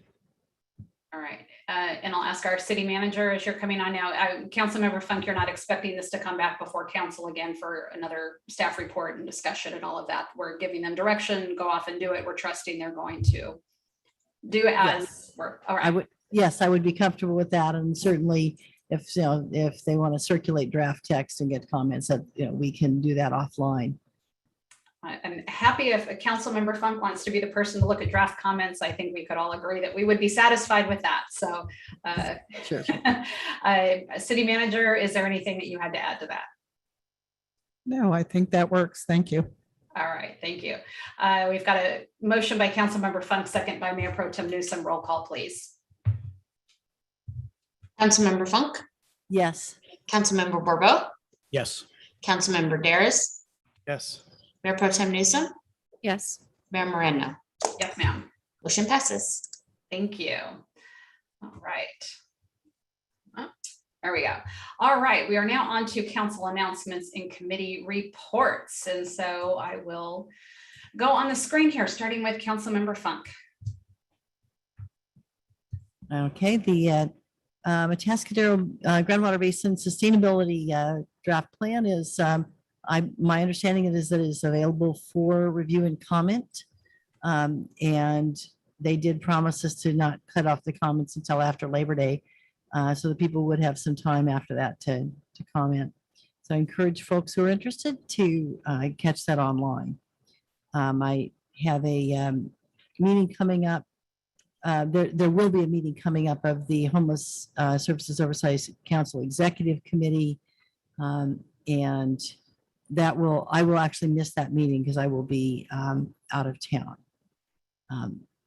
All right, and I'll ask our city manager as you're coming on now. Councilmember Funk, you're not expecting this to come back before council again for another staff report and discussion and all of that. We're giving them direction, go off and do it. We're trusting they're going to do as Yes. work. All I right. would, yes, I would be comfortable with that. And certainly if, you know, if they want to circulate draft text and get comments that, you know, we can do that offline. I'm happy if a council member Funk wants to be the person to look at draft comments. I think we could all agree that we would be satisfied with that. So, Sure. City manager, is there anything that you had to add to that? No, I think that works. Thank you. All right, thank you. We've got a motion by council member Funk, second by Mayor Pro Tem Newsom. Roll call, please. Councilmember Funk, Yes. Councilmember Borbo, Yes. Councilmember Daris, Yes. Mayor Pro Tem Newsom, Yes. Mayor Moreno. Yes, ma'am. Motion passes. Thank you. All right. Oh, there we go. All right, we are now on to council announcements and committee reports. And so I will go on the screen here, starting with council member Funk. Okay, the Atascadero Groundwater Basin Sustainability Draft Plan is, my understanding is that it is available for review and comment. And they did promise us to not cut off the comments until after Labor Day. So the people would have some time after that to comment. So I encourage folks who are interested to catch that online. I have a meeting coming up. There will be a meeting coming up of the Homeless Services Oversight Council Executive Committee. And that I will actually miss that meeting because I will be out of town.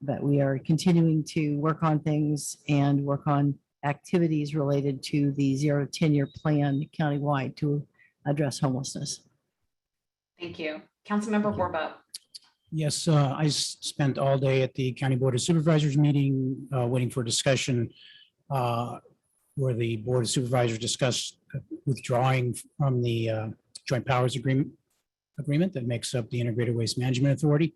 But we are continuing to work on things and work on activities related to the 0 to 10 year plan countywide to address homelessness. Thank you. Councilmember Borbo. Yes, I spent all day at the County Board of Supervisors meeting, waiting for a discussion where the Board of Supervisors discussed withdrawing from the Joint Powers Agreement that makes up the Integrated Waste Management Authority.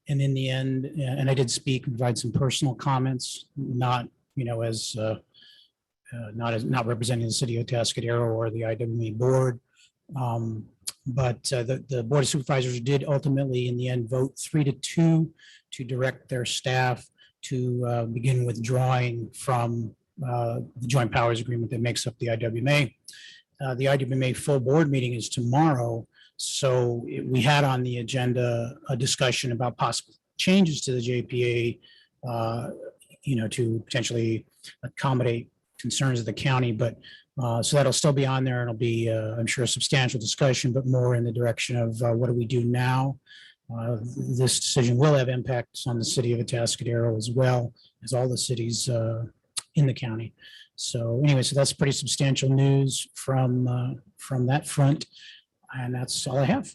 And in the end, and I did speak and provide some personal comments, not, you know, as not representing the city of Atascadero or the IWME board. But the Board of Supervisors did ultimately, in the end, vote 3-2 to direct their staff to begin withdrawing from the Joint Powers Agreement that makes up the IWMA. The IWMA full board meeting is tomorrow. So we had on the agenda a discussion about possible changes to the JPA, you know, to potentially accommodate concerns of the county. But so that'll still be on there. And it'll be, I'm sure, a substantial discussion, but more in the direction of what do we do now? This decision will have impacts on the city of Atascadero as well as all the cities in the county. So anyway, so that's pretty substantial news from that front. And that's all I have.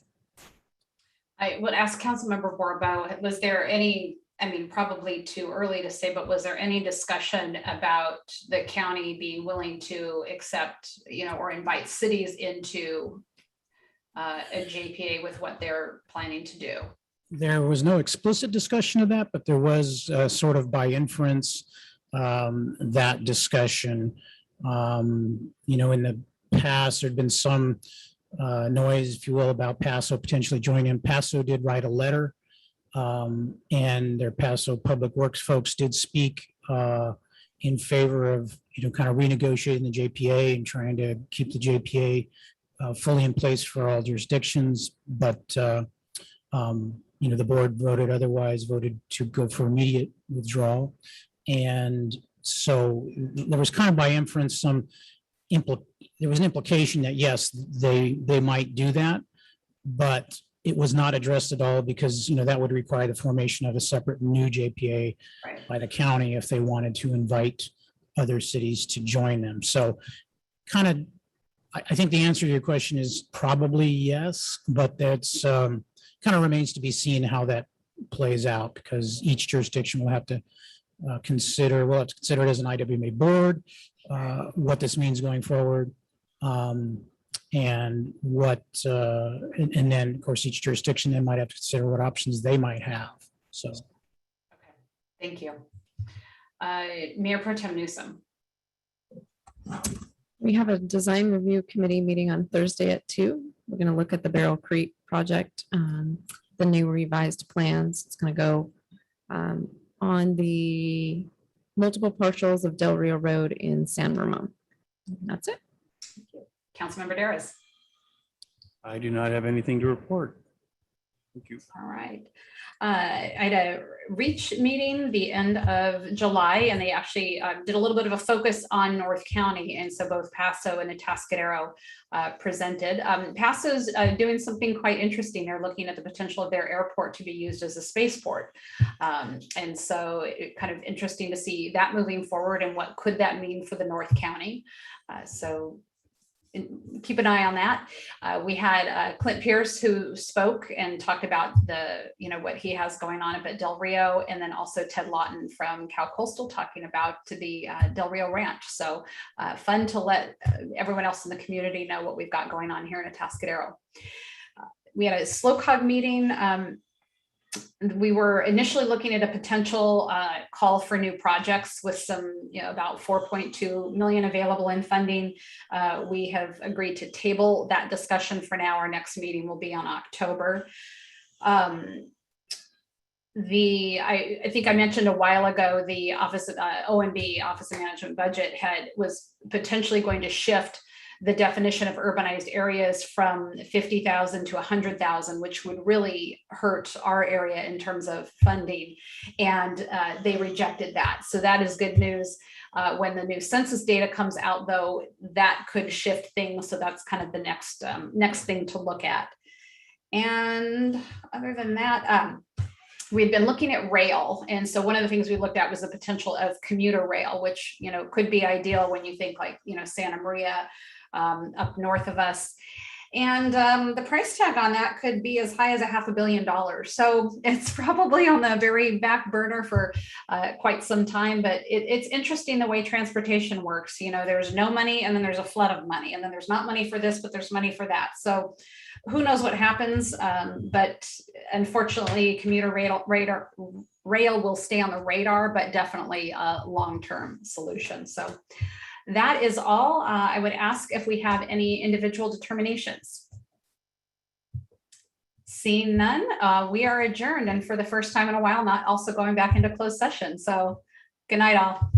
I would ask Councilmember Borbo, was there any, I mean, probably too early to say, but was there any discussion about the county being willing to accept, you know, or invite cities into a JPA with what they're planning to do? There was no explicit discussion of that, but there was sort of by inference that discussion. You know, in the past, there'd been some noise, if you will, about Paso potentially joining in. Paso did write a letter, and their Paso Public Works folks did speak in favor of, you know, kind of renegotiating the JPA and trying to keep the JPA fully in place for all jurisdictions. But you know, the board voted otherwise, voted to go for immediate withdrawal. And so there was kind of by inference some there was an implication that yes, they might do that, but it was not addressed at all because, you know, that would require the formation of a separate new JPA by the county if they wanted to invite other cities to join them. So kind of, I think the answer to your question is probably yes, but that's kind of remains to be seen how that plays out, because each jurisdiction will have to consider, well, it's considered as an IWMA board, what this means going forward. And what, and then, of course, each jurisdiction, they might have to consider what options they might have. So. Thank you. Mayor Pro Tem Newsom. We have a design review committee meeting on Thursday at 2. We're going to look at the Barrel Creek project, the new revised plans. It's going to go on the multiple partials of Del Rio Road in San Ramon. That's it. Councilmember Daris. I do not have anything to report. Thank you. All right. I had a REACH meeting the end of July, and they actually did a little bit of a focus on North County. And so both Paso and Atascadero presented. Paso's doing something quite interesting. They're looking at the potential of their airport to be used as a spaceport. And so it kind of interesting to see that moving forward and what could that mean for the North County. So keep an eye on that. We had Clint Pierce, who spoke and talked about the, what he has going on up at Del Rio, and then also Ted Lawton from Cal Coastal talking about the Del Rio Ranch. So fun to let everyone else in the community know what we've got going on here in Atascadero. We had a SLOCOG meeting. We were initially looking at a potential call for new projects with some, about 4.2 million available in funding. We have agreed to table that discussion for now. Our next meeting will be on October. I think I mentioned a while ago, the Office of OMB, Office of Management Budget, was potentially going to shift the definition of urbanized areas from 50,000 to 100,000, which would really hurt our area in terms of funding. And they rejected that. So that is good news. When the new census data comes out, though, that could shift things. So that's kind of the next thing to look at. And other than that, we've been looking at rail. And so one of the things we looked at was the potential of commuter rail, which, could be ideal when you think like, Santa Maria, up north of us. And the price tag on that could be as high as $500 million. So it's probably on the very back burner for quite some time, but it's interesting the way transportation works. There's no money, and then there's a flood of money, and then there's not money for this, but there's money for that. So who knows what happens, but unfortunately commuter rail will stay on the radar, but definitely a long-term solution. So that is all. I would ask if we have any individual determinations. Seeing none, we are adjourned, and for the first time in a while, not also going back into closed session. So good night all.